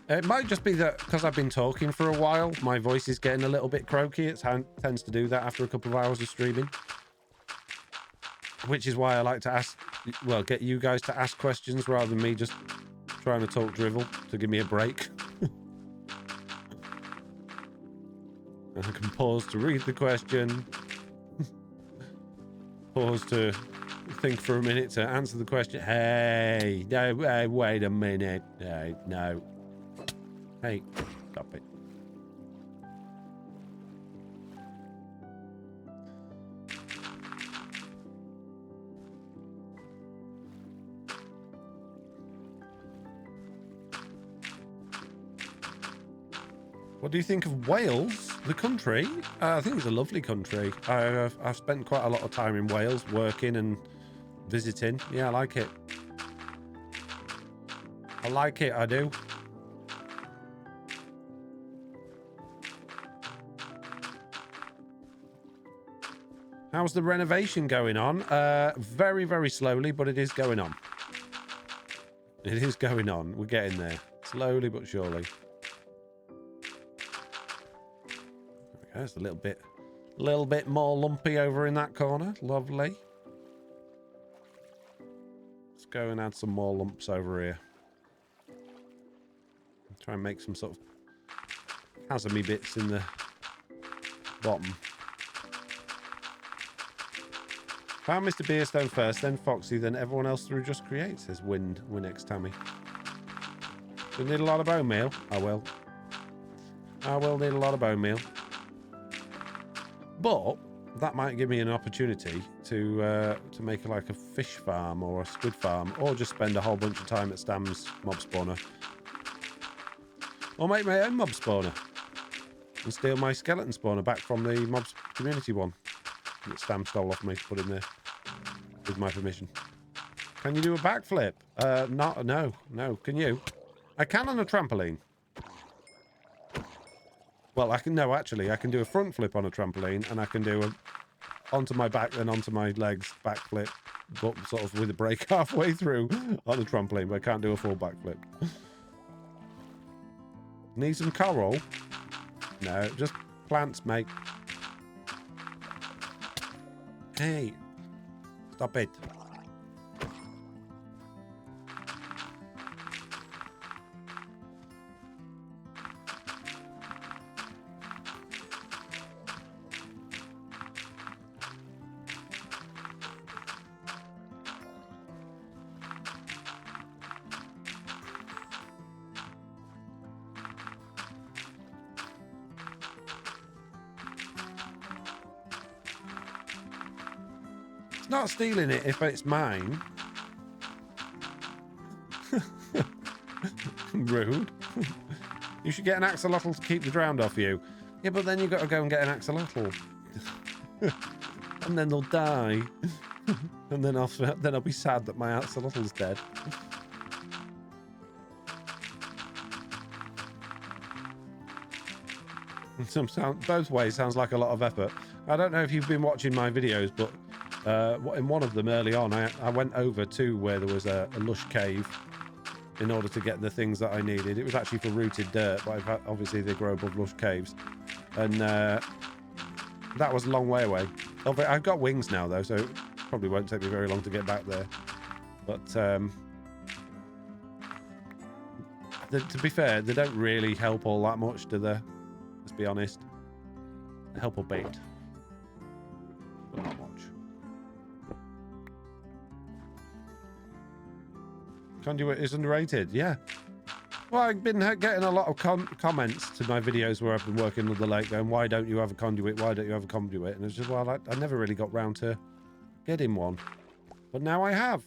It might just be that because I've been talking for a while, my voice is getting a little bit croaky. It tends to do that after a couple of hours of streaming. Which is why I like to ask, well, get you guys to ask questions rather than me just trying to talk drivel to give me a break. And I can pause to read the question. Pause to think for a minute to answer the question. Hey, no, wait a minute. No. Hey, stop it. What do you think of Wales, the country? I think it's a lovely country. I've spent quite a lot of time in Wales working and visiting. Yeah, I like it. I do. How's the renovation going on? Very, very slowly, but it is going on. It is going on. We're getting there. Slowly but surely. It's a little bit more lumpy over in that corner. Lovely. Let's go and add some more lumps over here. Try and make some sort of chasmy bits in the bottom. Found Mr. Beerstone first, then Foxy, then everyone else through Just Create, says Winx Tammy. Do you need a lot of bone meal? I will. I will need a lot of bone meal. But that might give me an opportunity to make like a fish farm or a squid farm, or just spend a whole bunch of time at Stam's mob spawner, or make my own mob spawner. and steal my skeleton spawner back from the mobs community one that Stam stole off me to put in there with my permission. Can you do a backflip? No. Can you? I can on a trampoline. Well, I can, no, actually, I can do a front flip on a trampoline, and I can do a onto my back and onto my legs backflip, but sort of with a break halfway through on a trampoline, but I can't do a full backflip. Need some coral? No, just plants, mate. Hey, stop it. Not stealing it if it's mine. Rude. You should get an axolotl to keep the drowned off you. Yeah, but then you've got to go and get an axolotl. And then they'll die. And then I'll be sad that my axolotl's dead. Both ways sounds like a lot of effort. I don't know if you've been watching my videos, but in one of them early on, I went over to where there was a lush cave in order to get the things that I needed. It was actually for rooted dirt, but obviously they grow above lush caves. And that was a long way away. I've got wings now, though, so it probably won't take me very long to get back there. But to be fair, they don't really help all that much, do they? Let's be honest. They help a bit, but not much. Conduit is underrated, yeah. Well, I've been getting a lot of comments to my videos where I've been working on the lake going, why don't you have a conduit? Why don't you have a conduit? And it's just, well, I never really got round to getting one. But now I have.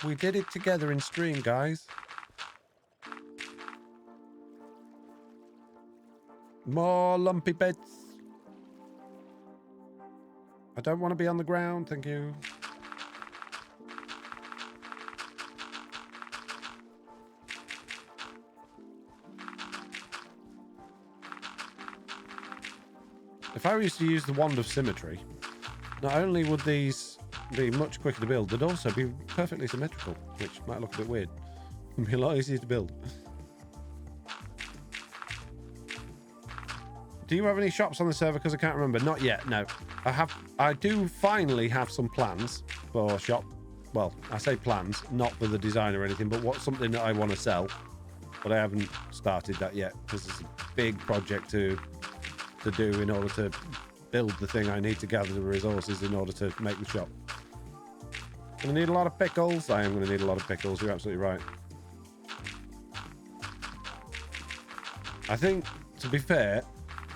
We did it together in stream, guys. More lumpy bits. I don't want to be on the ground, thank you. If I used to use the Wand of Symmetry, not only would these be much quicker to build, they'd also be perfectly symmetrical, which might look a bit weird. It'd be a lot easier to build. Do you have any shops on the server? Because I can't remember. Not yet, no. I do finally have some plans for shop. Well, I say plans, not for the design or anything, but something that I want to sell. But I haven't started that yet, because it's a big project to do in order to build the thing I need to gather the resources in order to make the shop. Gonna need a lot of pickles. I am gonna need a lot of pickles. You're absolutely right. I think, to be fair,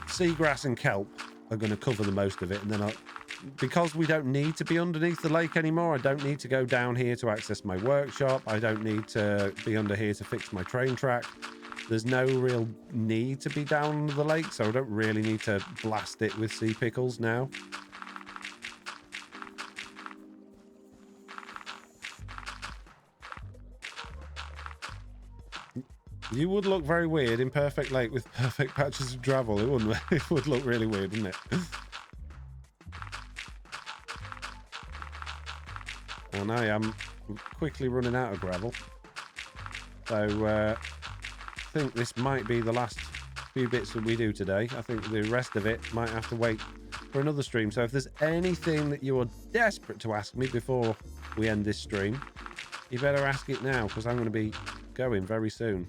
seagrass and kelp are going to cover the most of it, and then because we don't need to be underneath the lake anymore, I don't need to go down here to access my workshop. I don't need to be under here to fix my train track. There's no real need to be down the lake, so I don't really need to blast it with sea pickles now. You would look very weird in perfect lake with perfect patches of gravel. It wouldn't. It would look really weird, wouldn't it? And I am quickly running out of gravel. So I think this might be the last few bits that we do today. I think the rest of it might have to wait for another stream. So if there's anything that you are desperate to ask me before we end this stream, you better ask it now, because I'm going to be going very soon.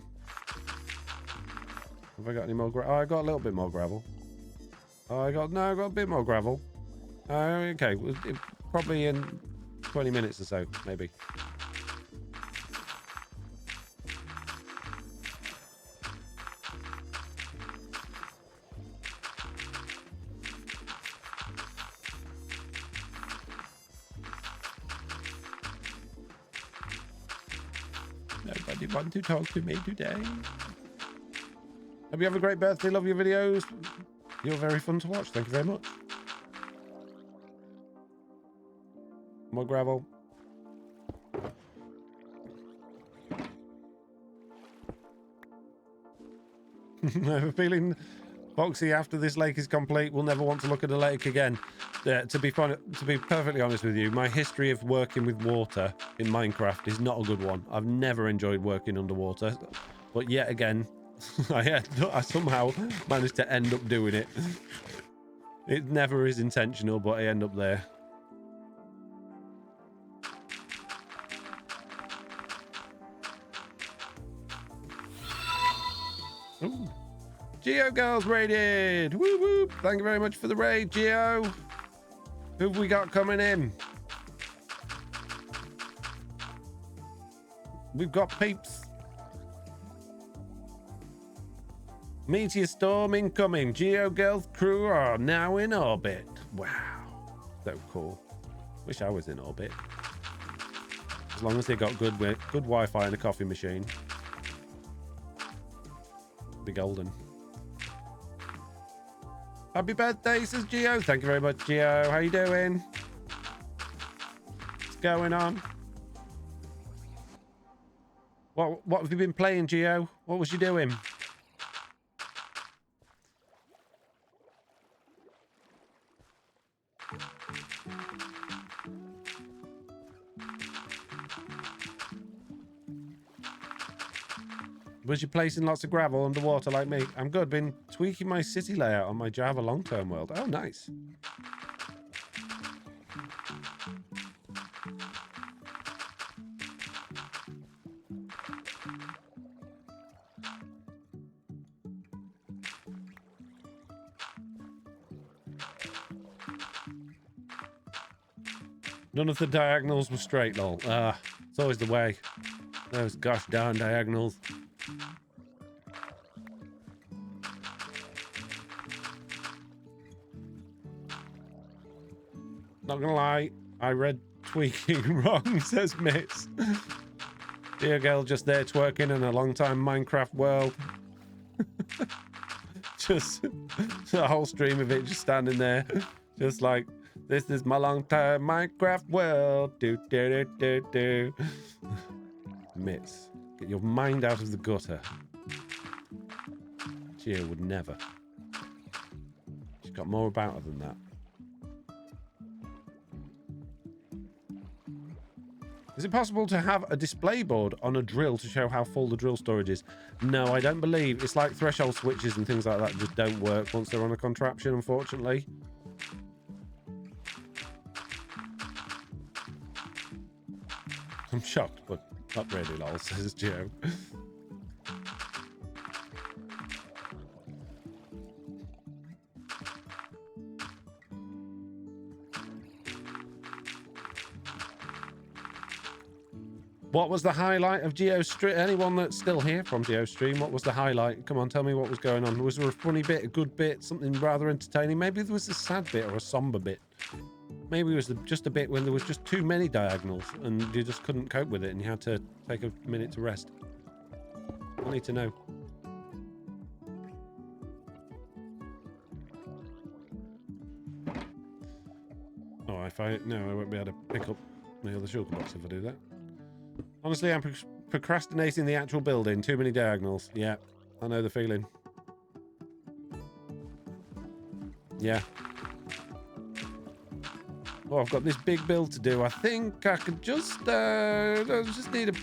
Have I got any more gravel? Oh, I got a little bit more gravel. Oh, I got a bit more gravel. Okay, probably in 20 minutes or so, maybe. Nobody want to talk to me today. Hope you have a great birthday. Love your videos. You're very fun to watch. Thank you very much. More gravel. I have a feeling, Foxy, after this lake is complete, we'll never want to look at a lake again. To be perfectly honest with you, my history of working with water in Minecraft is not a good one. I've never enjoyed working underwater, but yet again, I somehow managed to end up doing it. It never is intentional, but I end up there. Ooh. Geo Girls raided! Woo woo! Thank you very much for the raid, Geo. Who have we got coming in? We've got peeps. Meteor storm incoming. Geo Girls crew are now in orbit. Wow. So cool. Wish I was in orbit. As long as they got good Wi-Fi and a coffee machine. Be golden. Happy birthday, says Geo. Thank you very much, Geo. How you doing? What's going on? What have you been playing, Geo? What was you doing? Was you placing lots of gravel underwater like me? I'm good. Been tweaking my city layout on my Java long-term world. Oh, nice. None of the diagonals were straight, lol. It's always the way. Those gosh darn diagonals. Not gonna lie, I read tweaking wrong, says Miss. Dear girl just there twerking in a long time Minecraft world. Just a whole stream of it just standing there. Just like, this is my long time Minecraft world. Do do do do do. Miss, get your mind out of the gutter. Gia would never. She's got more about her than that. Is it possible to have a display board on a drill to show how full the drill storage is? No, I don't believe. It's like threshold switches and things like that just don't work once they're on a contraption, unfortunately. I'm shocked, but not really, lol, says Joe. What was the highlight of GeoStream? Anyone that's still here from GeoStream, what was the highlight? Come on, tell me what was going on. Was there a funny bit, a good bit, something rather entertaining? Maybe there was a sad bit or a somber bit. Maybe it was just a bit when there was just too many diagonals and you just couldn't cope with it and you had to take a minute to rest. I need to know. Oh, I won't be able to pick up my other shulker box if I do that. Honestly, I'm procrastinating the actual building. Too many diagonals. Yeah, I know the feeling. Yeah. Oh, I've got this big build to do. I think I could just need to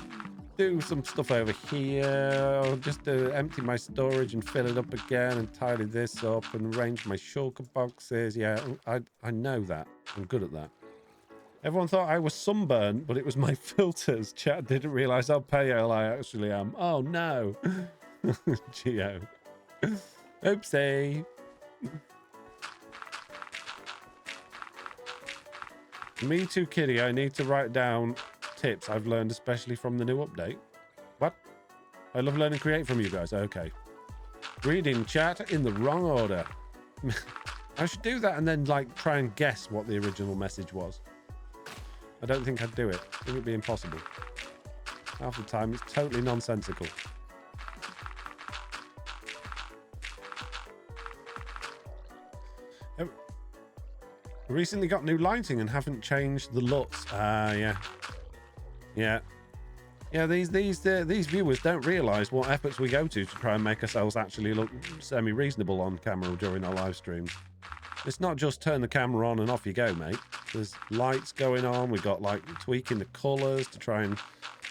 do some stuff over here. Just empty my storage and fill it up again and tidy this up and arrange my shulker boxes. Yeah, I know that. I'm good at that. Everyone thought I was sunburned, but it was my filters. Chat didn't realize how pale I actually am. Oh, no. Geo. Oopsie. Me too, kitty. I need to write down tips I've learned, especially from the new update. What? I love learn and create from you guys. Okay. Reading chat in the wrong order. I should do that and then, like, try and guess what the original message was. I don't think I'd do it. I think it'd be impossible. Half the time, it's totally nonsensical. Recently got new lighting and haven't changed the LUTs. Yeah. Yeah. Yeah, these viewers don't realise what efforts we go to try and make ourselves actually look semi-reasonable on camera during our live streams. It's not just turn the camera on and off you go, mate. There's lights going on. We've got like tweaking the colours to try and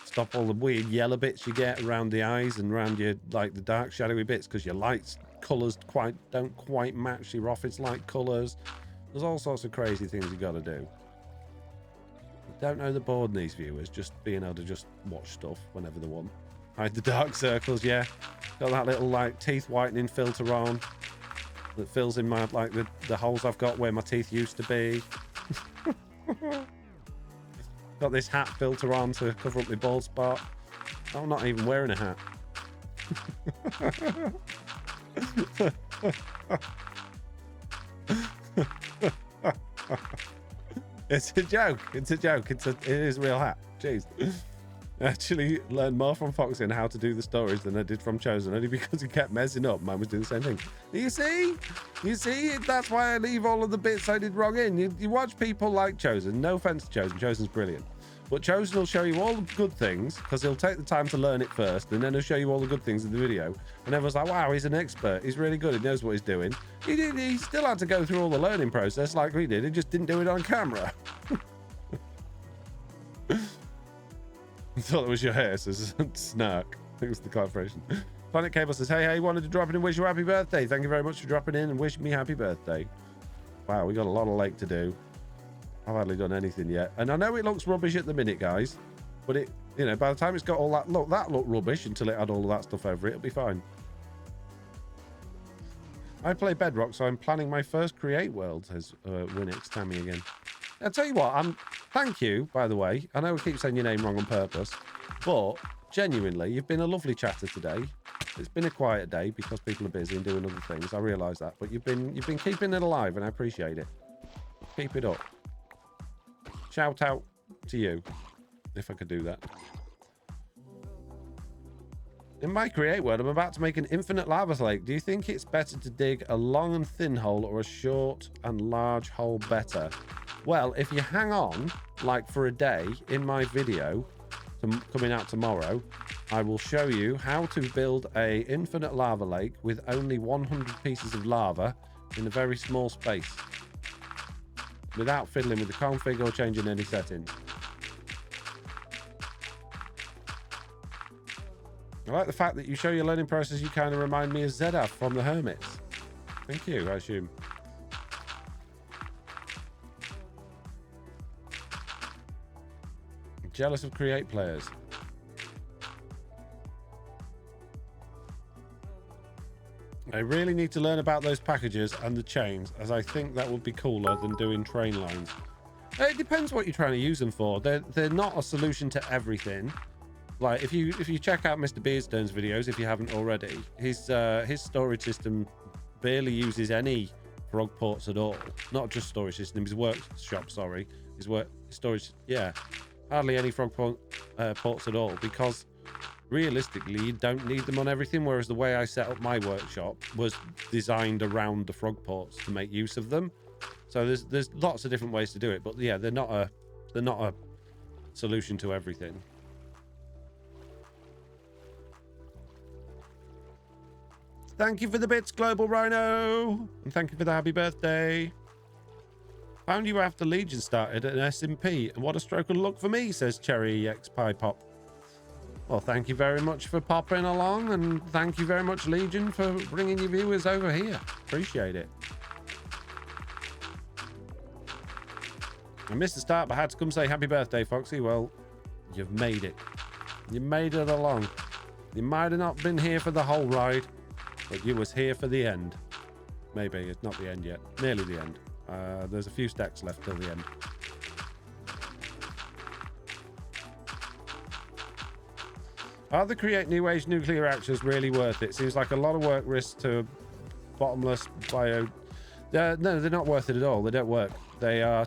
stop all the weird yellow bits you get around the eyes and around your like the dark shadowy bits because your lights colours don't quite match your office light colours. There's all sorts of crazy things you got to do. Don't know the board, these viewers, just being able to just watch stuff whenever they want. Hide the dark circles, yeah. Got that little like teeth whitening filter on that fills in my like the holes I've got where my teeth used to be. Got this hat filter on to cover up my bald spot. I'm not even wearing a hat. It's a joke. It's a joke. It is a real hat. Jeez. I actually learned more from Foxy on how to do the stories than I did from Chosen, only because he kept messing up. Mine was doing the same thing. You see? You see? That's why I leave all of the bits I did wrong in. You watch people like Chosen. No offense to Chosen. Chosen's brilliant. But Chosen will show you all the good things because he'll take the time to learn it first, and then he'll show you all the good things in the video. And everyone's like, wow, he's an expert. He's really good. He knows what he's doing. He still had to go through all the learning process like we did. He just didn't do it on camera. I thought it was your hair, says Snark. I think it was the collaboration. Planet Cable says, hey, wanted to drop in and wish you a happy birthday. Thank you very much for dropping in and wishing me happy birthday. Wow, we got a lot of lake to do. I've hardly done anything yet. And I know it looks rubbish at the minute, guys. But it, you know, by the time it's got all that, look, that looked rubbish until it had all of that stuff over it. It'll be fine. I play Bedrock, so I'm planning my first Create World, says Winix Tammy again. I'll tell you what, thank you, by the way. I know we keep saying your name wrong on purpose, but genuinely, you've been a lovely chatter today. It's been a quiet day because people are busy and doing other things. I realise that, but you've been keeping it alive, and I appreciate it. Keep it up. Shout out to you, if I could do that. In my Create World, I'm about to make an infinite lava lake. Do you think it's better to dig a long and thin hole or a short and large hole better? Well, if you hang on, like for a day, in my video coming out tomorrow, I will show you how to build a infinite lava lake with only 100 pieces of lava in a very small space, without fiddling with the config or changing any settings. I like the fact that you show your learning process. You kind of remind me of Zedav from the Hermits. Thank you, I assume. Jealous of Create players. I really need to learn about those packages and the chains, as I think that would be cooler than doing train lines. It depends what you're trying to use them for. They're not a solution to everything. Like if you check out Mr. Beardstone's videos, if you haven't already, his storage system barely uses any frog ports at all. Not just storage system, his workshop, sorry. His storage, yeah. Hardly any frog ports at all, because realistically you don't need them on everything, whereas the way I set up my workshop was designed around the frog ports to make use of them. So there's lots of different ways to do it, but yeah, they're not a solution to everything. Thank you for the bits, Global Rhino, and thank you for the happy birthday. Found you after Legion started at an SMP, and what a stroke of luck for me, says Cherry X Pie Pop. Well, thank you very much for popping along, and thank you very much, Legion, for bringing your viewers over here. Appreciate it. I missed the start, but I had to come say happy birthday, Foxy. Well, you've made it. You made it along. You might have not been here for the whole ride, but you was here for the end. Maybe it's not the end yet. Nearly the end. There's a few stacks left till the end. Are the Create New Age nuclear reactors really worth it? Seems like a lot of work risk to bottomless bio. No, they're not worth it at all. They don't work. They are.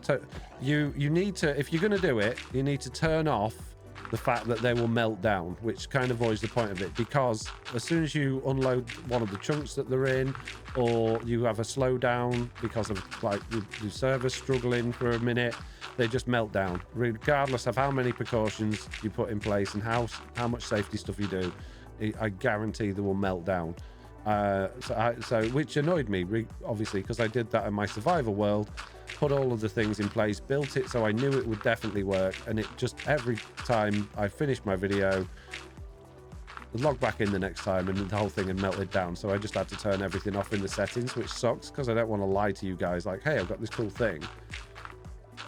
You need to, if you're going to do it, you need to turn off the fact that they will melt down, which kind of avoids the point of it, because as soon as you unload one of the chunks that they're in, or you have a slowdown because of like the server struggling for a minute, they just melt down, regardless of how many precautions you put in place and how much safety stuff you do. I guarantee they will melt down. So which annoyed me, obviously, because I did that in my survival world, put all of the things in place, built it so I knew it would definitely work, and it just, every time I finished my video, log back in the next time and the whole thing had melted down. So I just had to turn everything off in the settings, which sucks because I don't want to lie to you guys like, hey, I've got this cool thing.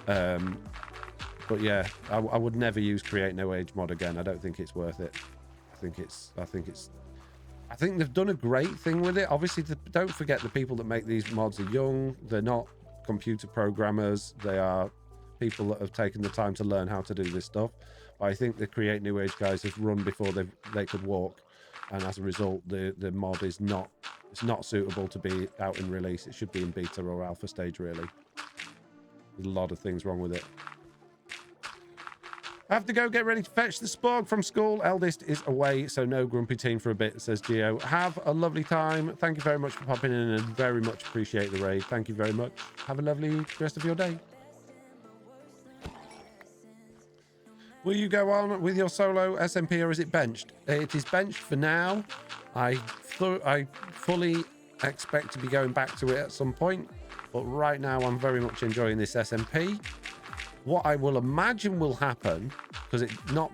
But yeah, I would never use Create No Age mod again. I don't think it's worth it. I think they've done a great thing with it. Obviously, don't forget the people that make these mods are young. They're not computer programmers. They are people that have taken the time to learn how to do this stuff. But I think the Create New Age guys have run before they could walk, and as a result, the mod is not suitable to be out in release. It should be in beta or alpha stage, really. There's a lot of things wrong with it. I have to go get ready to fetch the sporg from school. Eldest is away, so no grumpy teen for a bit, says Gio. Have a lovely time. Thank you very much for popping in and very much appreciate the raid. Thank you very much. Have a lovely rest of your day. Will you go on with your solo SMP or is it benched? It is benched for now. I fully expect to be going back to it at some point, but right now I'm very much enjoying this SMP. What I will imagine will happen, because it's not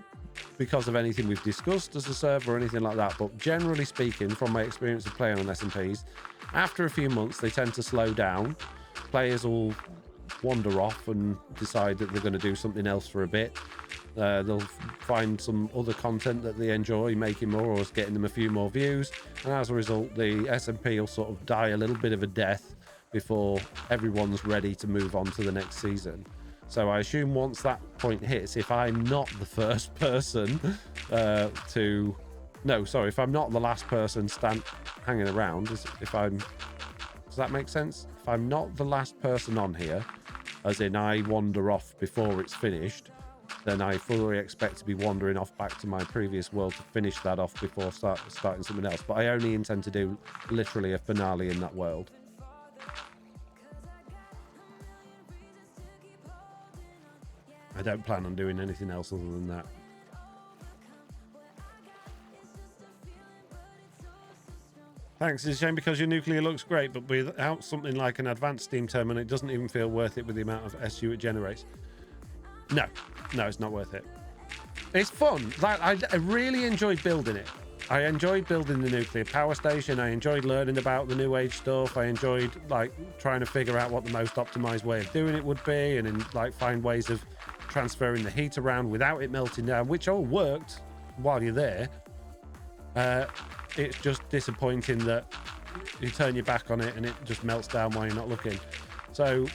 because of anything we've discussed as a server or anything like that, but generally speaking, from my experience of playing on SMPs, after a few months, they tend to slow down. Players will wander off and decide that they're going to do something else for a bit. They'll find some other content that they enjoy making more, or is getting them a few more views. And as a result, the SMP will sort of die a little bit of a death before everyone's ready to move on to the next season. So I assume once that point hits, if I'm not the first person if I'm not the last person hanging around, does that make sense? If I'm not the last person on here, as in I wander off before it's finished, then I fully expect to be wandering off back to my previous world to finish that off before starting something else. But I only intend to do literally a finale in that world. I don't plan on doing anything else other than that. Thanks. It's a shame because your nuclear looks great, but without something like an advanced steam terminal, it doesn't even feel worth it with the amount of SU it generates. No, it's not worth it. It's fun. Like, I really enjoyed building it. I enjoyed building the nuclear power station. I enjoyed learning about the new age stuff. I enjoyed like trying to figure out what the most optimized way of doing it would be, and find ways of transferring the heat around without it melting down, which all worked while you're there. It's just disappointing that you turn your back on it and it just melts down while you're not looking. So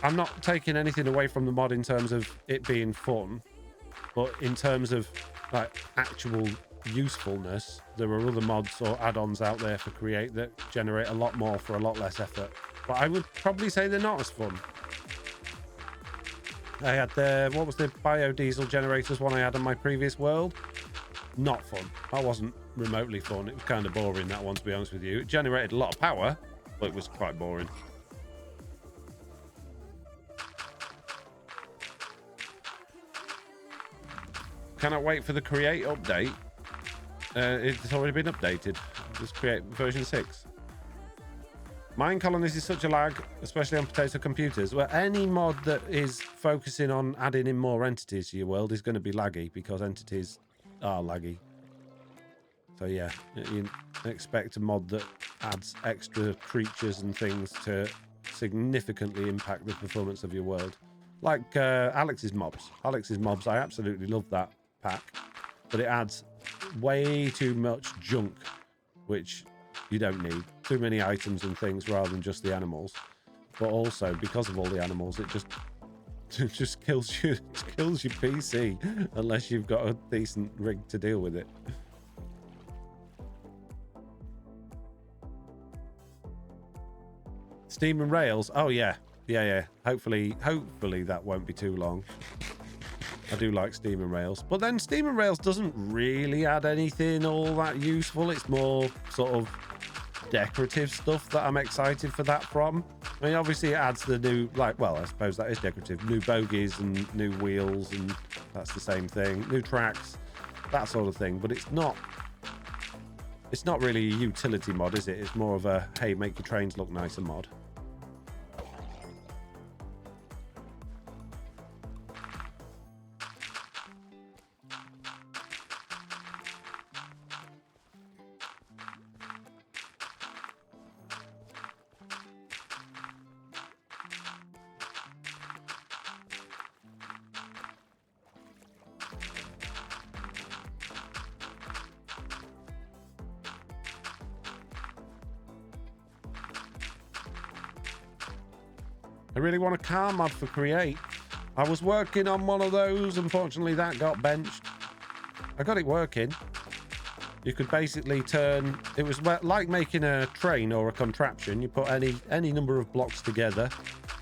I'm not taking anything away from the mod in terms of it being fun, but in terms of like actual usefulness, there are other mods or add-ons out there for Create that generate a lot more for a lot less effort. But I would probably say they're not as fun. I had what was the biodiesel generators one I had on my previous world? Not fun. That wasn't remotely fun. It was kind of boring, that one, to be honest with you. It generated a lot of power, but it was quite boring. Cannot wait for the Create update. It's already been updated. Just Create version 6. Mine colonies is such a lag, especially on potato computers. Well, any mod that is focusing on adding in more entities to your world is going to be laggy, because entities are laggy. So yeah, you expect a mod that adds extra creatures and things to significantly impact the performance of your world. Like Alex's mobs. Alex's mobs, I absolutely love that pack, but it adds way too much junk, which you don't need. Too many items and things rather than just the animals. But also, because of all the animals, it just kills your PC unless you've got a decent rig to deal with it. Steam and Rails. Oh yeah. Hopefully that won't be too long. I do like Steaming Rails. But then Steaming Rails doesn't really add anything all that useful. It's more sort of decorative stuff that I'm excited for that from. I mean, obviously it adds the new, like, well, I suppose that is decorative. New bogies and new wheels, and that's the same thing. New tracks, that sort of thing. But it's not really a utility mod, is it? It's more of a, hey, make your trains look nicer mod. I really want a car mod for Create. I was working on one of those. Unfortunately, that got benched. I got it working. You could basically turn... It was like making a train or a contraption. You put any number of blocks together,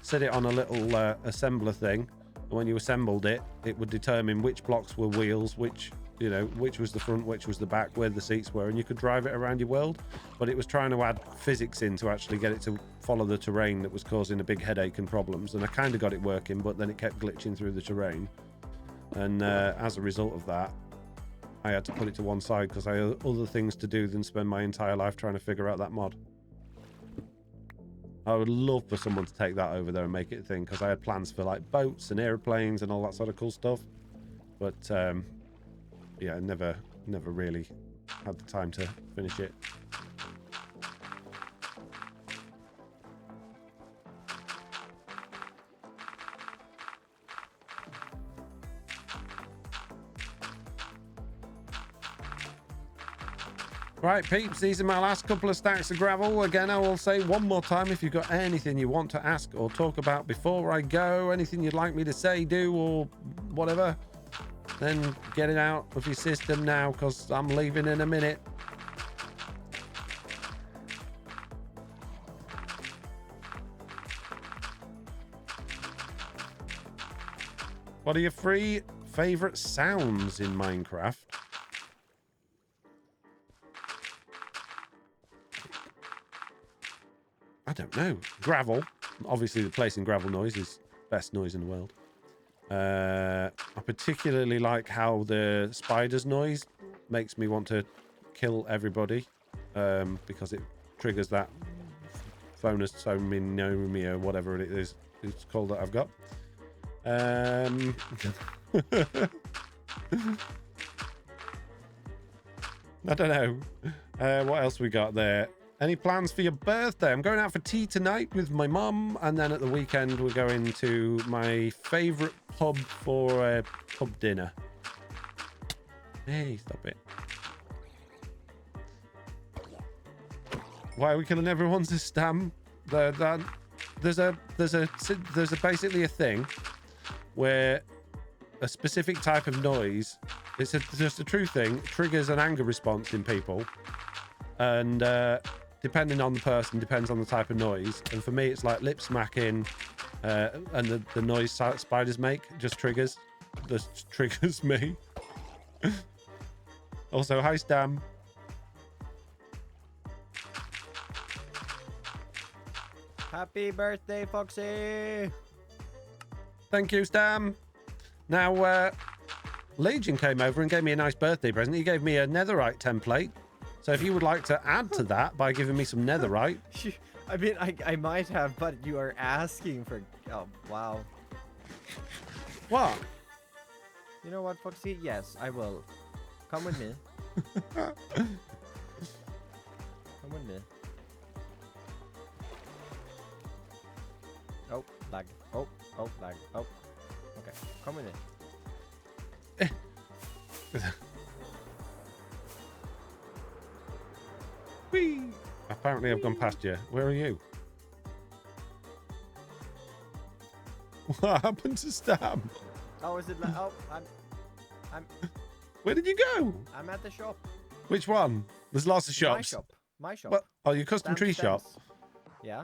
set it on a little assembler thing. And when you assembled it, it would determine which blocks were wheels, which was the front, which was the back, where the seats were, and you could drive it around your world. But it was trying to add physics in to actually get it to follow the terrain that was causing a big headache and problems. And I kind of got it working, but then it kept glitching through the terrain. And as a result of that, I had to put it to one side because I had other things to do than spend my entire life trying to figure out that mod. I would love for someone to take that over there and make it a thing, because I had plans for like boats and airplanes and all that sort of cool stuff. But yeah, I never really had the time to finish it. Right, peeps, these are my last couple of stacks of gravel. Again, I will say one more time, if you've got anything you want to ask or talk about before I go, anything you'd like me to say, do, or whatever, then get it out of your system now, because I'm leaving in a minute. What are your three favorite sounds in Minecraft? I don't know. Gravel. Obviously, the placing gravel noise is best noise in the world. I particularly like how the spiders noise makes me want to kill everybody, because it triggers that phonosomnomia, whatever it is it's called that I've got. I don't know. What else we got there? Any plans for your birthday? I'm going out for tea tonight with my mum, and then at the weekend we're going to my favourite pub for a pub dinner. Hey, stop it. Why are we killing everyone's stam? There's basically a thing where a specific type of noise, it's just a true thing, triggers an anger response in people, and depending on the person, depends on the type of noise. And for me, it's like lip smacking, and the noise spiders make just triggers me. Also, hi Stam.
Happy birthday, Foxy!
Thank you, Stam. Now, Legion came over and gave me a nice birthday present. He gave me a netherite template. So if you would like to add to that by giving me some netherite.
I mean, I might have, but you are asking for... Oh, wow.
What?
You know what, Foxy? Yes, I will. Come with me. Come with me. Oh, lag. Oh, lag. Oh. Okay, come with me.
Whee! Apparently I've gone past you. Where are you? What happened to Stam?
Oh, is it like... Oh, I'm...
Where did you go?
I'm at the shop.
Which one? There's lots of shops.
My shop. My shop.
What? Oh, your custom tree shop?
Yeah.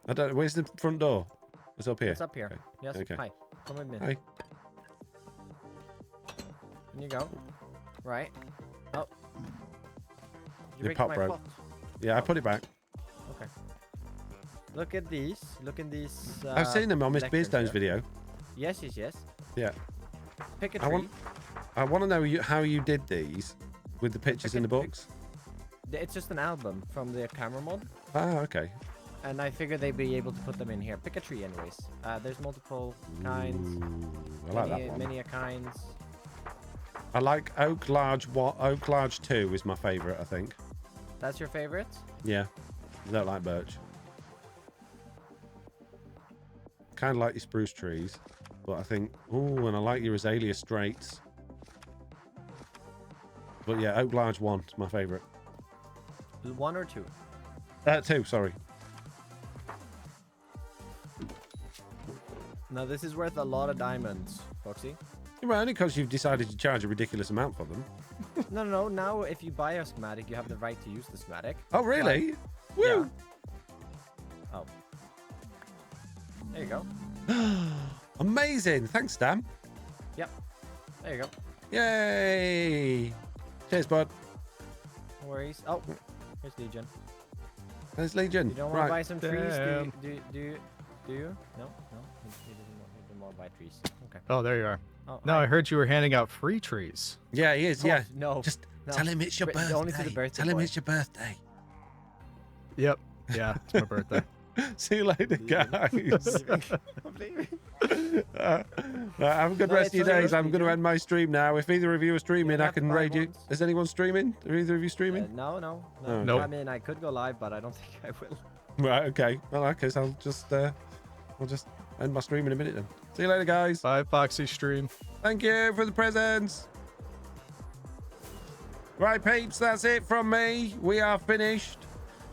I don't... Where's the front door? It's up here.
It's up here.
Okay.
Yes.
Okay.
Hi. Come with me.
Hi.
you go. Right. Oh.
Your
break
pot
my
broke.
pot?
Yeah, I put it back.
Okay. Look at these. Look at these.
I've seen them on Miss
lectures
Beerstone's
here.
video.
Yes, yes, yes.
Yeah.
Pick a
I
tree.
want to know how you did these with the pictures in the books.
It's just an album from the camera mod.
Ah, okay.
And I figured they'd be able to put them in here. Pick a tree anyways. There's multiple kinds.
Ooh, I like that one.
Many kinds.
I like Oak Large. Oak Large 2 is my favourite, I think.
That's your favorite?
Yeah. I don't like birch. Kind of like your spruce trees. But I think... Ooh, and I like your azalea straights. But yeah, Oak Large 1 is my favourite.
1 or 2?
2, sorry.
Now this is worth a lot of diamonds, Foxy.
Well, only because you've decided to charge a ridiculous amount for them.
No. Now if you buy a schematic, you have the right to use the schematic.
Oh, really? Woo!
Yeah. Oh. There you go.
Amazing. Thanks, Dan.
Yep. There you go.
Yay! Cheers, bud.
No worries. Oh, here's Legion.
There's Legion.
You don't want to buy some trees?
Damn.
Do you? No? He doesn't want to buy trees. Okay.
Oh, there you are.
Oh,
No, I heard you were handing out free trees.
Yeah, he is. Yeah.
No.
Just
no.
tell him it's your birthday.
Only to the birthday
Tell him
boy.
it's your birthday.
Yep. Yeah, it's my birthday.
See you later, guys.
I'm leaving.
Have a good
No,
rest of your
it's only
days. I'm going to
Legion.
end my stream now. If either of you are streaming,
You
I
have to
can
buy
raid you.
ones.
Is anyone streaming? Are either of you streaming?
No.
Oh,
Nope.
I mean, I could go live, but I don't think I will.
Right. Okay. Well, okay. So I'll just end my stream in a minute then. See you later, guys.
Bye, Foxy Stream.
Thank you for the presents. Right, peeps, that's it from me. We are finished.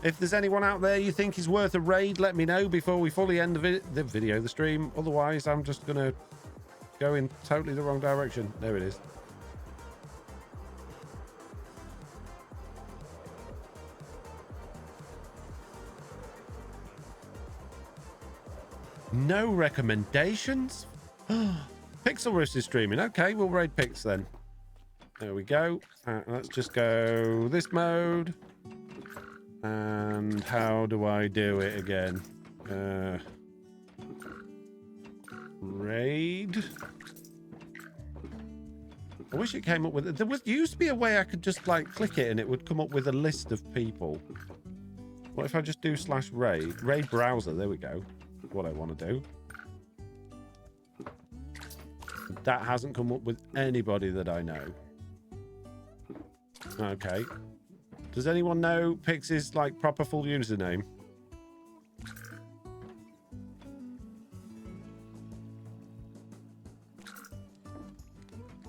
If there's anyone out there you think is worth a raid, let me know before we fully end the stream. Otherwise, I'm just going to go in totally the wrong direction. There it is. No recommendations? Pixel Roost is streaming. Okay, we'll raid Pix then. There we go. Let's just go this mode. And how do I do it again? Raid. I wish it came up with... There used to be a way I could just like click it and it would come up with a list of people. What if I just do /raid? Raid browser. There we go. What I want to do. That hasn't come up with anybody that I know. Okay. Does anyone know Pix's like proper full username?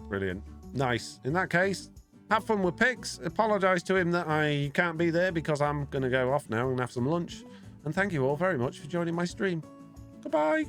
Brilliant. Nice. In that case, have fun with Pix. Apologise to him that I can't be there because I'm going to go off now and have some lunch. And thank you all very much for joining my stream. Goodbye.